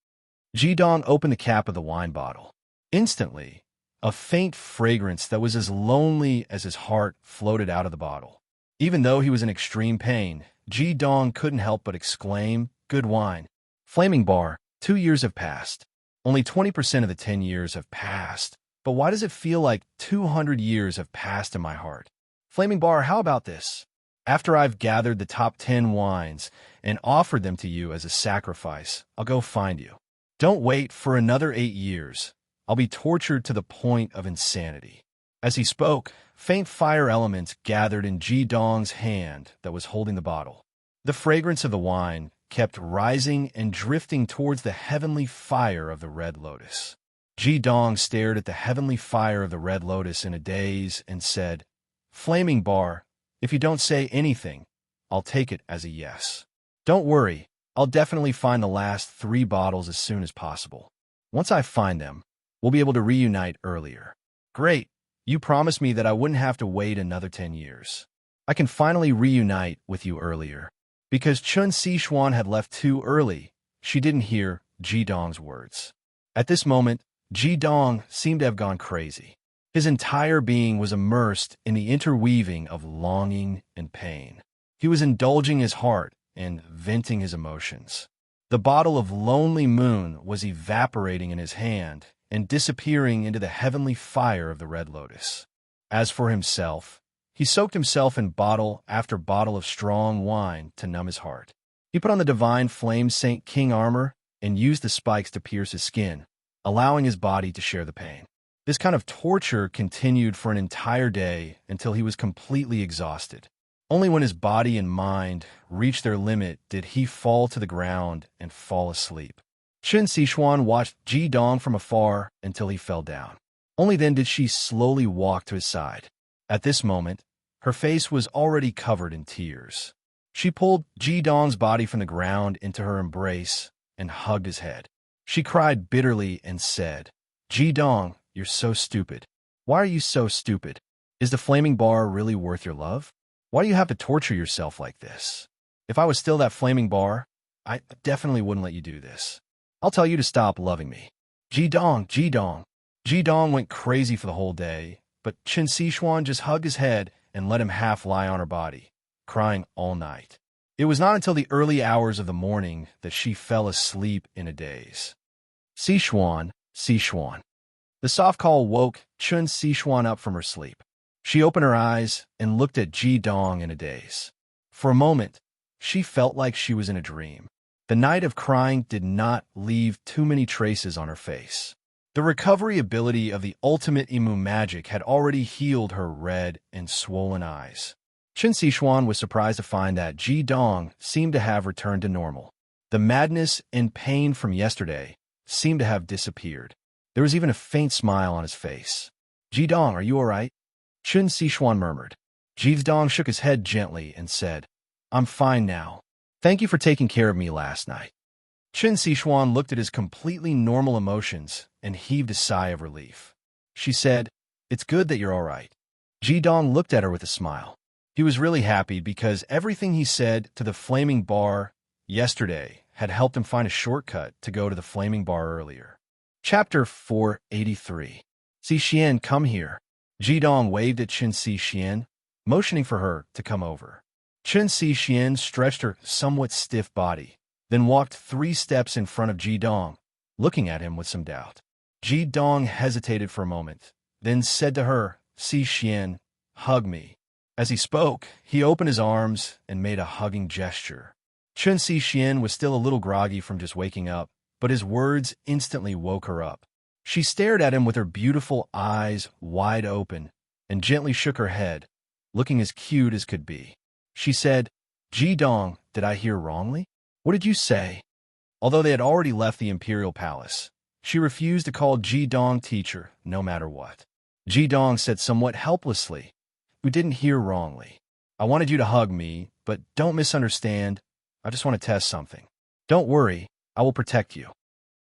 Ji Dong opened the cap of the wine bottle. Instantly, a faint fragrance that was as lonely as his heart floated out of the bottle. Even though he was in extreme pain, Ji Dong couldn't help but exclaim, "Good wine." Flaming bar, 2 years have passed. Only 20% of the 10 years have passed. But why does it feel like 200 years have passed in my heart? Flaming bar, how about this? After I've gathered the top 10 wines and offered them to you as a sacrifice, I'll go find you. Don't wait for another 8 years. I'll be tortured to the point of insanity. As he spoke, faint fire elements gathered in Ji Dong's hand that was holding the bottle. The fragrance of the wine kept rising and drifting towards the heavenly fire of the Red Lotus. Ji Dong stared at the heavenly fire of the Red Lotus in a daze and said, "Flaming bar, if you don't say anything, I'll take it as a yes. Don't worry, I'll definitely find the last 3 bottles as soon as possible. Once I find them, we'll be able to reunite earlier. Great, you promised me that I wouldn't have to wait another 10 years. I can finally reunite with you earlier. Because Chun Sichuan had left too early, she didn't hear Ji Dong's words. At this moment, Ji Dong seemed to have gone crazy. His entire being was immersed in the interweaving of longing and pain. He was indulging his heart and venting his emotions. The bottle of Lonely Moon was evaporating in his hand and disappearing into the heavenly fire of the Red Lotus. As for himself, he soaked himself in bottle after bottle of strong wine to numb his heart. He put on the divine flame Saint King armor and used the spikes to pierce his skin, allowing his body to share the pain. This kind of torture continued for an entire day until he was completely exhausted. Only when his body and mind reached their limit did he fall to the ground and fall asleep. Chun Sichuan watched Ji Dong from afar until he fell down. Only then did she slowly walk to his side. At this moment, her face was already covered in tears. She pulled Ji Dong's body from the ground into her embrace and hugged his head. She cried bitterly and said, "Ji Dong, you're so stupid. Why are you so stupid? Is the flaming bar really worth your love? Why do you have to torture yourself like this? If I was still that flaming bar, I definitely wouldn't let you do this. I'll tell you to stop loving me." Ji Dong, Ji Dong. Ji Dong went crazy for the whole day, but Chun Sichuan just hugged his head and let him half lie on her body, crying all night. It was not until the early hours of the morning that she fell asleep in a daze. Sichuan, Sichuan. The soft call woke Chun Sichuan up from her sleep. She opened her eyes and looked at Ji Dong in a daze. For a moment, she felt like she was in a dream. The night of crying did not leave too many traces on her face. The recovery ability of the ultimate Imu magic had already healed her red and swollen eyes. Chun Sichuan was surprised to find that Ji Dong seemed to have returned to normal. The madness and pain from yesterday seemed to have disappeared. There was even a faint smile on his face. "Ji Dong, are you all right?" Chun Sichuan murmured. Ji Dong shook his head gently and said, "I'm fine now. Thank you for taking care of me last night." Chun Sichuan looked at his completely normal emotions and heaved a sigh of relief. She said, "It's good that you're all right." Ji Dong looked at her with a smile. He was really happy because everything he said to the flaming bar yesterday had helped him find a shortcut to go to the flaming bar earlier. Chapter 483. Xixian, come here. Ji Dong waved at Chun Xixian, motioning for her to come over. Chun Xixian stretched her somewhat stiff body, then walked 3 steps in front of Ji Dong, looking at him with some doubt. Ji Dong hesitated for a moment, then said to her, "Xixian, hug me." As he spoke, he opened his arms and made a hugging gesture. Chun Xixian was still a little groggy from just waking up, but his words instantly woke her up. She stared at him with her beautiful eyes wide open and gently shook her head, looking as cute as could be. She said, "Ji Dong, did I hear wrongly? What did you say?" Although they had already left the imperial palace, she refused to call Ji Dong teacher no matter what. Ji Dong said somewhat helplessly, "You didn't hear wrongly. I wanted you to hug me, but don't misunderstand. I just want to test something. Don't worry, I will protect you."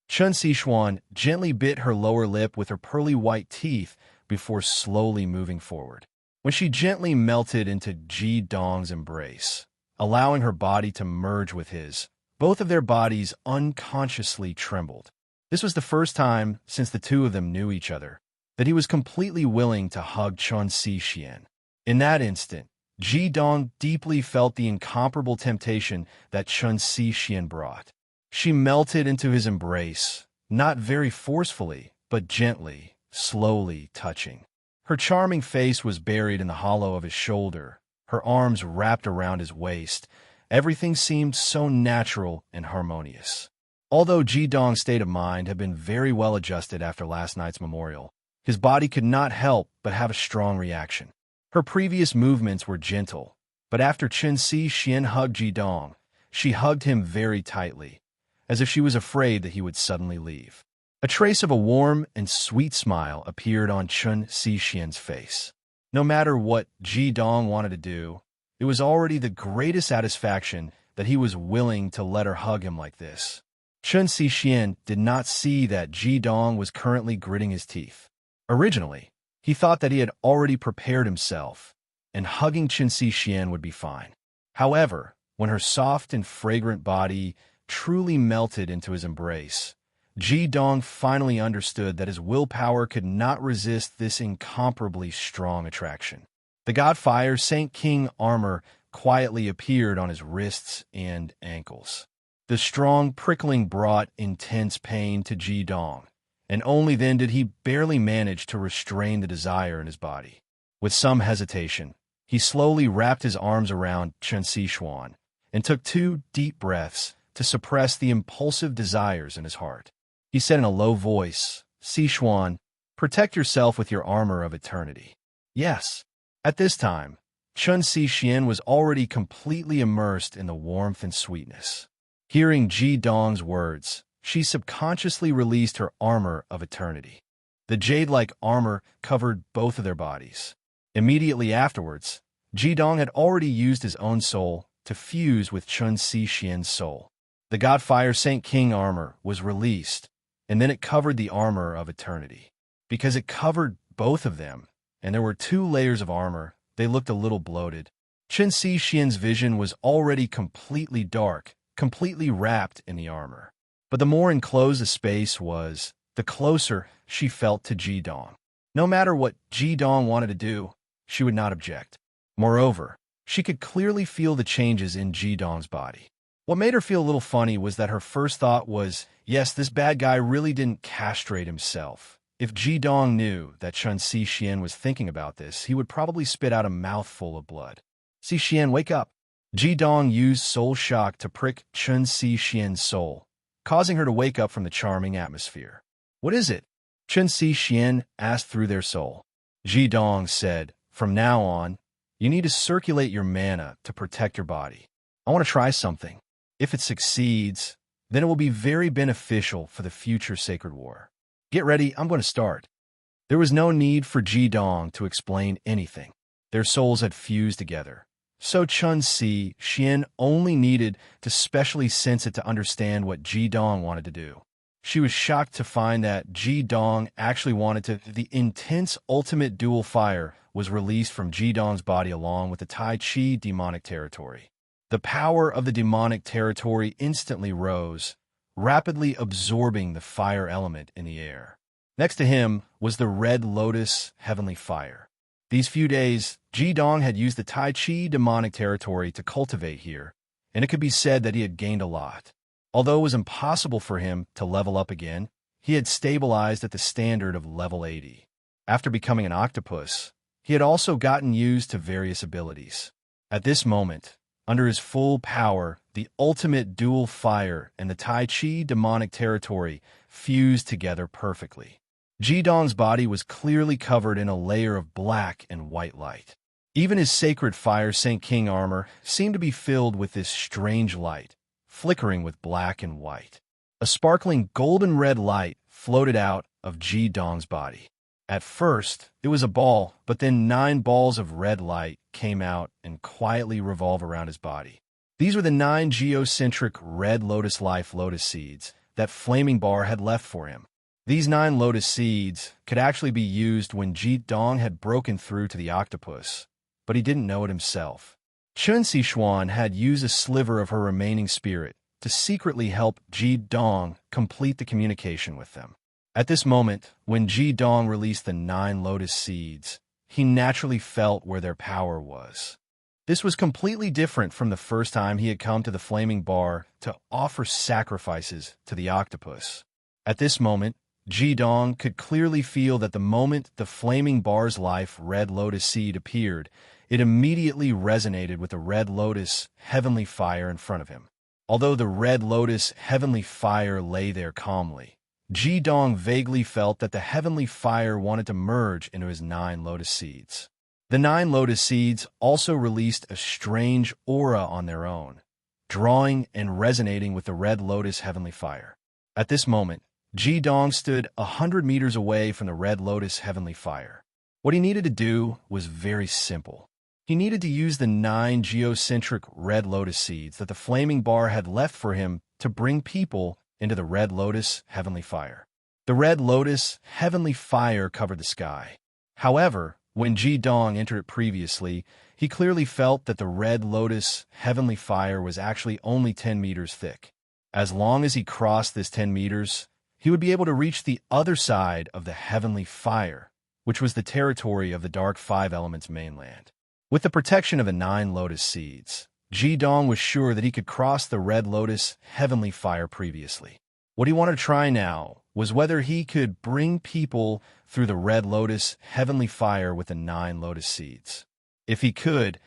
Chun Sichuan gently bit her lower lip with her pearly white teeth before slowly moving forward. When she gently melted into Ji Dong's embrace, allowing her body to merge with his, both of their bodies unconsciously trembled. This was the first time since the two of them knew each other that he was completely willing to hug Chun Sixian. In that instant, Ji Dong deeply felt the incomparable temptation that Chun Sixian brought. She melted into his embrace, not very forcefully, but gently, slowly touching. Her charming face was buried in the hollow of his shoulder, her arms wrapped around his waist. Everything seemed so natural and harmonious. Although Ji Dong's state of mind had been very well adjusted after last night's memorial, his body could not help but have a strong reaction. Her previous movements were gentle, but after Chun Xixian hugged Ji Dong, she hugged him very tightly, as if she was afraid that he would suddenly leave. A trace of a warm and sweet smile appeared on Chun Xixian's face. No matter what Ji Dong wanted to do, It was already the greatest satisfaction that he was willing to let her hug him like this. Chen Zixian did not see that Ji Dong was currently gritting his teeth. Originally, he thought that he had already prepared himself, and hugging Chen Zixian would be fine. However, when her soft and fragrant body truly melted into his embrace, Ji Dong finally understood that his willpower could not resist this incomparably strong attraction. The God Fire Saint King armor quietly appeared on his wrists and ankles. The strong prickling brought intense pain to Ji Dong, and only then did he barely manage to restrain the desire in his body. With some hesitation, he slowly wrapped his arms around Chen Zixian and took 2 deep breaths to suppress the impulsive desires in his heart. He said in a low voice, "Zixian, protect yourself with your armor of eternity." Yes. At this time, Chen Zixian was already completely immersed in the warmth and sweetness. Hearing Ji Dong's words, she subconsciously released her armor of eternity. The jade-like armor covered both of their bodies. Immediately afterwards, Ji Dong had already used his own soul to fuse with Chen Zixian's soul. The God Fire Saint King armor was released, and then it covered the armor of eternity. Because it covered both of them, and there were 2 layers of armor, they looked a little bloated. Chen Zixian's vision was already completely dark, completely wrapped in the armor. But the more enclosed the space was, the closer she felt to Ji Dong. No matter what Ji Dong wanted to do, she would not object. Moreover, she could clearly feel the changes in Ji Dong's body. What made her feel a little funny was that her first thought was, yes, this bad guy really didn't castrate himself. If Ji Dong knew that Chen Zixian was thinking about this, he would probably spit out a mouthful of blood. "Zixian, wake up!" Ji Dong used soul shock to prick Chen Zixian's soul, causing her to wake up from the charming atmosphere. "What is it?" Chen Zixian asked through their soul. Ji Dong said, "From now on, you need to circulate your mana to protect your body. I want to try something. If it succeeds, then it will be very beneficial for the future Sacred War. Get ready, I'm going to start." There was no need for Ji Dong to explain anything. Their souls had fused together. So Chen Zixian only needed to specially sense it to understand what Ji Dong wanted to do. She was shocked to find that Ji Dong actually wanted to. The intense ultimate dual fire was released from Ji Dong's body along with the Tai Chi demonic territory. The power of the demonic territory instantly rose, rapidly absorbing the fire element in the air. Next to him was the Red Lotus heavenly fire. These few days, Ji Dong had used the Tai Chi demonic territory to cultivate here, and it could be said that he had gained a lot. Although it was impossible for him to level up again, he had stabilized at the standard of level 80. After becoming an octopus, he had also gotten used to various abilities. At this moment, under his full power, the ultimate dual fire and the Tai Chi demonic territory fused together perfectly. Ji Dong's body was clearly covered in a layer of black and white light. Even his sacred Fire Saint King armor seemed to be filled with this strange light, flickering with black and white. A sparkling golden red light floated out of Ji Dong's body. At first, it was a ball, but then 9 balls of red light came out and quietly revolved around his body. These were the 9 geocentric red lotus life lotus seeds that Flaming Bar had left for him. These 9 lotus seeds could actually be used when Ji Dong had broken through to the octopus, but he didn't know it himself. Chen Zixian had used a sliver of her remaining spirit to secretly help Ji Dong complete the communication with them. At this moment, when Ji Dong released the 9 lotus seeds, he naturally felt where their power was. This was completely different from the first time he had come to the Flaming Bar to offer sacrifices to the octopus. At this moment, Ji Dong could clearly feel that the moment the Flaming Bar's life Red Lotus seed appeared, it immediately resonated with the Red Lotus heavenly fire in front of him. Although the Red Lotus heavenly fire lay there calmly, Ji Dong vaguely felt that the heavenly fire wanted to merge into his 9 lotus seeds. The 9 lotus seeds also released a strange aura on their own, drawing and resonating with the Red Lotus heavenly fire. At this moment, Ji Dong stood 100 meters away from the Red Lotus heavenly fire. What he needed to do was very simple. He needed to use the 9 geocentric red lotus seeds that the flaming bar had left for him to bring people into the red lotus heavenly fire. The red lotus heavenly fire covered the sky. However, when Ji Dong entered it previously, he clearly felt that the red lotus heavenly fire was actually only 10 meters thick. As long as he crossed this 10 meters, he would be able to reach the other side of the heavenly fire, which was the territory of the Dark Five Elements mainland. With the protection of the 9 lotus seeds, Ji Dong was sure that he could cross the red lotus heavenly fire previously. What he wanted to try now was whether he could bring people through the red lotus heavenly fire with the 9 lotus seeds. If he could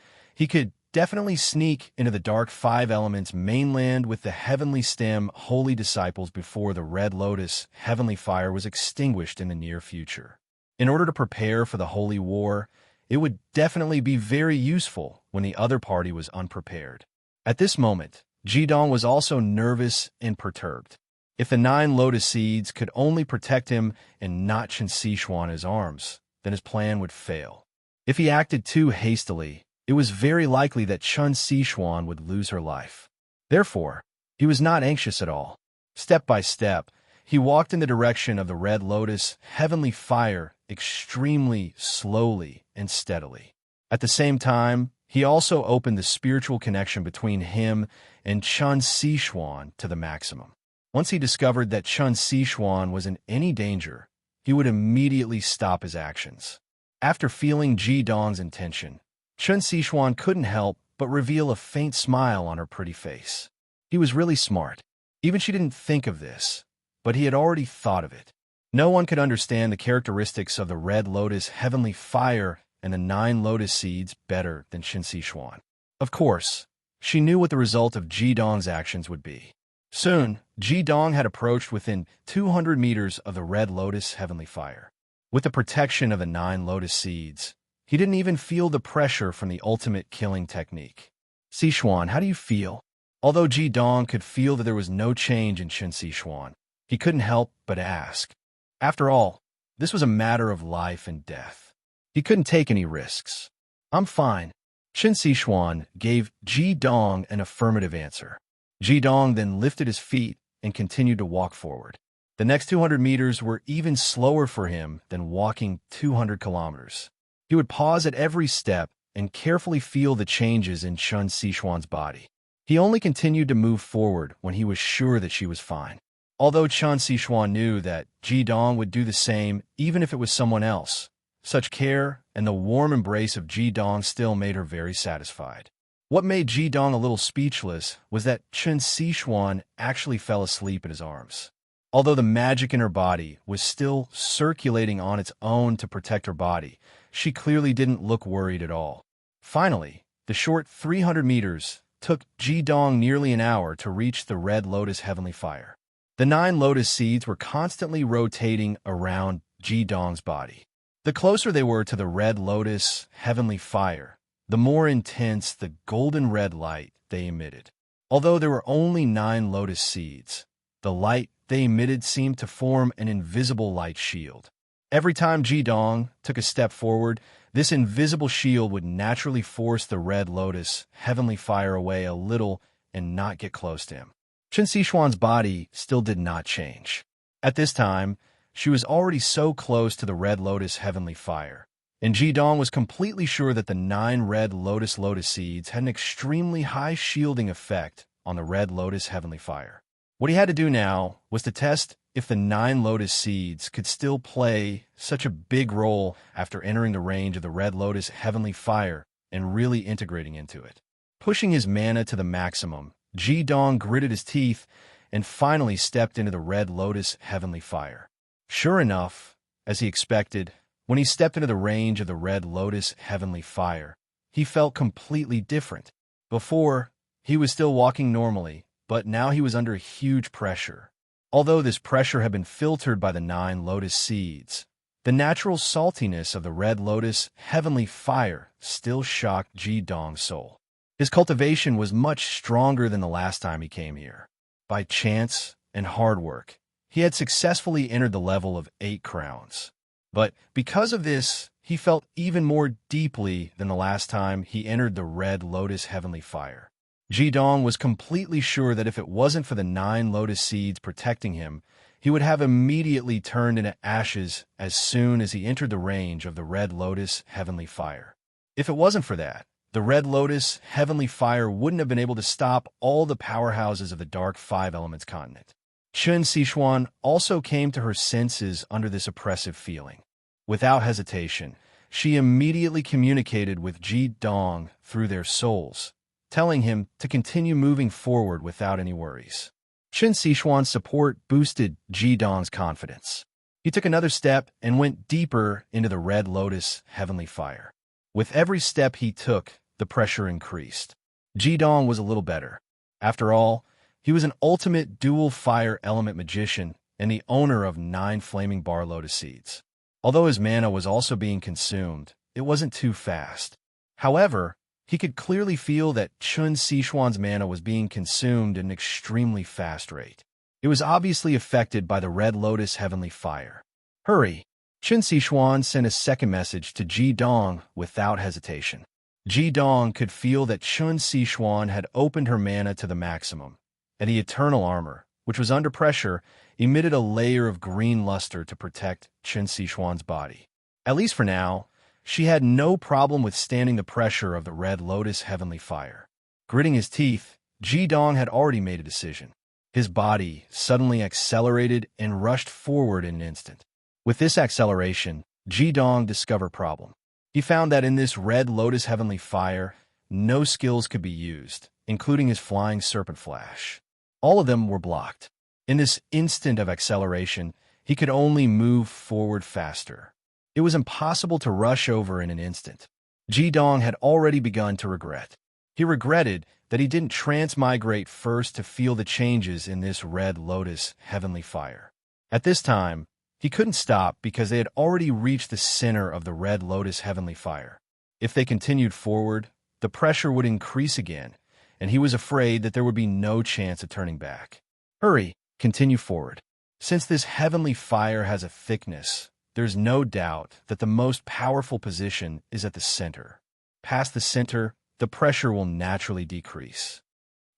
definitely sneak into the Dark Five Elements mainland with the heavenly stem holy disciples before the red lotus heavenly fire was extinguished in the near future. In order to prepare for the holy war, it would definitely be very useful when the other party was unprepared. At this moment, Ji Dong was also nervous and perturbed. If the 9 lotus seeds could only protect him and not Chen Sichuan in his arms, then his plan would fail. If he acted too hastily, it was very likely that Chen Sichuan would lose her life. Therefore, he was not anxious at all. Step by step, he walked in the direction of the red lotus heavenly fire extremely slowly and steadily. At the same time, he also opened the spiritual connection between him and Chen Sichuan to the maximum. Once he discovered that Chen Sichuan was in any danger, he would immediately stop his actions. After feeling Ji Dong's intention, Chen Sichuan couldn't help but reveal a faint smile on her pretty face. He was really smart. Even she didn't think of this, but he had already thought of it. No one could understand the characteristics of the red lotus heavenly fire and the 9 lotus seeds better than Chen Sichuan. Of course, she knew what the result of Ji Dong's actions would be. Soon, Ji Dong had approached within 200 meters of the red lotus heavenly fire. With the protection of the 9 lotus seeds, he didn't even feel the pressure from the ultimate killing technique. Sichuan, how do you feel? Although Ji Dong could feel that there was no change in Chen Sichuan, he couldn't help but ask. After all, this was a matter of life and death. He couldn't take any risks. I'm fine. Chen Sichuan gave Ji Dong an affirmative answer. Ji Dong then lifted his feet and continued to walk forward. The next 200 meters were even slower for him than walking 200 kilometers. He would pause at every step and carefully feel the changes in Chen Sichuan's body. He only continued to move forward when he was sure that she was fine. Although Chen Sichuan knew that Ji Dong would do the same even if it was someone else, such care and the warm embrace of Ji Dong still made her very satisfied. What made Ji Dong a little speechless was that Chen Sichuan actually fell asleep in his arms. Although the magic in her body was still circulating on its own to protect her body, she clearly didn't look worried at all. Finally, the short 300 meters took Ji Dong nearly an hour to reach the red lotus heavenly fire. The 9 lotus seeds were constantly rotating around Ji Dong's body. The closer they were to the red lotus heavenly fire, the more intense the golden red light they emitted. Although there were only 9 lotus seeds, the light they emitted seemed to form an invisible light shield. Every time Ji Dong took a step forward, this invisible shield would naturally force the red lotus heavenly fire away a little and not get close to him. Chen Sichuan's body still did not change. At this time, she was already so close to the red lotus heavenly fire, and Ji Dong was completely sure that the 9 red lotus seeds had an extremely high shielding effect on the red lotus heavenly fire. What he had to do now was to test if the 9 lotus seeds could still play such a big role after entering the range of the red lotus heavenly fire and really integrating into it. Pushing his mana to the maximum, Ji Dong gritted his teeth and finally stepped into the red lotus heavenly fire. Sure enough, as he expected, when he stepped into the range of the red lotus heavenly fire, he felt completely different. Before, he was still walking normally, but now he was under huge pressure. Although this pressure had been filtered by the 9 lotus seeds, the natural saltiness of the red lotus heavenly fire still shocked Ji Dong's soul. His cultivation was much stronger than the last time he came here. By chance and hard work, he had successfully entered the level of 8 crowns. But because of this, he felt even more deeply than the last time he entered the Red Lotus Heavenly Fire. Jidong was completely sure that if it wasn't for the 9 lotus seeds protecting him, he would have immediately turned into ashes as soon as he entered the range of the Red Lotus Heavenly Fire. If it wasn't for that, the Red Lotus Heavenly Fire wouldn't have been able to stop all the powerhouses of the Dark Five Elements continent. Chen Xishuan also came to her senses under this oppressive feeling. Without hesitation, she immediately communicated with Ji Dong through their souls, telling him to continue moving forward without any worries. Chen Xishuan's support boosted Ji Dong's confidence. He took another step and went deeper into the Red Lotus Heavenly Fire. With every step he took, the pressure increased. Ji Dong was a little better. After all, he was an ultimate dual fire element magician and the owner of 9 flaming bar lotus seeds. Although his mana was also being consumed, it wasn't too fast. However, he could clearly feel that Chen Xishuan's mana was being consumed at an extremely fast rate. It was obviously affected by the Red Lotus Heavenly Fire. Hurry! Chen Xishuan sent a second message to Ji Dong without hesitation. Ji Dong could feel that Chen Xishuan had opened her mana to the maximum, and the Eternal Armor, which was under pressure, emitted a layer of green luster to protect Chen Xishuan's body. At least for now, she had no problem withstanding the pressure of the Red Lotus Heavenly Fire. Gritting his teeth, Ji Dong had already made a decision. His body suddenly accelerated and rushed forward in an instant. With this acceleration, Ji Dong discovered a problem. He found that in this Red Lotus Heavenly Fire, no skills could be used, including his Flying Serpent Flash. All of them were blocked. In this instant of acceleration, he could only move forward faster. It was impossible to rush over in an instant. Ji Dong had already begun to regret. He regretted that he didn't transmigrate first to feel the changes in this Red Lotus Heavenly Fire. At this time, he couldn't stop because they had already reached the center of the Red Lotus Heavenly Fire. If they continued forward, the pressure would increase again, and he was afraid that there would be no chance of turning back. Hurry, continue forward. Since this heavenly fire has a thickness, there's no doubt that the most powerful position is at the center. Past the center, the pressure will naturally decrease.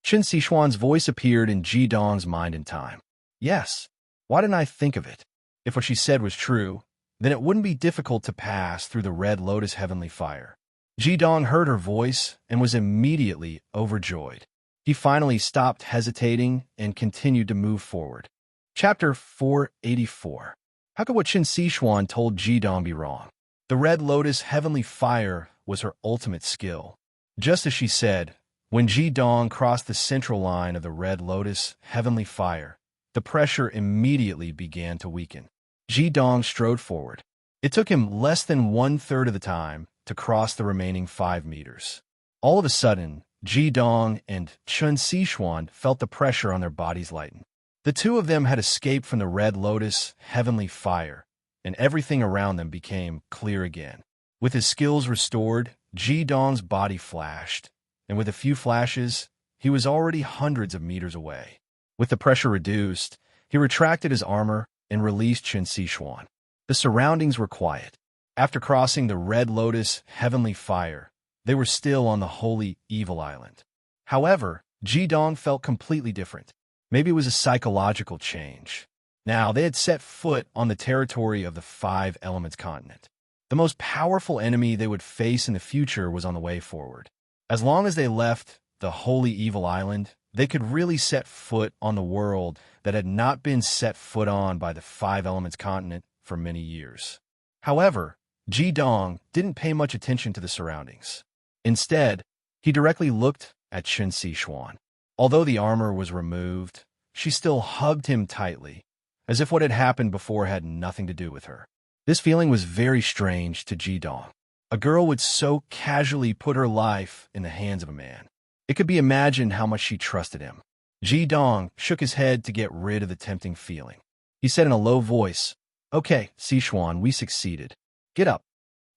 Chen Xishuan's voice appeared in Ji Dong's mind in time. Yes, why didn't I think of it? If what she said was true, then it wouldn't be difficult to pass through the Red Lotus Heavenly Fire. Ji Dong heard her voice and was immediately overjoyed. He finally stopped hesitating and continued to move forward. Chapter 484. How could what Chen Xishuan told Ji Dong be wrong? The Red Lotus Heavenly Fire was her ultimate skill. Just as she said, when Ji Dong crossed the central line of the Red Lotus Heavenly Fire, the pressure immediately began to weaken. Ji Dong strode forward. It took him less than 1/3 of the time to cross the remaining 5 meters. All of a sudden, Ji Dong and Chen Xishuan felt the pressure on their bodies lighten. The two of them had escaped from the Red Lotus Heavenly Fire, and everything around them became clear again. With his skills restored, Ji Dong's body flashed, and with a few flashes, he was already hundreds of meters away. With the pressure reduced, he retracted his armor and released Chen Xishuan. The surroundings were quiet. After crossing the Red Lotus Heavenly Fire, they were still on the Holy Evil Island. However, Ji Dong felt completely different. Maybe it was a psychological change. Now, they had set foot on the territory of the Five Elements continent. The most powerful enemy they would face in the future was on the way forward. As long as they left the Holy Evil Island, they could really set foot on the world that had not been set foot on by the Five Elements continent for many years. However, Ji Dong didn't pay much attention to the surroundings. Instead, he directly looked at Chen Xishuan. Although the armor was removed, she still hugged him tightly, as if what had happened before had nothing to do with her. This feeling was very strange to Ji Dong. A girl would so casually put her life in the hands of a man. It could be imagined how much she trusted him. Ji Dong shook his head to get rid of the tempting feeling. He said in a low voice, "Okay, Xishuan, we succeeded. Get up."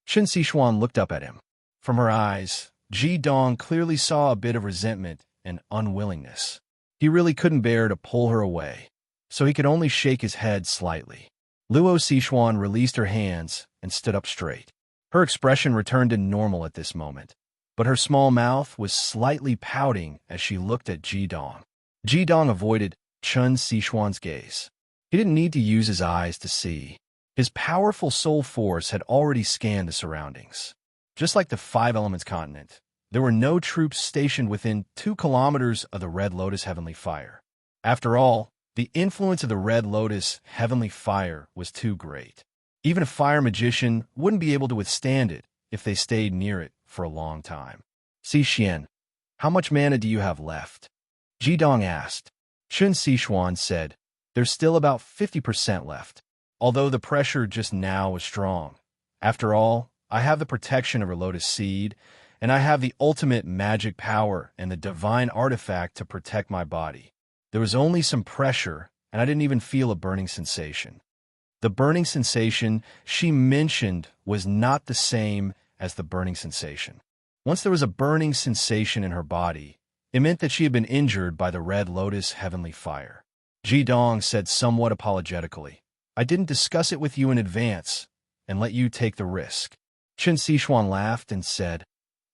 Chen Xishuan looked up at him. From her eyes, Ji Dong clearly saw a bit of resentment and unwillingness. He really couldn't bear to pull her away, so he could only shake his head slightly. Luo Xishuan released her hands and stood up straight. Her expression returned to normal at this moment, but her small mouth was slightly pouting as she looked at Jidong. Jidong avoided Chun Sixuan's gaze. He didn't need to use his eyes to see. His powerful soul force had already scanned the surroundings. Just like the Five Elements continent, there were no troops stationed within 2 kilometers of the Red Lotus Heavenly Fire. After all, the influence of the Red Lotus Heavenly Fire was too great. Even a fire magician wouldn't be able to withstand it if they stayed near it for a long time. Xixian, how much mana do you have left? Jidong asked. Chun Sixuan said, there's still about 50% left, although the pressure just now was strong. After all, I have the protection of her lotus seed, and I have the ultimate magic power and the divine artifact to protect my body. There was only some pressure, and I didn't even feel a burning sensation. The burning sensation she mentioned was not the same as the burning sensation. Once there was a burning sensation in her body, it meant that she had been injured by the Red Lotus Heavenly Fire. Jidong said somewhat apologetically, I didn't discuss it with you in advance and let you take the risk. Chun Sixuan laughed and said,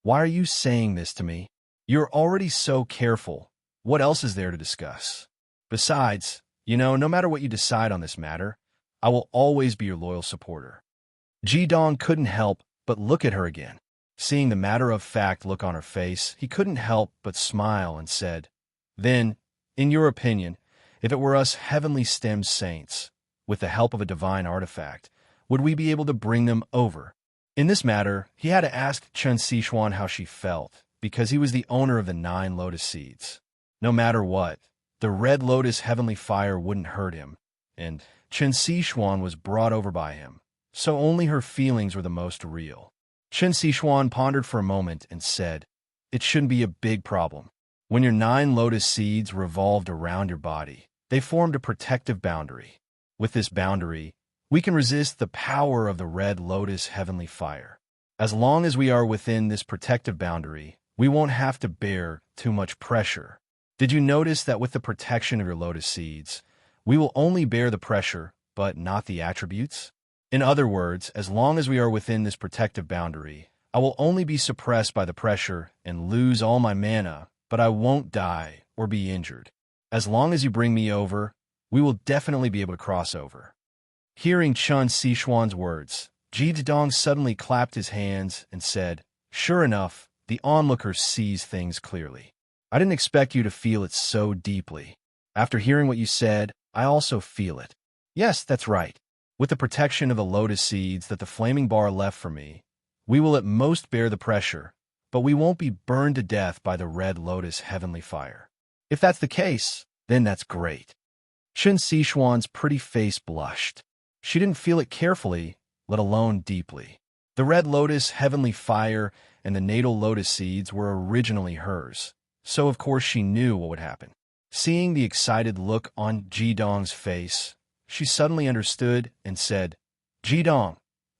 why are you saying this to me? You're already so careful. What else is there to discuss? Besides, no matter what you decide on this matter, I will always be your loyal supporter. Jidong couldn't help but look at her again. Seeing the matter-of-fact look on her face, he couldn't help but smile and said, then, in your opinion, if it were us heavenly stemmed saints, with the help of a divine artifact, would we be able to bring them over? In this matter, he had to ask Chun Sixuan how she felt, because he was the owner of the 9 lotus seeds. No matter what, the Red Lotus Heavenly Fire wouldn't hurt him, and Chun Sixuan was brought over by him, so only her feelings were the most real. Chun Sixuan pondered for a moment and said, it shouldn't be a big problem. When your 9 lotus seeds revolved around your body, they formed a protective boundary. With this boundary, we can resist the power of the Red Lotus Heavenly Fire. As long as we are within this protective boundary, we won't have to bear too much pressure. Did you notice that with the protection of your lotus seeds, we will only bear the pressure, but not the attributes? In other words, as long as we are within this protective boundary, I will only be suppressed by the pressure and lose all my mana, but I won't die or be injured. As long as you bring me over, we will definitely be able to cross over. Hearing Chun Sixuan's words, Jidong suddenly clapped his hands and said, sure enough, the onlooker sees things clearly. I didn't expect you to feel it so deeply. After hearing what you said, I also feel it. Yes, that's right. With the protection of the lotus seeds that the flaming bar left for me, we will at most bear the pressure, but we won't be burned to death by the Red Lotus Heavenly Fire. If that's the case, then that's great. Chun Sixuan's pretty face blushed. She didn't feel it carefully, let alone deeply. The Red Lotus Heavenly Fire and the natal lotus seeds were originally hers, so of course she knew what would happen. Seeing the excited look on Jidong's face, she suddenly understood and said, Jidong,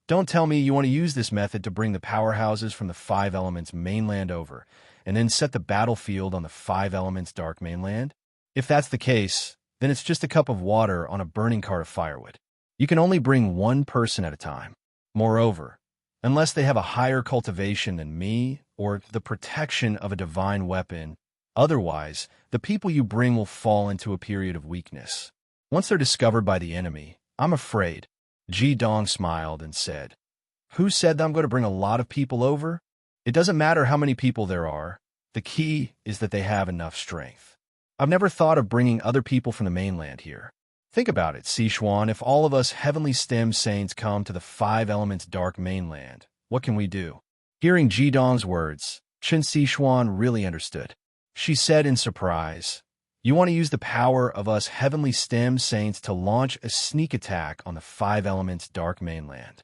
don't tell me you want to use this method to bring the powerhouses from the 5 Elements mainland over, and then set the battlefield on the 5 Elements dark mainland? If that's the case, then it's just a cup of water on a burning cart of firewood. You can only bring 1 person at a time. Moreover, unless they have a higher cultivation than me or the protection of a divine weapon, otherwise, the people you bring will fall into a period of weakness. Once they're discovered by the enemy, I'm afraid. Jidong smiled and said, who said that I'm going to bring a lot of people over? It doesn't matter how many people there are. The key is that they have enough strength. I've never thought of bringing other people from the mainland here. Think about it, Sixuan. If all of us heavenly stem saints come to the 5 Elements dark mainland, what can we do? Hearing Jidong's words, Chun Sixuan really understood. She said in surprise, you want to use the power of us heavenly stem saints to launch a sneak attack on the 5 Elements dark mainland.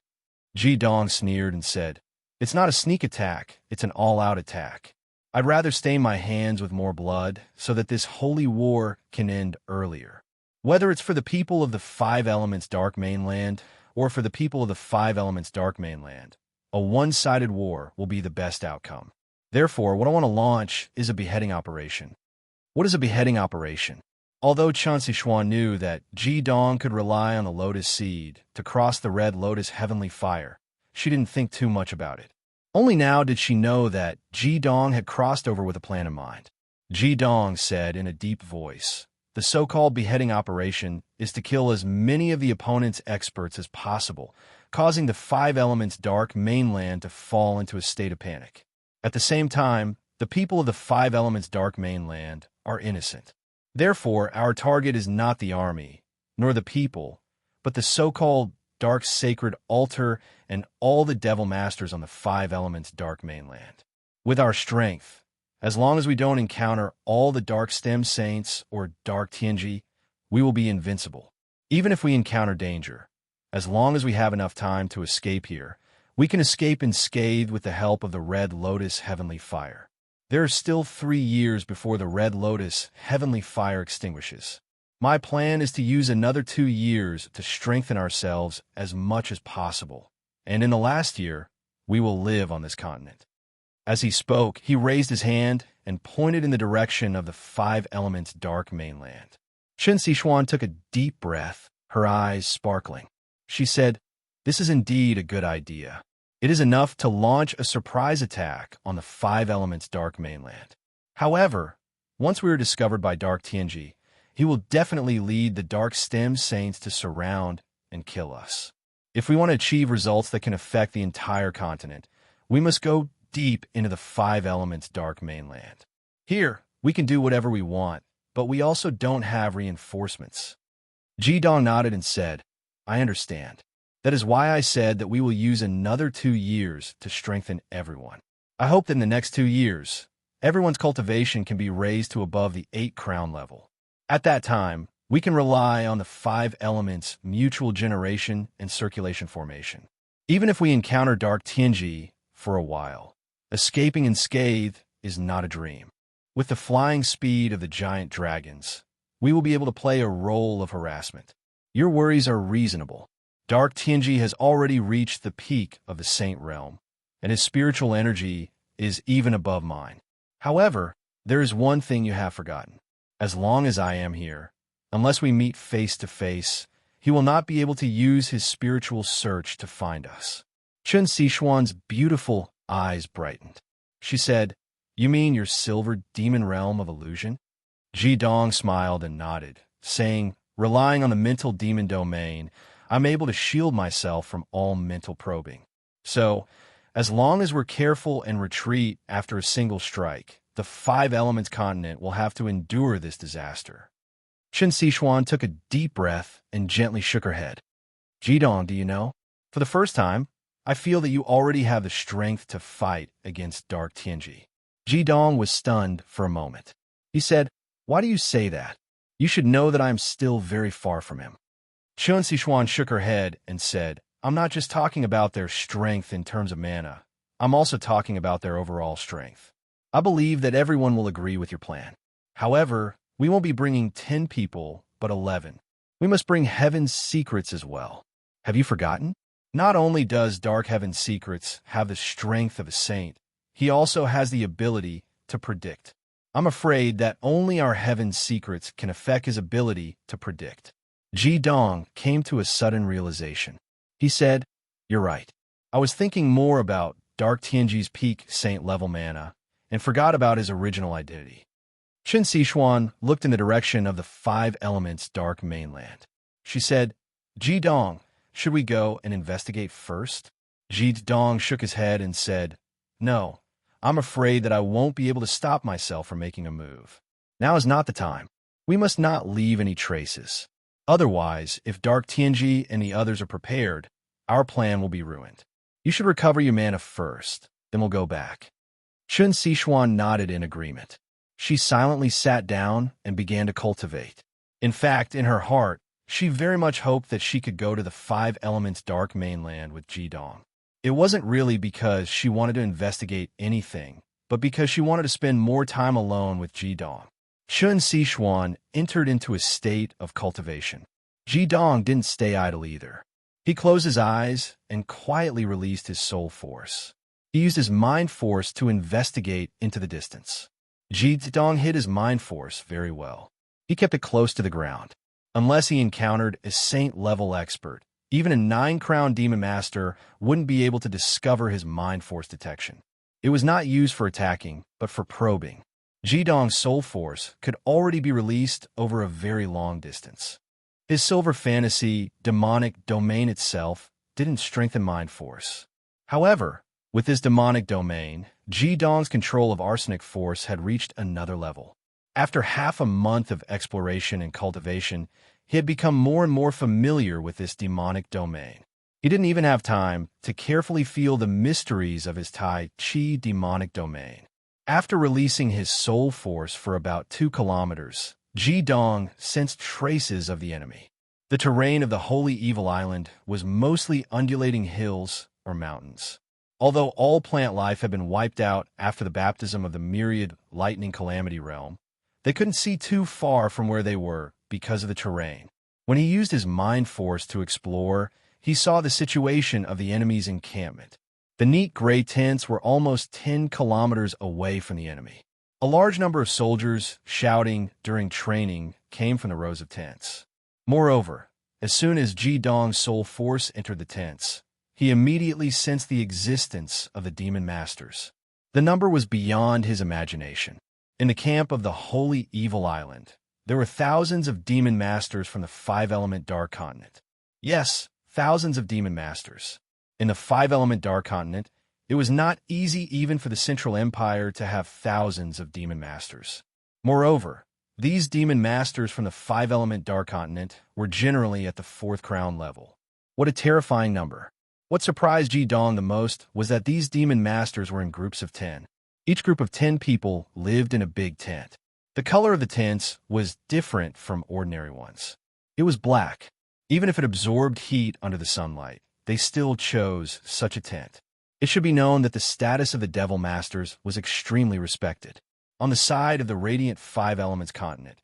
Jidong sneered and said, it's not a sneak attack, it's an all-out attack. I'd rather stain my hands with more blood so that this holy war can end earlier. Whether it's for the people of the 5 Elements dark mainland or for the people of the 5 Elements dark mainland, a one-sided war will be the best outcome. Therefore, what I want to launch is a beheading operation. What is a beheading operation? Although Chun Sixuan knew that Jidong could rely on the lotus seed to cross the Red Lotus Heavenly Fire, she didn't think too much about it. Only now did she know that Ji Dong had crossed over with a plan in mind. Ji Dong said in a deep voice, "The so-called beheading operation is to kill as many of the opponent's experts as possible, causing the five elements dark mainland to fall into a state of panic. At the same time, the people of the five elements dark mainland are innocent. Therefore, our target is not the army, nor the people, but the so-called dark sacred altar and all the devil masters on the five elements dark mainland. With our strength, as long as we don't encounter all the dark stem saints or dark Tianji, we will be invincible. Even if we encounter danger, as long as we have enough time to escape here, we can escape unscathed with the help of the Red Lotus Heavenly Fire. There are still 3 years before the Red Lotus Heavenly Fire extinguishes. My plan is to use another 2 years to strengthen ourselves as much as possible, and in the last year, we will live on this continent." As he spoke, he raised his hand and pointed in the direction of the five elements dark mainland. Chen Xishuan took a deep breath, her eyes sparkling. She said, "This is indeed a good idea. It is enough to launch a surprise attack on the five elements dark mainland. However, once we are discovered by Dark Tianji, he will definitely lead the dark stem saints to surround and kill us. If we want to achieve results that can affect the entire continent, we must go deep into the five elements dark mainland. Here, we can do whatever we want, but we also don't have reinforcements." Ji Dong nodded and said, "I understand. That is why I said that we will use another 2 years to strengthen everyone. I hope that in the next 2 years, everyone's cultivation can be raised to above the 8 crown level. At that time, we can rely on the five elements mutual generation and circulation formation. Even if we encounter Dark Tianji for a while, escaping unscathed is not a dream. With the flying speed of the giant dragons, we will be able to play a role of harassment. Your worries are reasonable. Dark Tianji has already reached the peak of the Saint Realm, and his spiritual energy is even above mine. However, there is one thing you have forgotten. As long as I am here, unless we meet face to face, he will not be able to use his spiritual search to find us." Chen Xishuan's beautiful eyes brightened. She said, "You mean your silver demon realm of illusion?" Ji Dong smiled and nodded, saying, "Relying on the mental demon domain, I'm able to shield myself from all mental probing. So, as long as we're careful and retreat after a single strike, the five elements continent will have to endure this disaster." Chen Xishuan took a deep breath and gently shook her head. "Ji Dong, do you know? For the first time, I feel that you already have the strength to fight against Dark Tianji." Ji Dong was stunned for a moment. He said, "Why do you say that? You should know that I am still very far from him." Chen Xishuan shook her head and said, "I'm not just talking about their strength in terms of mana. I'm also talking about their overall strength. I believe that everyone will agree with your plan. However, we won't be bringing 10 people, but 11. We must bring Heaven's Secrets as well. Have you forgotten? Not only does Dark Heaven's Secrets have the strength of a saint, he also has the ability to predict. I'm afraid that only our Heaven's Secrets can affect his ability to predict." Ji Dong came to a sudden realization. He said, "You're right. I was thinking more about Dark Tianji's peak saint-level mana and forgot about his original identity." Chen Xishuan looked in the direction of the five elements dark mainland. She said, "Ji Dong, should we go and investigate first?" Ji Dong shook his head and said, "No, I'm afraid that I won't be able to stop myself from making a move. Now is not the time. We must not leave any traces. Otherwise, if Dark Tianji and the others are prepared, our plan will be ruined. You should recover your mana first, then we'll go back." Chen Xishuan nodded in agreement. She silently sat down and began to cultivate. In fact, in her heart, she very much hoped that she could go to the five elements dark mainland with Ji Dong. It wasn't really because she wanted to investigate anything, but because she wanted to spend more time alone with Ji Dong. Chen Xishuan entered into a state of cultivation. Ji Dong didn't stay idle either. He closed his eyes and quietly released his soul force. He used his mind force to investigate into the distance. Ji Dong hid his mind force very well. He kept it close to the ground. Unless he encountered a saint-level expert, Even a 9-crown demon master wouldn't be able to discover his mind force detection. It was not used for attacking, but for probing. Jidong's soul force could already be released over a very long distance. His silver fantasy, demonic domain itself, didn't strengthen mind force. However, with this demonic domain, Jidong's control of arsenic force had reached another level. After half a month of exploration and cultivation, he had become more and more familiar with this demonic domain. He didn't even have time to carefully feel the mysteries of his Tai Chi demonic domain. After releasing his soul force for about 2 kilometers, Jidong sensed traces of the enemy. The terrain of the Holy Evil Island was mostly undulating hills or mountains. Although all plant life had been wiped out after the baptism of the myriad lightning calamity realm, they couldn't see too far from where they were because of the terrain. When he used his mind force to explore, he saw the situation of the enemy's encampment. The neat gray tents were almost 10 kilometers away from the enemy. A large number of soldiers shouting during training came from the rows of tents. Moreover, as soon as Jidong's soul force entered the tents, he immediately sensed the existence of the demon masters. The number was beyond his imagination. In the camp of the Holy Evil Island, there were thousands of demon masters from the 5-element Dark Continent. Yes, thousands of demon masters. In the 5-element Dark Continent, it was not easy even for the Central Empire to have thousands of demon masters. Moreover, these demon masters from the 5-element Dark Continent were generally at the 4th crown level. What a terrifying number. What surprised Jidong the most was that these demon masters were in groups of 10. Each group of 10 people lived in a big tent. The color of the tents was different from ordinary ones. It was black. Even if it absorbed heat under the sunlight, they still chose such a tent. It should be known that the status of the Devil Masters was extremely respected. On the side of the radiant 5 elements continent,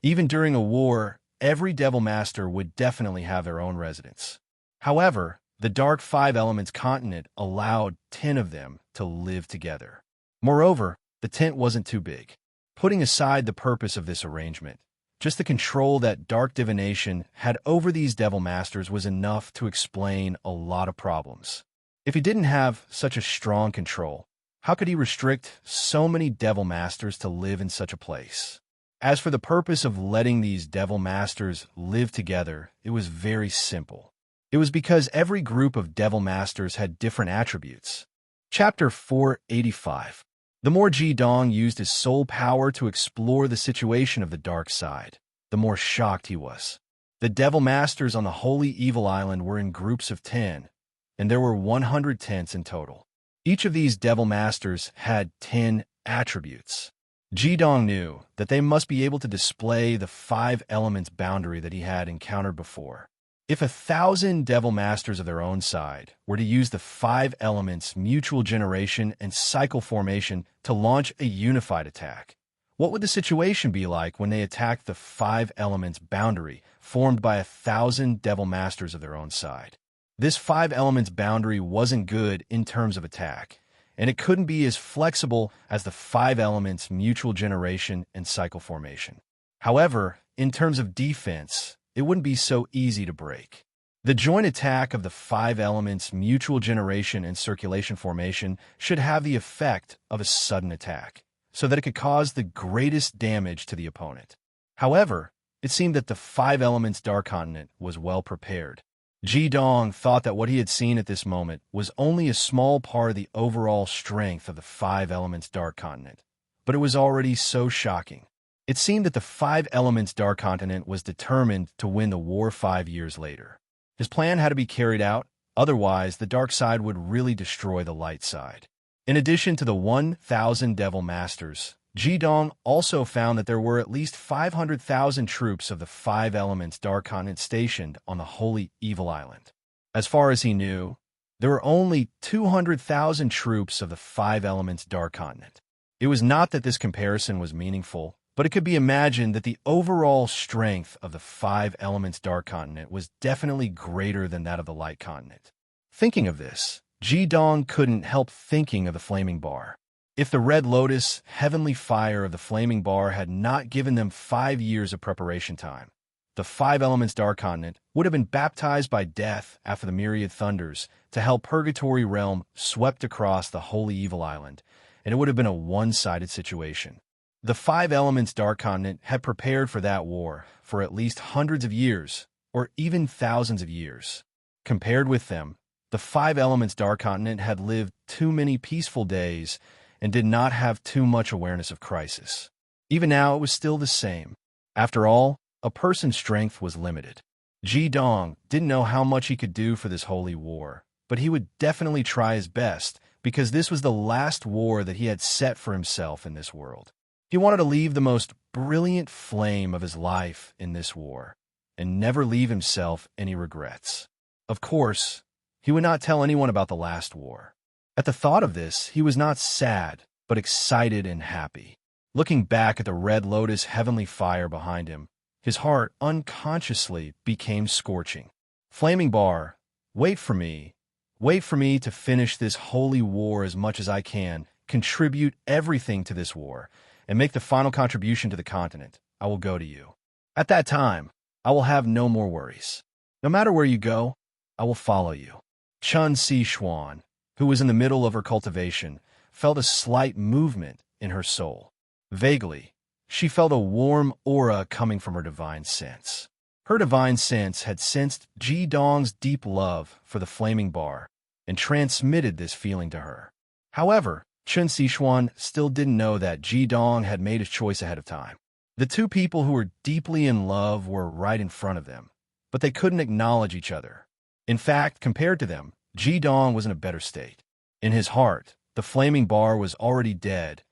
even during a war, every Devil Master would definitely have their own residence. However, the dark 5 elements continent allowed 10 of them to live together. Moreover, the tent wasn't too big. Putting aside the purpose of this arrangement, just the control that dark divination had over these Devil Masters was enough to explain a lot of problems. If he didn't have such a strong control, how could he restrict so many Devil Masters to live in such a place? As for the purpose of letting these Devil Masters live together, it was very simple. It was because every group of Devil Masters had different attributes. Chapter 485. The more Jidong used his soul power to explore the situation of the dark side, the more shocked he was. The Devil Masters on the Holy Evil Island were in groups of 10, and there were 100 tents in total. Each of these Devil Masters had 10 attributes. Jidong knew that they must be able to display the 5 elements boundary that he had encountered before. If 1,000 Devil Masters of their own side were to use the 5 elements mutual generation and cycle formation to launch a unified attack, what would the situation be like when they attacked the 5 elements boundary formed by 1,000 Devil Masters of their own side? This 5 elements boundary wasn't good in terms of attack, and it couldn't be as flexible as the 5 elements mutual generation and cycle formation. However, in terms of defense, it wouldn't be so easy to break. The joint attack of the 5 elements mutual generation and circulation formation should have the effect of a sudden attack, so that it could cause the greatest damage to the opponent. However, it seemed that the 5 elements Dark Continent was well prepared. Jidong thought that what he had seen at this moment was only a small part of the overall strength of the 5 elements Dark Continent, but it was already so shocking. It seemed that the 5 elements Dark Continent was determined to win the war 5 years later. His plan had to be carried out, otherwise the dark side would really destroy the light side. In addition to the 1,000 Devil Masters, Jidong also found that there were at least 500,000 troops of the 5 elements Dark Continent stationed on the Holy Evil Island. As far as he knew, there were only 200,000 troops of the 5 elements Dark Continent. It was not that this comparison was meaningful, but it could be imagined that the overall strength of the 5 elements Dark Continent was definitely greater than that of the Light Continent. Thinking of this, Jidong couldn't help thinking of the Flaming Bar. If the Red Lotus, heavenly fire of the Flaming Bar had not given them 5 years of preparation time, the five elements dark continent, would have been baptized by death after the myriad thunders to hell purgatory realm swept across the holy evil island, and it would have been a one-sided situation. The five elements dark continent had prepared for that war for at least hundreds of years, or even thousands of years. Compared with them, the five elements dark continent had lived too many peaceful days and did not have too much awareness of crisis. Even now, it was still the same. After all, a person's strength was limited. Ji Dong didn't know how much he could do for this holy war, but he would definitely try his best because this was the last war that he had set for himself in this world. He wanted to leave the most brilliant flame of his life in this war and never leave himself any regrets. Of course, he would not tell anyone about the last war. At the thought of this, he was not sad, but excited and happy. Looking back at the red lotus heavenly fire behind him, his heart unconsciously became scorching. Flaming bar, wait for me to finish this holy war as much as I can, contribute everything to this war, and make the final contribution to the continent. I will go to you. At that time, I will have no more worries. No matter where you go, I will follow you. Chun Si Xuan, who was in the middle of her cultivation, felt a slight movement in her soul. Vaguely, she felt a warm aura coming from her divine sense. Her divine sense had sensed Ji Dong's deep love for the flaming bar and transmitted this feeling to her. However, Chun Si Xuan still didn't know that Ji Dong had made his choice ahead of time. The two people who were deeply in love were right in front of them, but they couldn't acknowledge each other. In fact, compared to them, Ji Dong was in a better state. In his heart, the flaming bar was already dead,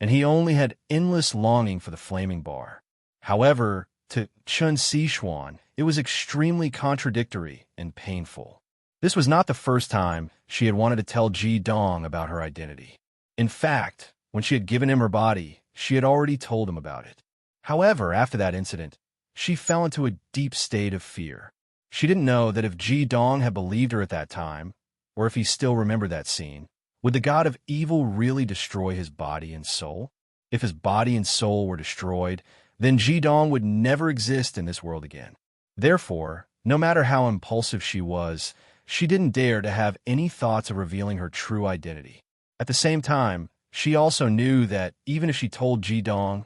and he only had endless longing for the flaming bar. However, to Chun Si Xuan, it was extremely contradictory and painful. This was not the first time she had wanted to tell Ji Dong about her identity. In fact, when she had given him her body, she had already told him about it. However, after that incident, she fell into a deep state of fear. She didn't know that if Ji Dong had believed her at that time, or if he still remembered that scene, would the god of evil really destroy his body and soul? If his body and soul were destroyed, then Ji Dong would never exist in this world again. Therefore, no matter how impulsive she was, she didn't dare to have any thoughts of revealing her true identity. At the same time, she also knew that even if she told Ji Dong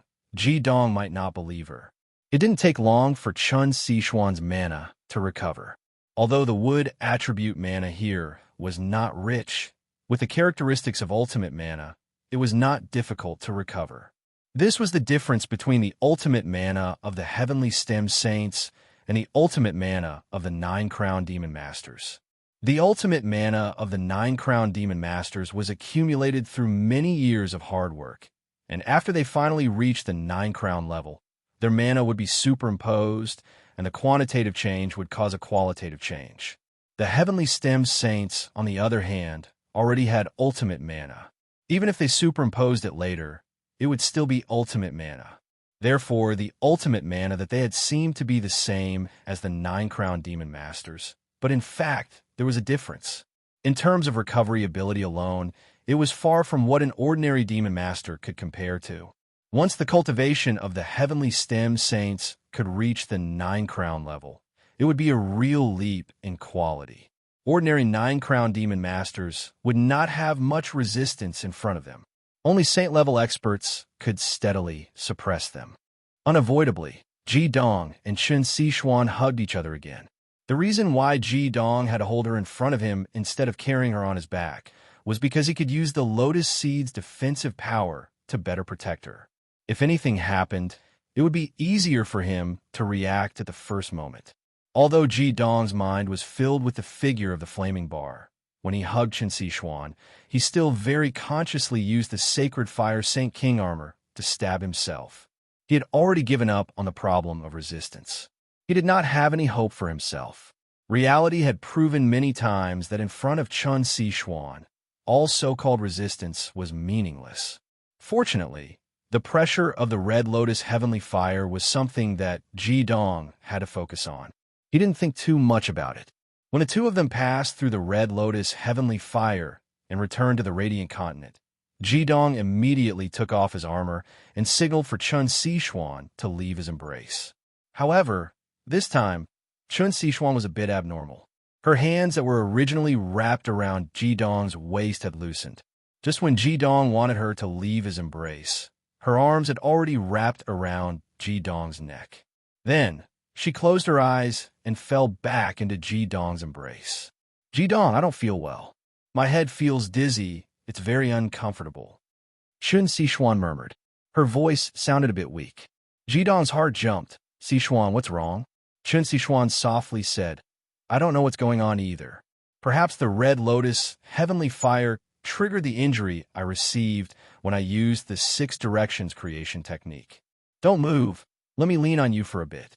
might not believe her. It didn't take long for Chun Si Xuan's mana to recover. Although the wood attribute mana here was not rich, with the characteristics of ultimate mana, it was not difficult to recover. This was the difference between the ultimate mana of the Heavenly Stem Saints and the ultimate mana of the Nine-Crown Demon Masters. The ultimate mana of the Nine-Crown Demon Masters was accumulated through many years of hard work, and after they finally reached the Nine-Crown level, their mana would be superimposed, and the quantitative change would cause a qualitative change. The Heavenly Stem Saints, on the other hand, already had ultimate mana. Even if they superimposed it later, it would still be ultimate mana. Therefore, the ultimate mana that they had seemed to be the same as the Nine-Crown Demon Masters, but in fact, there was a difference. In terms of recovery ability alone, it was far from what an ordinary Demon Master could compare to. Once the cultivation of the Heavenly Stem Saints could reach the Nine-Crown level, it would be a real leap in quality. Ordinary Nine-Crown Demon Masters would not have much resistance in front of them. Only Saint-level experts could steadily suppress them. Unavoidably, Ji Dong and Chun Si Xuan hugged each other again. The reason why Ji Dong had to hold her in front of him instead of carrying her on his back was because he could use the Lotus Seed's defensive power to better protect her. If anything happened, it would be easier for him to react at the first moment. Although Ji Dong's mind was filled with the figure of the flaming bar, when he hugged Chun Si Xuan, he still very consciously used the Sacred Fire Saint King armor to stab himself. He had already given up on the problem of resistance. He did not have any hope for himself. Reality had proven many times that in front of Chun Si Xuan, all so-called resistance was meaningless. Fortunately, the pressure of the Red Lotus Heavenly Fire was something that Ji Dong had to focus on. He didn't think too much about it. When the two of them passed through the Red Lotus Heavenly Fire and returned to the Radiant Continent, Ji Dong immediately took off his armor and signaled for Chun Si Xuan to leave his embrace. However, This time, Chun Sichuan was a bit abnormal. Her hands that were originally wrapped around Ji Dong's waist had loosened. Just when Ji Dong wanted her to leave his embrace, her arms had already wrapped around Ji Dong's neck. Then, she closed her eyes and fell back into Ji Dong's embrace. Ji Dong, I don't feel well. My head feels dizzy. It's very uncomfortable. Chun Sichuan murmured. Her voice sounded a bit weak. Ji Dong's heart jumped. Sichuan, what's wrong? Chun Sichuan softly said, I don't know what's going on either. Perhaps the red lotus, heavenly fire, triggered the injury I received when I used the 6 directions creation technique. Don't move. Let me lean on you for a bit.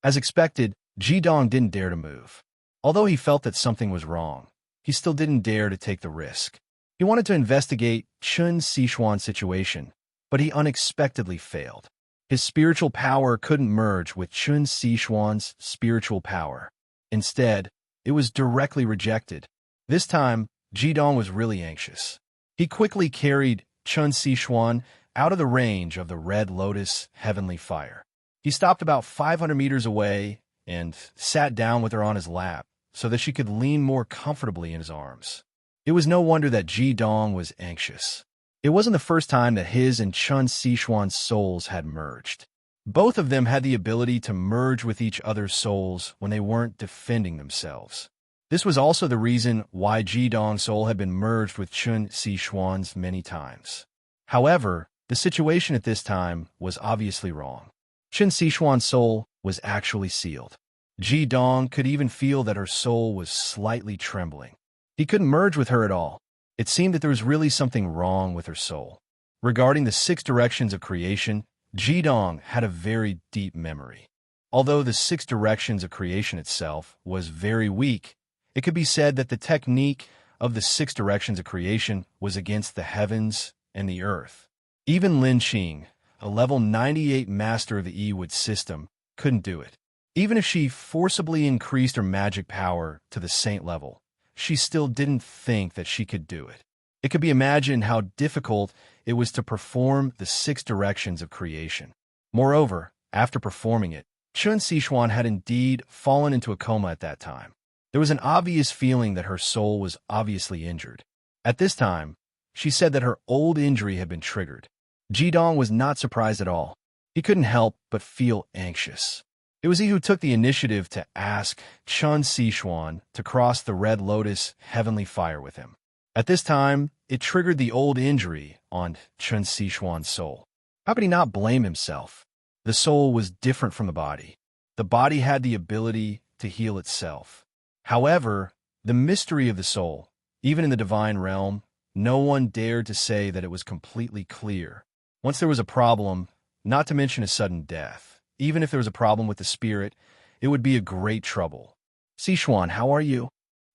As expected, Ji Dong didn't dare to move. Although he felt that something was wrong, he still didn't dare to take the risk. He wanted to investigate Chun Sichuan's situation, but he unexpectedly failed. His spiritual power couldn't merge with Chun Sichuan's spiritual power. Instead, it was directly rejected. This time, Ji Dong was really anxious. He quickly carried Chun Sichuan out of the range of the red lotus heavenly fire. He stopped about 500 meters away and sat down with her on his lap so that she could lean more comfortably in his arms. It was no wonder that Ji Dong was anxious. It wasn't the first time that his and Chun Sichuan's souls had merged. Both of them had the ability to merge with each other's souls when they weren't defending themselves. This was also the reason why Ji Dong's soul had been merged with Chun Sichuan's many times. However, the situation at this time was obviously wrong. Chun Sichuan's soul was actually sealed. Ji Dong could even feel that her soul was slightly trembling. He couldn't merge with her at all. It seemed that there was really something wrong with her soul. Regarding the 6 directions of creation, Ji Dong had a very deep memory. Although the 6 directions of creation itself was very weak, it could be said that the technique of the 6 directions of creation was against the heavens and the earth. Even Lin Qing, a level 98 master of the Yi-Wood system, couldn't do it. Even if she forcibly increased her magic power to the saint level, she still didn't think that she could do it. It could be imagined how difficult it was to perform the 6 directions of creation. Moreover, after performing it, Chun Sichuan had indeed fallen into a coma at that time. There was an obvious feeling that her soul was obviously injured. At this time, she said that her old injury had been triggered. Ji Dong was not surprised at all. He couldn't help but feel anxious. It was he who took the initiative to ask Chun Sichuan to cross the red lotus heavenly fire with him. At this time, it triggered the old injury on Chun Sichuan's soul. How could he not blame himself? The soul was different from the body. The body had the ability to heal itself. However, the mystery of the soul, even in the divine realm, no one dared to say that it was completely clear. Once there was a problem, not to mention a sudden death, even if there was a problem with the spirit, it would be a great trouble. Sichuan, how are you?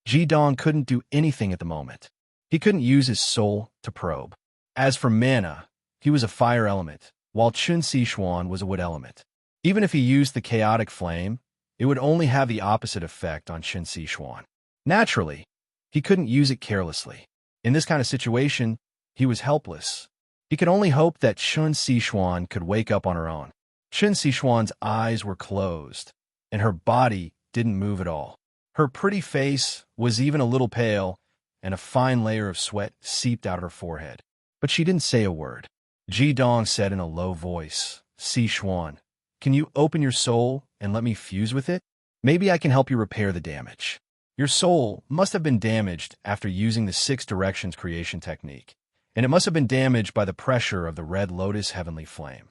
Ji Dong couldn't do anything at the moment. He couldn't use his soul to probe. As for mana, he was a fire element, while Chun Sichuan was a wood element. Even if he used the chaotic flame, it would only have the opposite effect on Chun Sichuan. Naturally, he couldn't use it carelessly. In this kind of situation, he was helpless. He could only hope that Chun Sichuan could wake up on her own. Chun Sichuan's eyes were closed, and her body didn't move at all. Her pretty face was even a little pale, and a fine layer of sweat seeped out her forehead. But she didn't say a word. Ji Dong said in a low voice, Sichuan, can you open your soul and let me fuse with it? Maybe I can help you repair the damage. Your soul must have been damaged after using the 6 directions creation technique, and it must have been damaged by the pressure of the red lotus heavenly flame.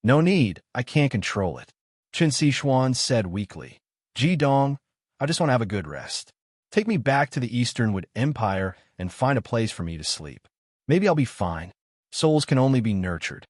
No need, I can't control it. Chun Sichuan said weakly. Ji Dong, I just want to have a good rest. Take me back to the Eastern Wood Empire and find a place for me to sleep. Maybe I'll be fine. Souls can only be nurtured.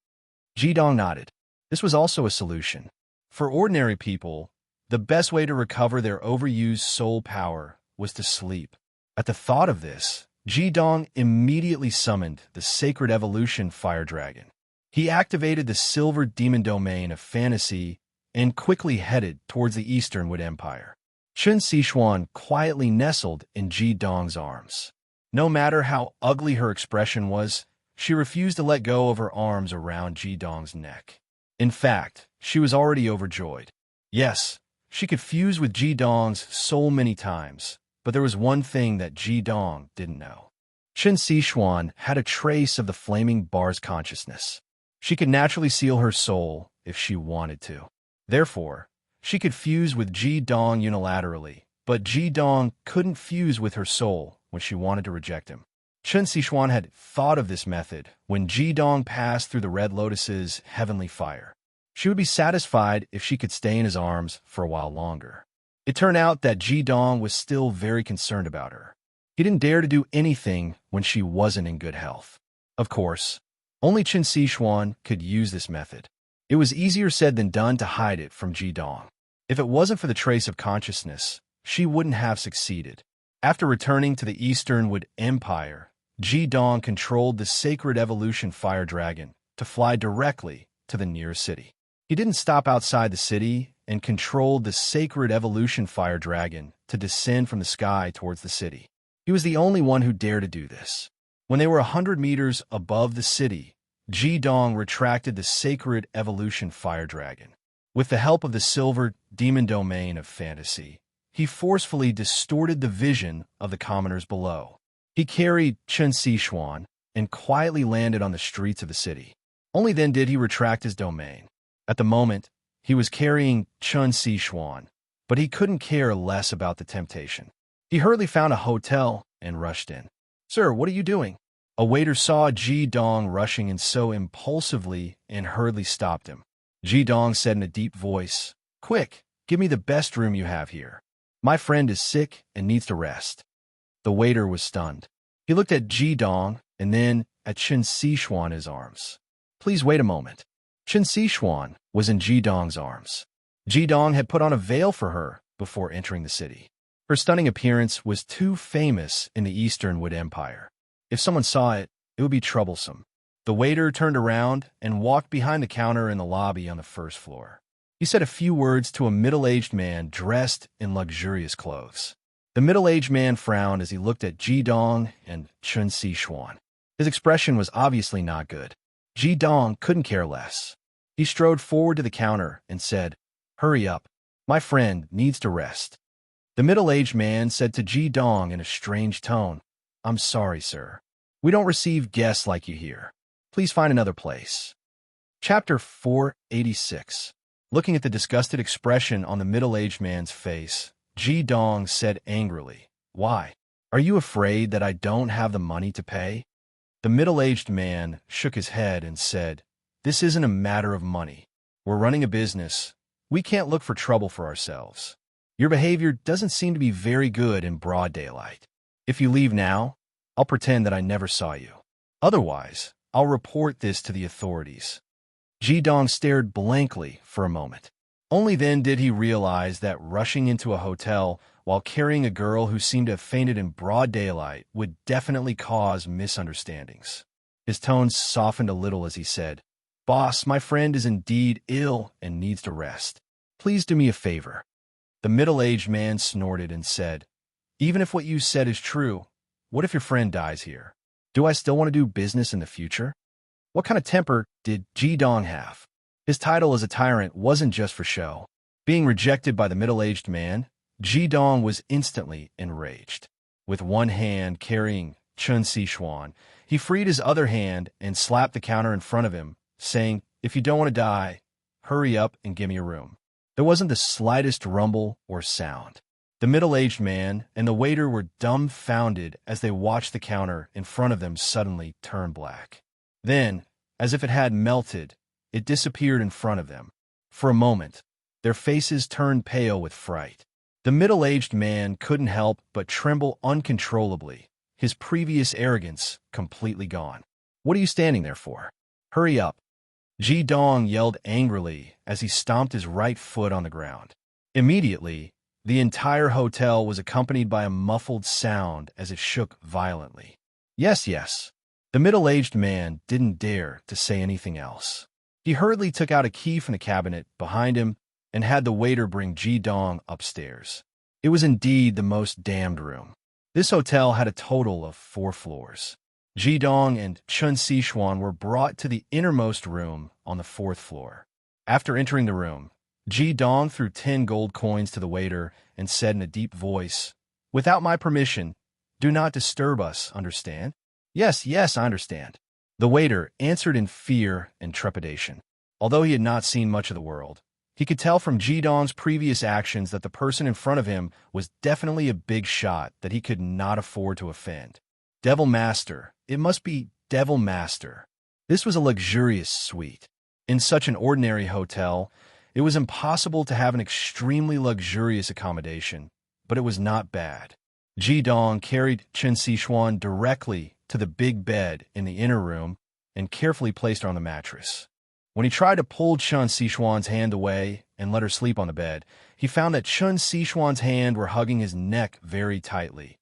Ji Dong nodded. This was also a solution. For ordinary people, the best way to recover their overused soul power was to sleep. At the thought of this, Ji Dong immediately summoned the Sacred Evolution Fire Dragon. He activated the Silver Demon Domain of Fantasy and quickly headed towards the Eastern Wood Empire. Chun Sichuan quietly nestled in Ji Dong's arms. No matter how ugly her expression was, she refused to let go of her arms around Ji Dong's neck. In fact, she was already overjoyed. Yes, She could fuse with Ji Dong's soul many times, but there was one thing that Ji Dong didn't know. Chen Sichuan had a trace of the flaming bar's consciousness. She could naturally seal her soul if she wanted to. Therefore, she could fuse with Ji Dong unilaterally, but Ji Dong couldn't fuse with her soul when she wanted to reject him. Chen Sichuan had thought of this method when Ji Dong passed through the Red Lotus's heavenly fire. She would be satisfied if she could stay in his arms for a while longer. It turned out that Ji Dong was still very concerned about her. He didn't dare to do anything when she wasn't in good health. Of course, only Chen Sichuan could use this method. It was easier said than done to hide it from Ji Dong. If it wasn't for the trace of consciousness, she wouldn't have succeeded. After returning to the Eastern Wood Empire, Ji Dong controlled the sacred evolution fire dragon to fly directly to the nearest city. He didn't stop outside the city and controlled the sacred evolution fire dragon to descend from the sky towards the city. He was the only one who dared to do this. When they were 100 meters above the city, Ji Dong retracted the sacred evolution fire dragon. With the help of the silver demon domain of fantasy, he forcefully distorted the vision of the commoners below. He carried Chen Sichuan and quietly landed on the streets of the city. Only then did he retract his domain. At the moment, he was carrying Chen Sichuan, but he couldn't care less about the temptation. He hurriedly found a hotel and rushed in. "Sir, what are you doing?" A waiter saw Ji Dong rushing in so impulsively and hurriedly stopped him. Ji Dong said in a deep voice, "Quick, give me the best room you have here. My friend is sick and needs to rest." The waiter was stunned. He looked at Ji Dong and then at Chen Sichuan in his arms. "Please wait a moment." Chen Sichuan was in Ji Dong's arms. Ji Dong had put on a veil for her before entering the city. Her stunning appearance was too famous in the Eastern Wood Empire. If someone saw it, it would be troublesome. The waiter turned around and walked behind the counter in the lobby on the first floor. He said a few words to a middle-aged man dressed in luxurious clothes. The middle-aged man frowned as he looked at Ji Dong and Chen Sichuan. His expression was obviously not good. Ji Dong couldn't care less. He strode forward to the counter and said, "Hurry up. My friend needs to rest." The middle-aged man said to Ji Dong in a strange tone, "I'm sorry, sir. We don't receive guests like you here. Please find another place." Chapter 486. Looking at the disgusted expression on the middle-aged man's face, Ji Dong said angrily, "Why? Are you afraid that I don't have the money to pay?" The middle-aged man shook his head and said, "This isn't a matter of money. We're running a business. We can't look for trouble for ourselves. Your behavior doesn't seem to be very good in broad daylight. If you leave now, I'll pretend that I never saw you. Otherwise, I'll report this to the authorities." Ji Dong stared blankly for a moment. Only then did he realize that rushing into a hotel while carrying a girl who seemed to have fainted in broad daylight would definitely cause misunderstandings. His tones softened a little as he said, "Boss, my friend is indeed ill and needs to rest. Please do me a favor." The middle-aged man snorted and said, "Even if what you said is true, what if your friend dies here? Do I still want to do business in the future?" What kind of temper did Ji Dong have? His title as a tyrant wasn't just for show. Being rejected by the middle-aged man, Ji Dong was instantly enraged. With one hand carrying Chen Sichuan, he freed his other hand and slapped the counter in front of him, saying, "If you don't want to die, hurry up and give me a room." There wasn't the slightest rumble or sound. The middle-aged man and the waiter were dumbfounded as they watched the counter in front of them suddenly turn black. Then, as if it had melted, it disappeared in front of them. For a moment, their faces turned pale with fright. The middle-aged man couldn't help but tremble uncontrollably, his previous arrogance completely gone. "What are you standing there for? Hurry up." Ji Dong yelled angrily as he stomped his right foot on the ground. Immediately, the entire hotel was accompanied by a muffled sound as it shook violently. "Yes, yes." The middle-aged man didn't dare to say anything else. He hurriedly took out a key from the cabinet behind him and had the waiter bring Ji Dong upstairs. It was indeed the most damned room. This hotel had a total of 4 floors. Ji Dong and Chen Sichuan were brought to the innermost room on the 4th floor. After entering the room, Ji Dong threw 10 gold coins to the waiter and said in a deep voice, "Without my permission, do not disturb us, understand?" "Yes, yes, I understand." The waiter answered in fear and trepidation. Although he had not seen much of the world, he could tell from Ji Dong's previous actions that the person in front of him was definitely a big shot that he could not afford to offend. Devil Master. It must be Devil Master. This was a luxurious suite. In such an ordinary hotel, it was impossible to have an extremely luxurious accommodation, but it was not bad. Ji Dong carried Chen Sichuan directly to the big bed in the inner room and carefully placed her on the mattress. When he tried to pull Chen Sichuan's hand away and let her sleep on the bed, he found that Chen Sichuan's hand were hugging his neck very tightly,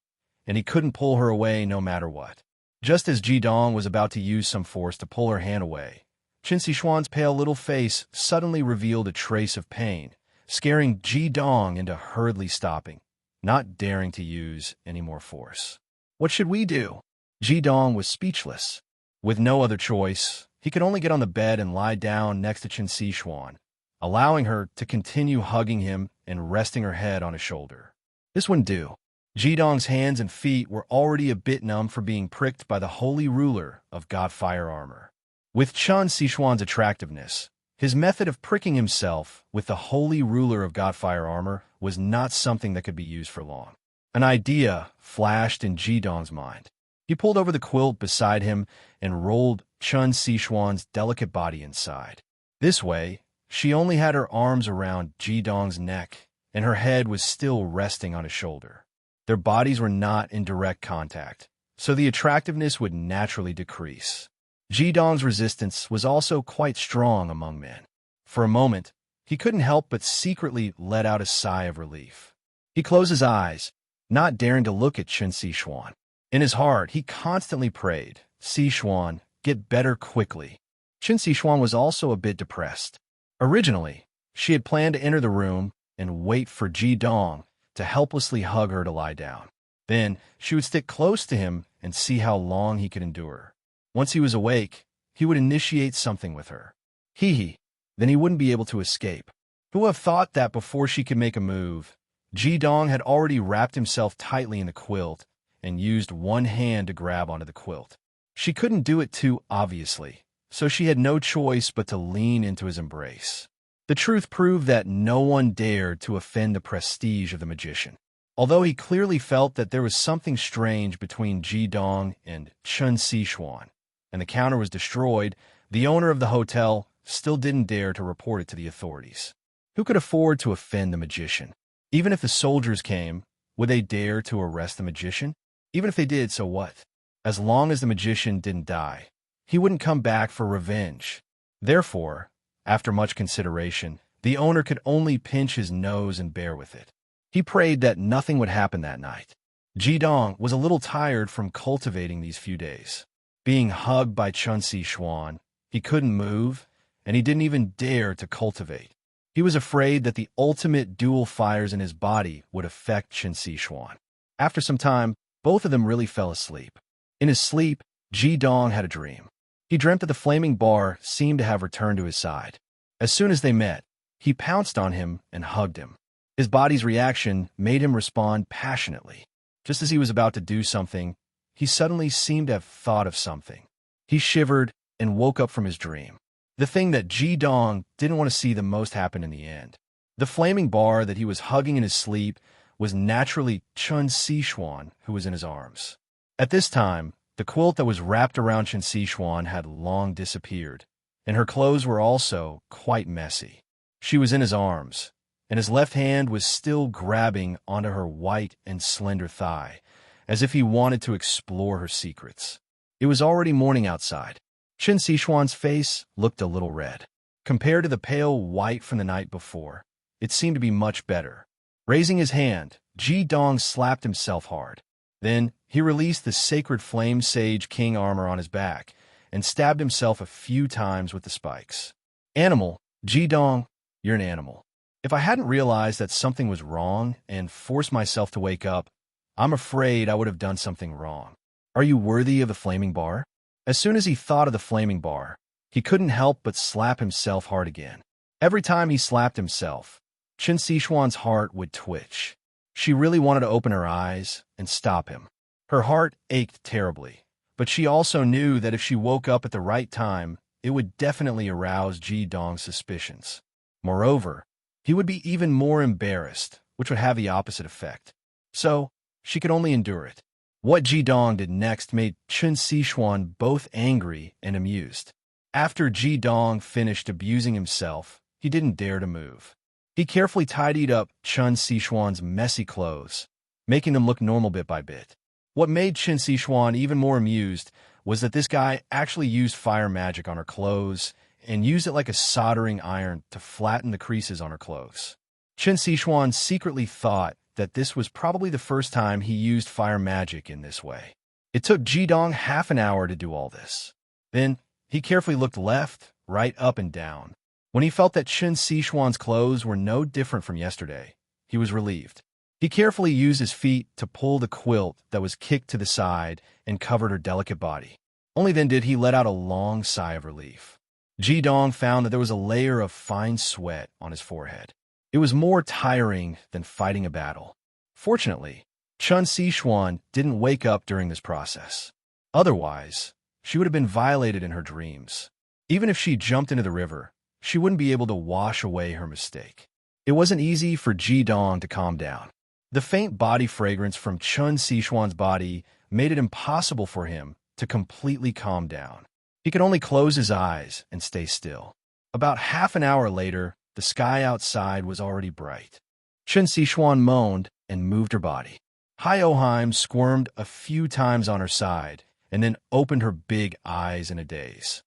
and he couldn't pull her away no matter what. Just as Ji Dong was about to use some force to pull her hand away, Chen Sichuan's pale little face suddenly revealed a trace of pain, scaring Ji Dong into hurriedly stopping, not daring to use any more force. "What should we do?" Ji Dong was speechless. With no other choice, he could only get on the bed and lie down next to Chen Sichuan, allowing her to continue hugging him and resting her head on his shoulder. This wouldn't do. Ji Dong's hands and feet were already a bit numb from being pricked by the holy ruler of God Fire armor. With Chen Sichuan's attractiveness, his method of pricking himself with the holy ruler of God Fire armor was not something that could be used for long. An idea flashed in Ji Dong's mind. He pulled over the quilt beside him and rolled Chen Sichuan's delicate body inside. This way, she only had her arms around Ji Dong's neck, and her head was still resting on his shoulder. Their bodies were not in direct contact, so the attractiveness would naturally decrease. Ji Dong's resistance was also quite strong among men. For a moment, he couldn't help but secretly let out a sigh of relief. He closed his eyes, not daring to look at Chen Sichuan. In his heart, he constantly prayed, "Sichuan, get better quickly." Chen Sichuan was also a bit depressed. Originally, she had planned to enter the room and wait for Ji Dong to helplessly hug her to lie down. Then, she would stick close to him and see how long he could endure. Once he was awake, he would initiate something with her. Then he wouldn't be able to escape. Who would have thought that before she could make a move, Ji Dong had already wrapped himself tightly in the quilt and used one hand to grab onto the quilt. She couldn't do it too obviously, so she had no choice but to lean into his embrace. The truth proved that no one dared to offend the prestige of the magician. Although he clearly felt that there was something strange between Ji Dong and Chen Sichuan, and the counter was destroyed, the owner of the hotel still didn't dare to report it to the authorities. Who could afford to offend the magician? Even if the soldiers came, would they dare to arrest the magician? Even if they did, so what? As long as the magician didn't die, he wouldn't come back for revenge. Therefore, after much consideration, the owner could only pinch his nose and bear with it. He prayed that nothing would happen that night. Ji Dong was a little tired from cultivating these few days. Being hugged by Chen Sichuan, he couldn't move, and he didn't even dare to cultivate. He was afraid that the ultimate dual fires in his body would affect Chen Sichuan. After some time, both of them really fell asleep. In his sleep, Ji Dong had a dream. He dreamt that the flaming bar seemed to have returned to his side. As soon as they met, he pounced on him and hugged him. His body's reaction made him respond passionately. Just as he was about to do something, he suddenly seemed to have thought of something. He shivered and woke up from his dream. The thing that Ji Dong didn't want to see the most happen in the end. The flaming bar that he was hugging in his sleep was naturally Chen Sichuan, who was in his arms. At this time, the quilt that was wrapped around Chen Sichuan had long disappeared, and her clothes were also quite messy. She was in his arms, and his left hand was still grabbing onto her white and slender thigh, as if he wanted to explore her secrets. It was already morning outside. Chen Sichuan's face looked a little red. Compared to the pale white from the night before, it seemed to be much better. Raising his hand, Ji Dong slapped himself hard. Then, he released the sacred flame sage king armor on his back and stabbed himself a few times with the spikes. Animal, Ji Dong, you're an animal. If I hadn't realized that something was wrong and forced myself to wake up, I'm afraid I would have done something wrong. Are you worthy of the flaming bar? As soon as he thought of the flaming bar, he couldn't help but slap himself hard again. Every time he slapped himself, Qin Sixuan's heart would twitch. She really wanted to open her eyes and stop him. Her heart ached terribly, but she also knew that if she woke up at the right time, it would definitely arouse Ji Dong's suspicions. Moreover, he would be even more embarrassed, which would have the opposite effect. So, she could only endure it. What Ji Dong did next made Qin Sixuan both angry and amused. After Ji Dong finished abusing himself, he didn't dare to move. He carefully tidied up Qin Sixuan's messy clothes, making them look normal bit by bit. What made Qin Sixuan even more amused was that this guy actually used fire magic on her clothes and used it like a soldering iron to flatten the creases on her clothes. Qin Sixuan secretly thought that this was probably the first time he used fire magic in this way. It took Ji Dong half an hour to do all this. Then, he carefully looked left, right, up, and down. When he felt that Qin Sixuan's clothes were no different from yesterday, he was relieved. He carefully used his feet to pull the quilt that was kicked to the side and covered her delicate body. Only then did he let out a long sigh of relief. Ji Dong found that there was a layer of fine sweat on his forehead. It was more tiring than fighting a battle. Fortunately, Qin Sixuan didn't wake up during this process. Otherwise, she would have been violated in her dreams. Even if she jumped into the river, she wouldn't be able to wash away her mistake. It wasn't easy for Ji Dong to calm down. The faint body fragrance from Qin Sixuan's body made it impossible for him to completely calm down. He could only close his eyes and stay still. About half an hour later, the sky outside was already bright. Qin Sixuan moaned and moved her body. Hyoheim squirmed a few times on her side and then opened her big eyes in a daze.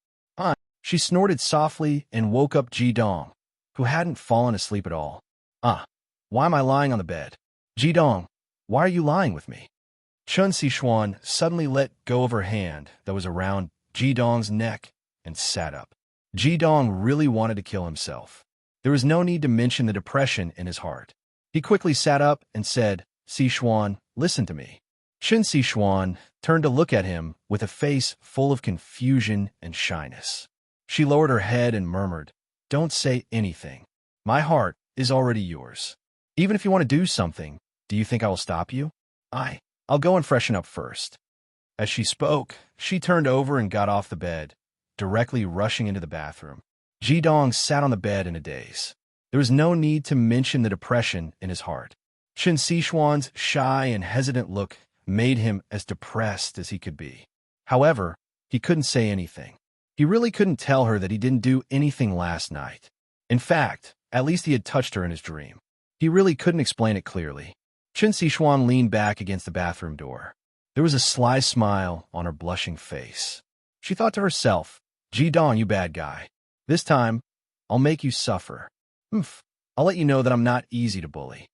She snorted softly and woke up Ji Dong, who hadn't fallen asleep at all. Why am I lying on the bed? Ji Dong, why are you lying with me? Qin Sixuan suddenly let go of her hand that was around Ji Dong's neck and sat up. Ji Dong really wanted to kill himself. There was no need to mention the depression in his heart. He quickly sat up and said, Sixuan, listen to me. Qin Sixuan turned to look at him with a face full of confusion and shyness. She lowered her head and murmured, Don't say anything. My heart is already yours. Even if you want to do something, do you think I will stop you? I'll go and freshen up first. As she spoke, she turned over and got off the bed, directly rushing into the bathroom. Ji Dong sat on the bed in a daze. There was no need to mention the depression in his heart. Qin Sixuan's shy and hesitant look made him as depressed as he could be. However, he couldn't say anything. He really couldn't tell her that he didn't do anything last night. In fact, at least he had touched her in his dream. He really couldn't explain it clearly. Qin Sixuan leaned back against the bathroom door. There was a sly smile on her blushing face. She thought to herself, Ji Dong, you bad guy. This time, I'll make you suffer. I'll let you know that I'm not easy to bully.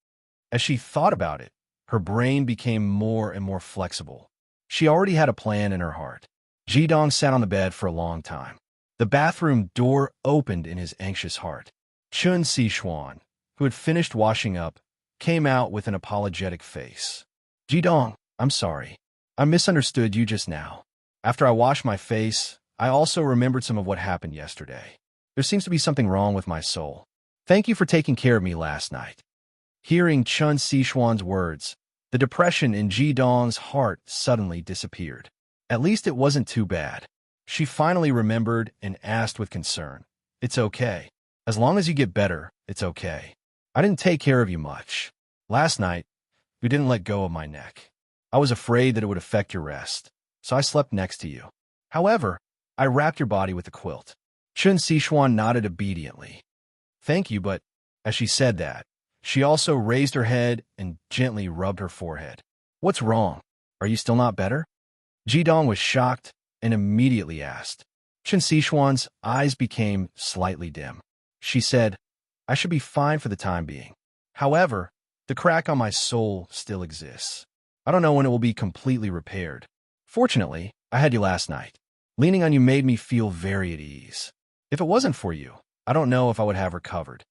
As she thought about it, her brain became more and more flexible. She already had a plan in her heart. Ji Dong sat on the bed for a long time. The bathroom door opened in his anxious heart. Qin Sixuan, who had finished washing up, came out with an apologetic face. Ji Dong, I'm sorry. I misunderstood you just now. After I washed my face, I also remembered some of what happened yesterday. There seems to be something wrong with my soul. Thank you for taking care of me last night. Hearing Qin Sixuan's words, the depression in Ji Dong's heart suddenly disappeared. At least it wasn't too bad. She finally remembered and asked with concern, It's okay. As long as you get better, it's okay. I didn't take care of you much. Last night, you didn't let go of my neck. I was afraid that it would affect your rest, so I slept next to you. However, I wrapped your body with a quilt. Qin Sixuan nodded obediently. Thank you, but as she said that, she also raised her head and gently rubbed her forehead. What's wrong? Are you still not better? Ji Dong was shocked and immediately asked. Qin Sixuan's eyes became slightly dim. She said, I should be fine for the time being. However, the crack on my soul still exists. I don't know when it will be completely repaired. Fortunately, I had you last night. Leaning on you made me feel very at ease. If it wasn't for you, I don't know if I would have recovered.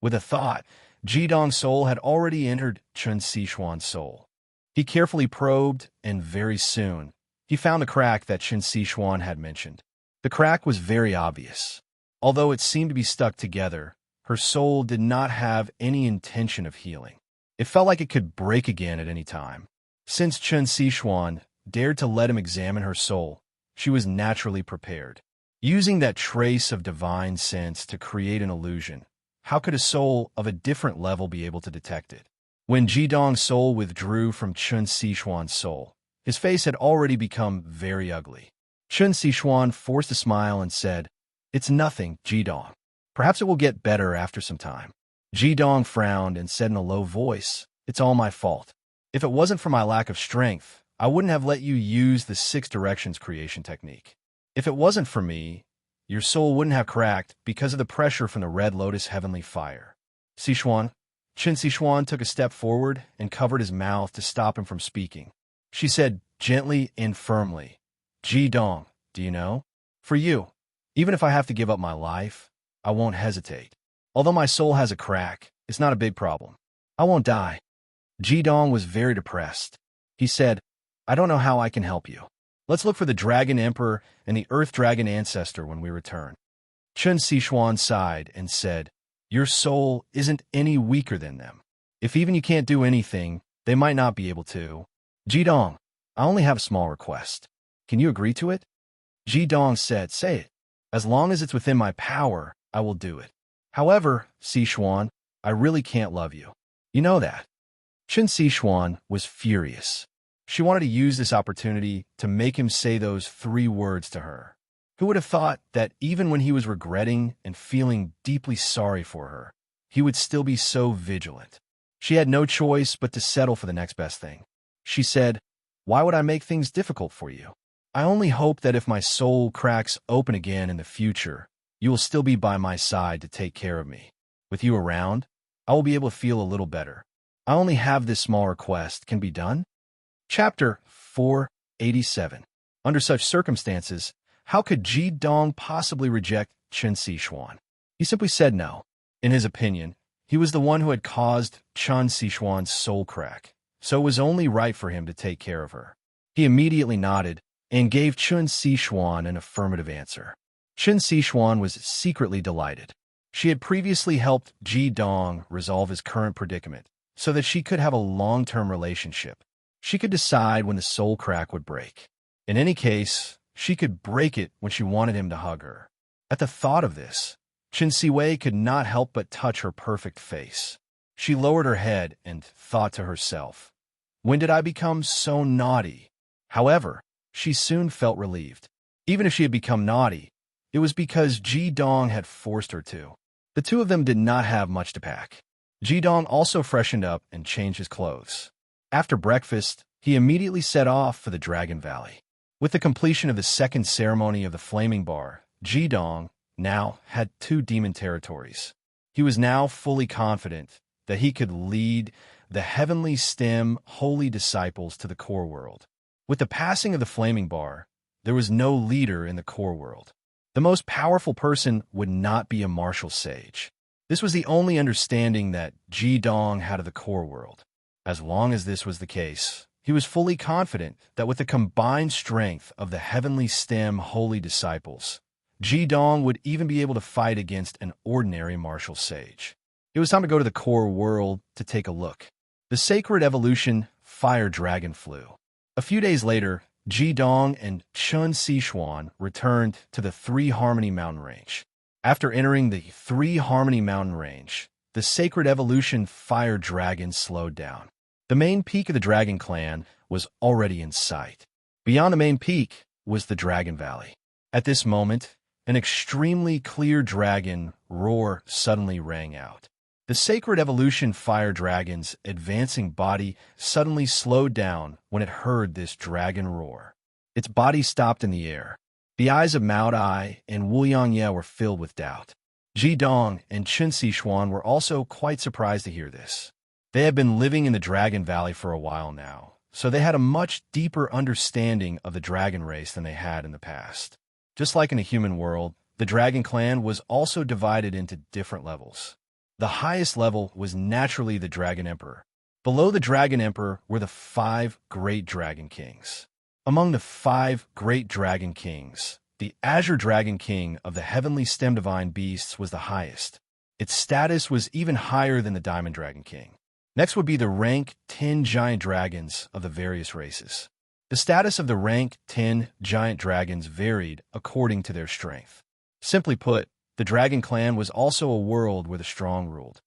With a thought, Ji Dong's soul had already entered Qin Sixuan's soul. He carefully probed, and very soon, he found the crack that Qin Sixuan had mentioned. The crack was very obvious. Although it seemed to be stuck together, Her soul did not have any intention of healing. It felt like it could break again at any time. Since Chen Xishuan dared to let him examine her soul, she was naturally prepared. Using that trace of divine sense to create an illusion, how could a soul of a different level be able to detect it? When Jidong's soul withdrew from Chen Xishuan's soul, his face had already become very ugly. Chen Xishuan forced a smile and said, "It's nothing, Jidong. Perhaps it will get better after some time." Jidong frowned and said in a low voice, "It's all my fault. If it wasn't for my lack of strength, I wouldn't have let you use the 6 directions creation technique. If it wasn't for me, your soul wouldn't have cracked because of the pressure from the Red Lotus heavenly fire." Chen Xishuan took a step forward and covered his mouth to stop him from speaking. She said gently and firmly, "Jidong, do you know? For you, even if I have to give up my life, I won't hesitate. Although my soul has a crack, it's not a big problem. I won't die." Jidong was very depressed. He said, "I don't know how I can help you. Let's look for the Dragon Emperor and the Earth Dragon Ancestor when we return." Chen Xishuan sighed and said, "Your soul isn't any weaker than them. If even you can't do anything, they might not be able to. Jidong, I only have a small request. Can you agree to it?" Jidong said, "Say it. As long as it's within my power, I will do it. However, Xishuan, I really can't love you. You know that." Chen Xishuan was furious. She wanted to use this opportunity to make him say those 3 words to her. Who would have thought that even when he was regretting and feeling deeply sorry for her, he would still be so vigilant? She had no choice but to settle for the next best thing. She said, "Why would I make things difficult for you? I only hope that if my soul cracks open again in the future, you will still be by my side to take care of me. With you around, I will be able to feel a little better. I only have this small request. Can be done?" Chapter 487. Under such circumstances, how could Jidong possibly reject Chen Xishuan? He simply said no. In his opinion, he was the one who had caused Chen Xishuan's soul crack, so it was only right for him to take care of her. He immediately nodded and gave Chen Xishuan an affirmative answer. Chen Xishuan was secretly delighted. She had previously helped Jidong resolve his current predicament so that she could have a long-term relationship. She could decide when the soul crack would break. In any case, she could break it when she wanted him to hug her. At the thought of this, Chen Siwei could not help but touch her perfect face. She lowered her head and thought to herself, "When did I become so naughty?" However, she soon felt relieved. Even if she had become naughty, it was because Jidong had forced her to. The 2 of them did not have much to pack. Jidong also freshened up and changed his clothes. After breakfast, he immediately set off for the Dragon Valley. With the completion of the 2nd ceremony of the Flaming Bar, Jidong now had 2 demon territories. He was now fully confident that he could lead the Heavenly Stem holy disciples to the core world. With the passing of the Flaming Bar, there was no leader in the core world. The most powerful person would not be a martial sage. This was the only understanding that Jidong had of the core world. As long as this was the case, he was fully confident that with the combined strength of the Heavenly Stem holy disciples, Jidong would even be able to fight against an ordinary martial sage. It was time to go to the core world to take a look. The sacred evolution fire dragon flew. A few days later, Jidong and Chen Xishuan returned to the 3 Harmony Mountain Range. After entering the 3 Harmony Mountain Range, the sacred evolution fire dragon slowed down. The main peak of the Dragon Clan was already in sight. Beyond the main peak was the Dragon Valley. At this moment, an extremely clear dragon roar suddenly rang out. The sacred evolution fire dragon's advancing body suddenly slowed down when it heard this dragon roar. Its body stopped in the air. The eyes of Mao Dai and Wu Yangye were filled with doubt. Jidong and Chen Xishuan were also quite surprised to hear this. They had been living in the Dragon Valley for a while now, so they had a much deeper understanding of the dragon race than they had in the past. Just like in the human world, the Dragon Clan was also divided into different levels. The highest level was naturally the Dragon Emperor. Below the Dragon Emperor were the 5 great Dragon Kings. Among the 5 great Dragon Kings, the Azure Dragon King of the Heavenly Stem Divine Beasts was the highest. Its status was even higher than the Diamond Dragon King. Next would be the rank 10 giant dragons of the various races. The status of the rank 10 giant dragons varied according to their strength. Simply put, the Dragon Clan was also a world where the strong ruled.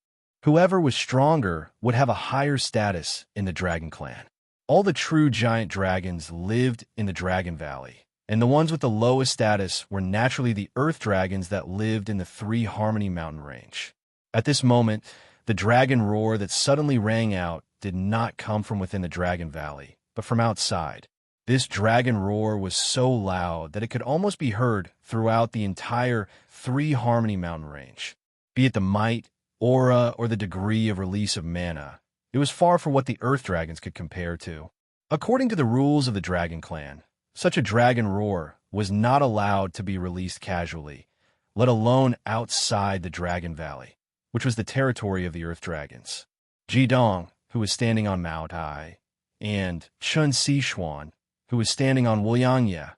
Whoever was stronger would have a higher status in the Dragon Clan. All the true giant dragons lived in the Dragon Valley, and the ones with the lowest status were naturally the Earth Dragons that lived in the Three Harmony Mountain Range. At this moment, the dragon roar that suddenly rang out did not come from within the Dragon Valley, but from outside. This dragon roar was so loud that it could almost be heard throughout the entire Three Harmony Mountain Range. Be it the might, aura, or the degree of release of mana, it was far from what the Earth Dragons could compare to. According to the rules of the Dragon Clan, such a dragon roar was not allowed to be released casually, let alone outside the Dragon Valley, which was the territory of the Earth Dragons. Jidong, who was standing on Mount Ai, and Chun Sichuan, who was standing on Wuliangye,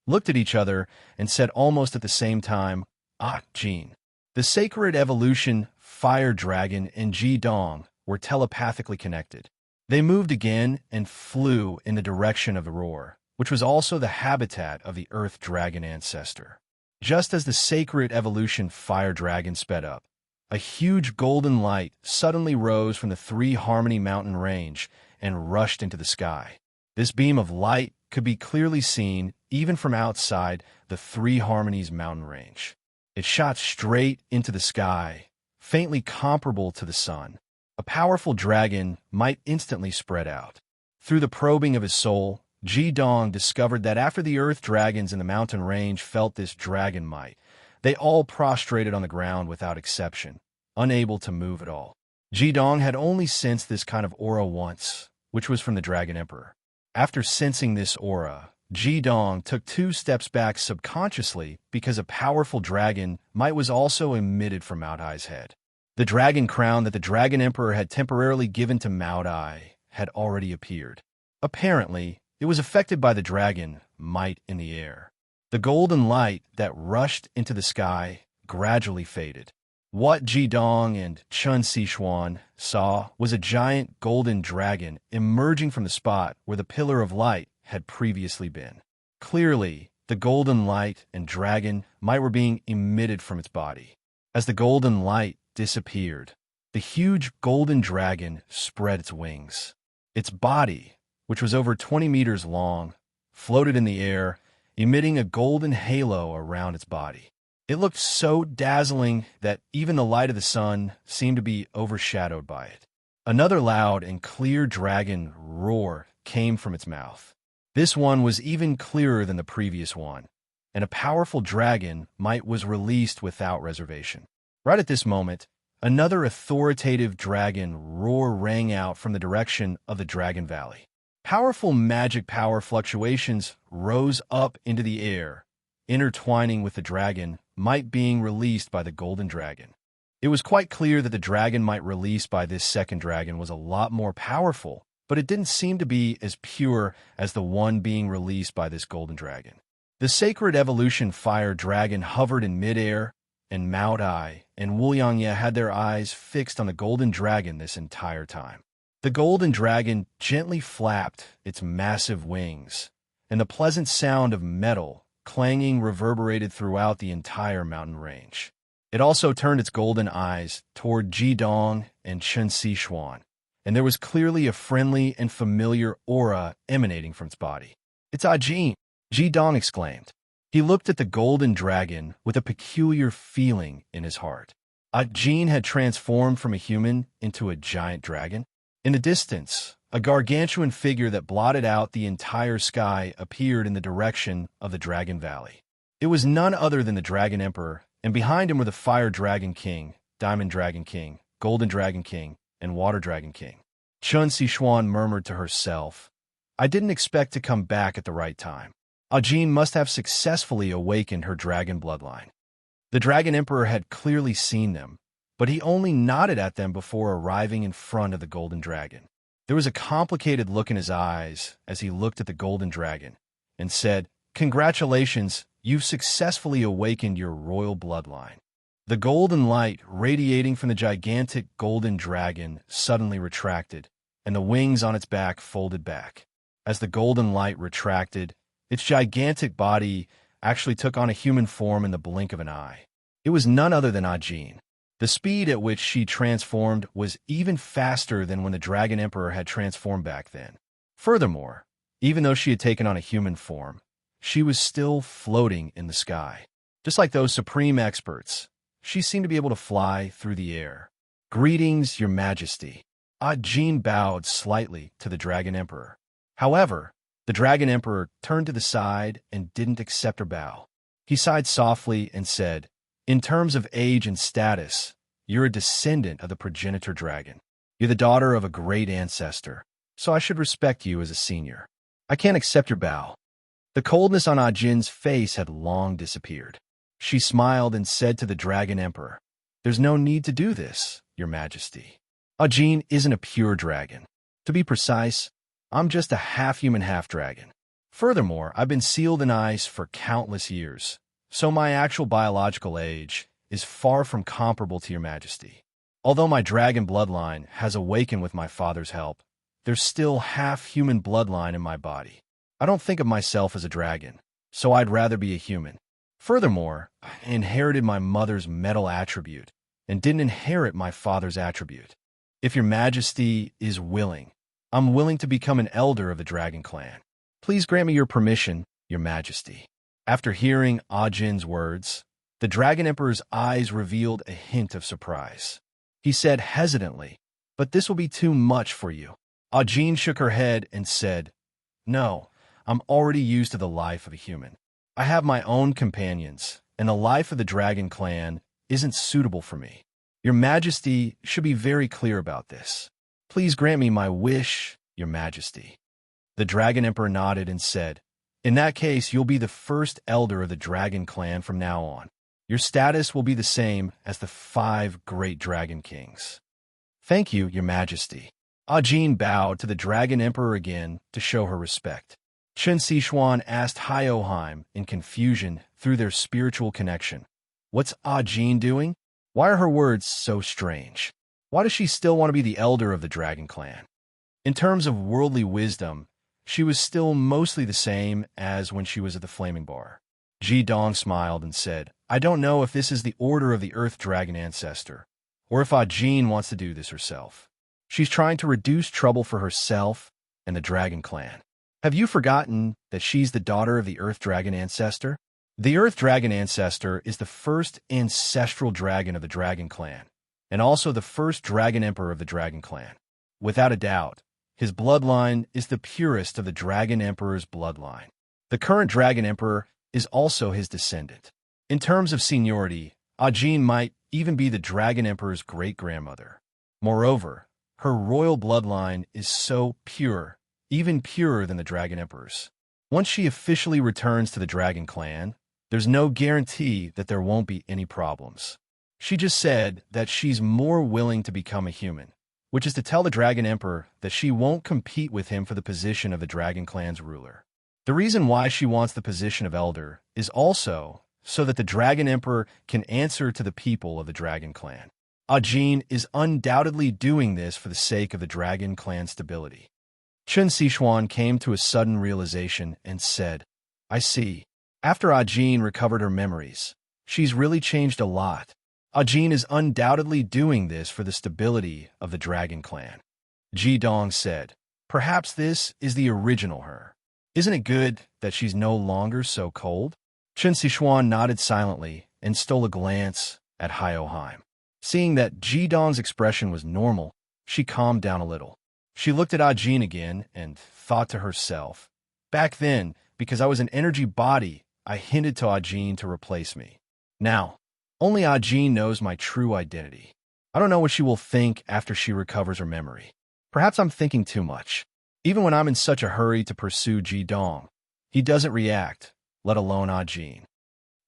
looked at each other and said almost at the same time, "Ah, Jin." The sacred evolution, Fire Dragon, and Jidong were telepathically connected. They moved again and flew in the direction of the roar, which was also the habitat of the Earth Dragon ancestor. Just as the sacred evolution Fire Dragon sped up, a huge golden light suddenly rose from the Three Harmony Mountain Range and rushed into the sky. This beam of light could be clearly seen even from outside the Three Harmonies mountain range. It shot straight into the sky, faintly comparable to the sun. A powerful dragon might instantly spread out. Through the probing of his soul, Jidong discovered that after the Earth Dragons in the mountain range felt this dragon might, they all prostrated on the ground without exception, unable to move at all. Jidong had only sensed this kind of aura once, which was from the Dragon Emperor. After sensing this aura, Jidong took 2 steps back subconsciously because a powerful dragon might was also emitted from Mount Ai's head. The dragon crown that the Dragon Emperor had temporarily given to Mount Ai had already appeared. Apparently, it was affected by the dragon might in the air. The golden light that rushed into the sky gradually faded. What Jidong and Chun Sichuan saw was a giant golden dragon emerging from the spot where the pillar of light had previously been. Clearly, the golden light and dragon might were being emitted from its body. As the golden light disappeared, the huge golden dragon spread its wings. Its body, which was over 20 meters long, floated in the air, emitting a golden halo around its body. It looked so dazzling that even the light of the sun seemed to be overshadowed by it. Another loud and clear dragon roar came from its mouth. This one was even clearer than the previous one, and a powerful dragon might was released without reservation. Right at this moment, another authoritative dragon roar rang out from the direction of the Dragon Valley. Powerful magic power fluctuations rose up into the air, intertwining with the dragon might being released by the golden dragon. It was quite clear that the dragon might released by this second dragon was a lot more powerful, but it didn't seem to be as pure as the one being released by this golden dragon. The sacred evolution Fire Dragon hovered in midair, and Mount Ai and Wuliangye had their eyes fixed on the golden dragon this entire time. The golden dragon gently flapped its massive wings, and the pleasant sound of metal clanging reverberated throughout the entire mountain range. It also turned its golden eyes toward Jidong and Chun Sichuan, and there was clearly a friendly and familiar aura emanating from its body. "It's Ajin," Jidong exclaimed. He looked at the golden dragon with a peculiar feeling in his heart. Ajin had transformed from a human into a giant dragon. In the distance, a gargantuan figure that blotted out the entire sky appeared in the direction of the Dragon Valley. It was none other than the Dragon Emperor, and behind him were the Fire Dragon King, Diamond Dragon King, Golden Dragon King, and Water Dragon King. Chun Sichuan murmured to herself, "I didn't expect to come back at the right time." Ajin must have successfully awakened her dragon bloodline. The Dragon Emperor had clearly seen them, but he only nodded at them before arriving in front of the Golden Dragon. There was a complicated look in his eyes as he looked at the Golden Dragon and said, "Congratulations, you've successfully awakened your royal bloodline." The golden light radiating from the gigantic golden dragon suddenly retracted, and the wings on its back folded back. As the golden light retracted, its gigantic body actually took on a human form in the blink of an eye. It was none other than Ajin. The speed at which she transformed was even faster than when the Dragon Emperor had transformed back then. Furthermore, even though she had taken on a human form, she was still floating in the sky. Just like those supreme experts, she seemed to be able to fly through the air. "Greetings, Your Majesty." Ajin bowed slightly to the Dragon Emperor. However, the Dragon Emperor turned to the side and didn't accept her bow. He sighed softly and said, "In terms of age and status, you're a descendant of the progenitor dragon. You're the daughter of a great ancestor, so I should respect you as a senior. I can't accept your bow." The coldness on Ajin's face had long disappeared. She smiled and said to the Dragon Emperor, "There's no need to do this, Your Majesty. Ajin isn't a pure dragon. To be precise, I'm just a half-human, half-dragon. Furthermore, I've been sealed in ice for countless years, so my actual biological age is far from comparable to Your Majesty. Although my dragon bloodline has awakened with my father's help, there's still half-human bloodline in my body. I don't think of myself as a dragon, so I'd rather be a human. Furthermore, I inherited my mother's metal attribute and didn't inherit my father's attribute. If Your Majesty is willing, I'm willing to become an elder of the Dragon Clan. Please grant me your permission, Your Majesty." After hearing Ajin's words, the Dragon Emperor's eyes revealed a hint of surprise. He said hesitantly, "But this will be too much for you." Ajin shook her head and said, "No, I'm already used to the life of a human. I have my own companions, and the life of the Dragon Clan isn't suitable for me. Your Majesty should be very clear about this. Please grant me my wish, Your Majesty." The Dragon Emperor nodded and said, "In that case, you'll be the first elder of the Dragon Clan from now on. Your status will be the same as the 5 great Dragon Kings." "Thank you, Your Majesty." Ajin bowed to the Dragon Emperor again to show her respect. Chen Sichuan asked Hyoheim in confusion through their spiritual connection, "What's Ajin doing? Why are her words so strange? Why does she still want to be the elder of the Dragon Clan?" In terms of worldly wisdom, she was still mostly the same as when she was at the Flaming Bar. Ji Dong smiled and said, "I don't know if this is the order of the Earth Dragon Ancestor, or if Ajin wants to do this herself. She's trying to reduce trouble for herself and the Dragon Clan. Have you forgotten that she's the daughter of the Earth Dragon Ancestor? The Earth Dragon Ancestor is the first ancestral dragon of the Dragon Clan, and also the first Dragon Emperor of the Dragon Clan. Without a doubt, his bloodline is the purest of the Dragon Emperor's bloodline. The current Dragon Emperor is also his descendant. In terms of seniority, Ajin might even be the Dragon Emperor's great-grandmother. Moreover, her royal bloodline is so pure, even purer than the Dragon Emperor's. Once she officially returns to the Dragon Clan, there's no guarantee that there won't be any problems. She just said that she's more willing to become a human, which is to tell the Dragon Emperor that she won't compete with him for the position of the Dragon Clan's ruler. The reason why she wants the position of elder is also so that the Dragon Emperor can answer to the people of the Dragon Clan. Ajin is undoubtedly doing this for the sake of the Dragon Clan stability. Chen Sichuan came to a sudden realization and said, "I see. After Ajin recovered her memories, she's really changed a lot. Ajin is undoubtedly doing this for the stability of the Dragon Clan." Ji Dong said, "Perhaps this is the original her. Isn't it good that she's no longer so cold?" Chen Sichuan nodded silently and stole a glance at Hyoheim. Seeing that Ji Dong's expression was normal, she calmed down a little. She looked at Ajin again and thought to herself, "Back then, because I was an energy body, I hinted to Ajin to replace me. Now, only Ajin knows my true identity. I don't know what she will think after she recovers her memory. Perhaps I'm thinking too much. Even when I'm in such a hurry to pursue Ji Dong, he doesn't react, let alone Ajin."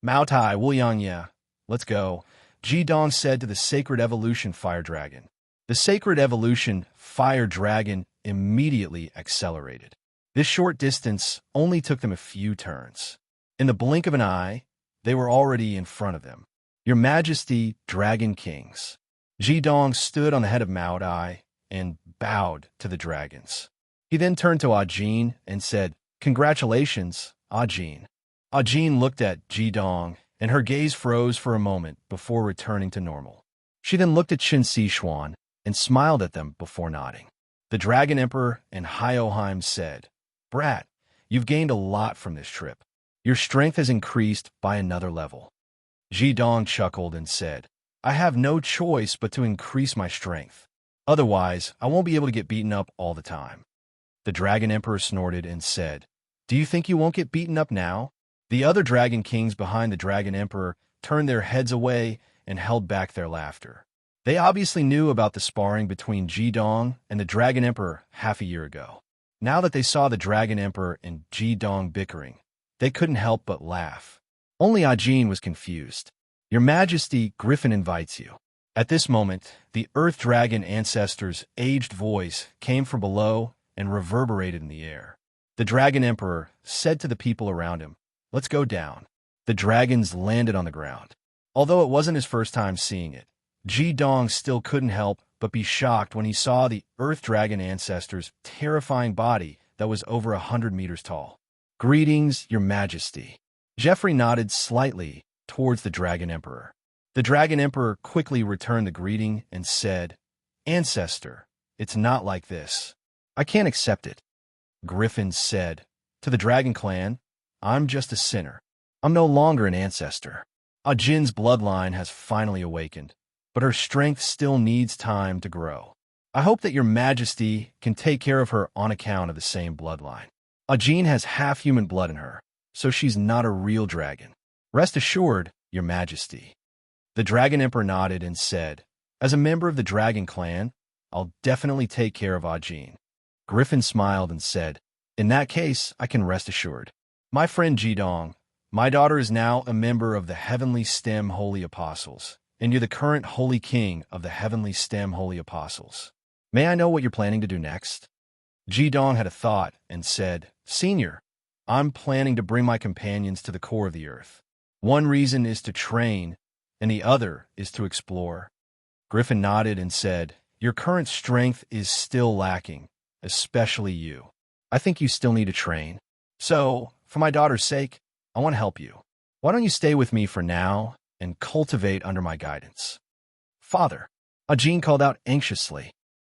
"Mao Tai, Wuliangye, let's go," Ji Dong said to the Sacred Evolution Fire Dragon. The Sacred Evolution Fire Dragon immediately accelerated. This short distance only took them a few turns. In the blink of an eye, they were already in front of them. Your Majesty, Dragon Kings. Jidong stood on the head of Maodai and bowed to the dragons. He then turned to Ajin and said, "Congratulations, Ajin." Ajin looked at Jidong, and her gaze froze for a moment before returning to normal. She then looked at Qin Sishuan and smiled at them before nodding. The Dragon Emperor and Hyoheim said, "Brat, you've gained a lot from this trip. Your strength has increased by another level." Jidong chuckled and said, "I have no choice but to increase my strength. Otherwise, I won't be able to get beaten up all the time." The Dragon Emperor snorted and said, "Do you think you won't get beaten up now?" The other Dragon Kings behind the Dragon Emperor turned their heads away and held back their laughter. They obviously knew about the sparring between Jidong and the Dragon Emperor half a year ago. Now that they saw the Dragon Emperor and Jidong bickering, they couldn't help but laugh. Only Ajin was confused. "Your Majesty, Griffin invites you." At this moment, the Earth Dragon ancestor's aged voice came from below and reverberated in the air. The Dragon Emperor said to the people around him, "Let's go down." The dragons landed on the ground. Although it wasn't his first time seeing it, Jidong still couldn't help but be shocked when he saw the Earth Dragon ancestor's terrifying body that was over 100 meters tall. "Greetings, Your Majesty." Jeffrey nodded slightly towards the Dragon Emperor. The Dragon Emperor quickly returned the greeting and said, "Ancestor, it's not like this. I can't accept it." Griffin said, "To the Dragon Clan, I'm just a sinner. I'm no longer an ancestor." Ajin's bloodline has finally awakened, but her strength still needs time to grow. "I hope that Your Majesty can take care of her on account of the same bloodline. Ajin has half human blood in her, so she's not a real dragon. Rest assured, Your Majesty." The Dragon Emperor nodded and said, "As a member of the Dragon Clan, I'll definitely take care of Ajin." Griffin smiled and said, "In that case, I can rest assured. My friend Jidong, my daughter is now a member of the Heavenly Stem Holy Apostles, and you're the current Holy King of the Heavenly Stem Holy Apostles. May I know what you're planning to do next?" Jidong had a thought and said, "Senior, I'm planning to bring my companions to the core of the earth. One reason is to train, and the other is to explore." Griffin nodded and said, "Your current strength is still lacking, especially you. I think you still need to train. So, for my daughter's sake, I want to help you. Why don't you stay with me for now and cultivate under my guidance?" "Father," Ajin called out anxiously,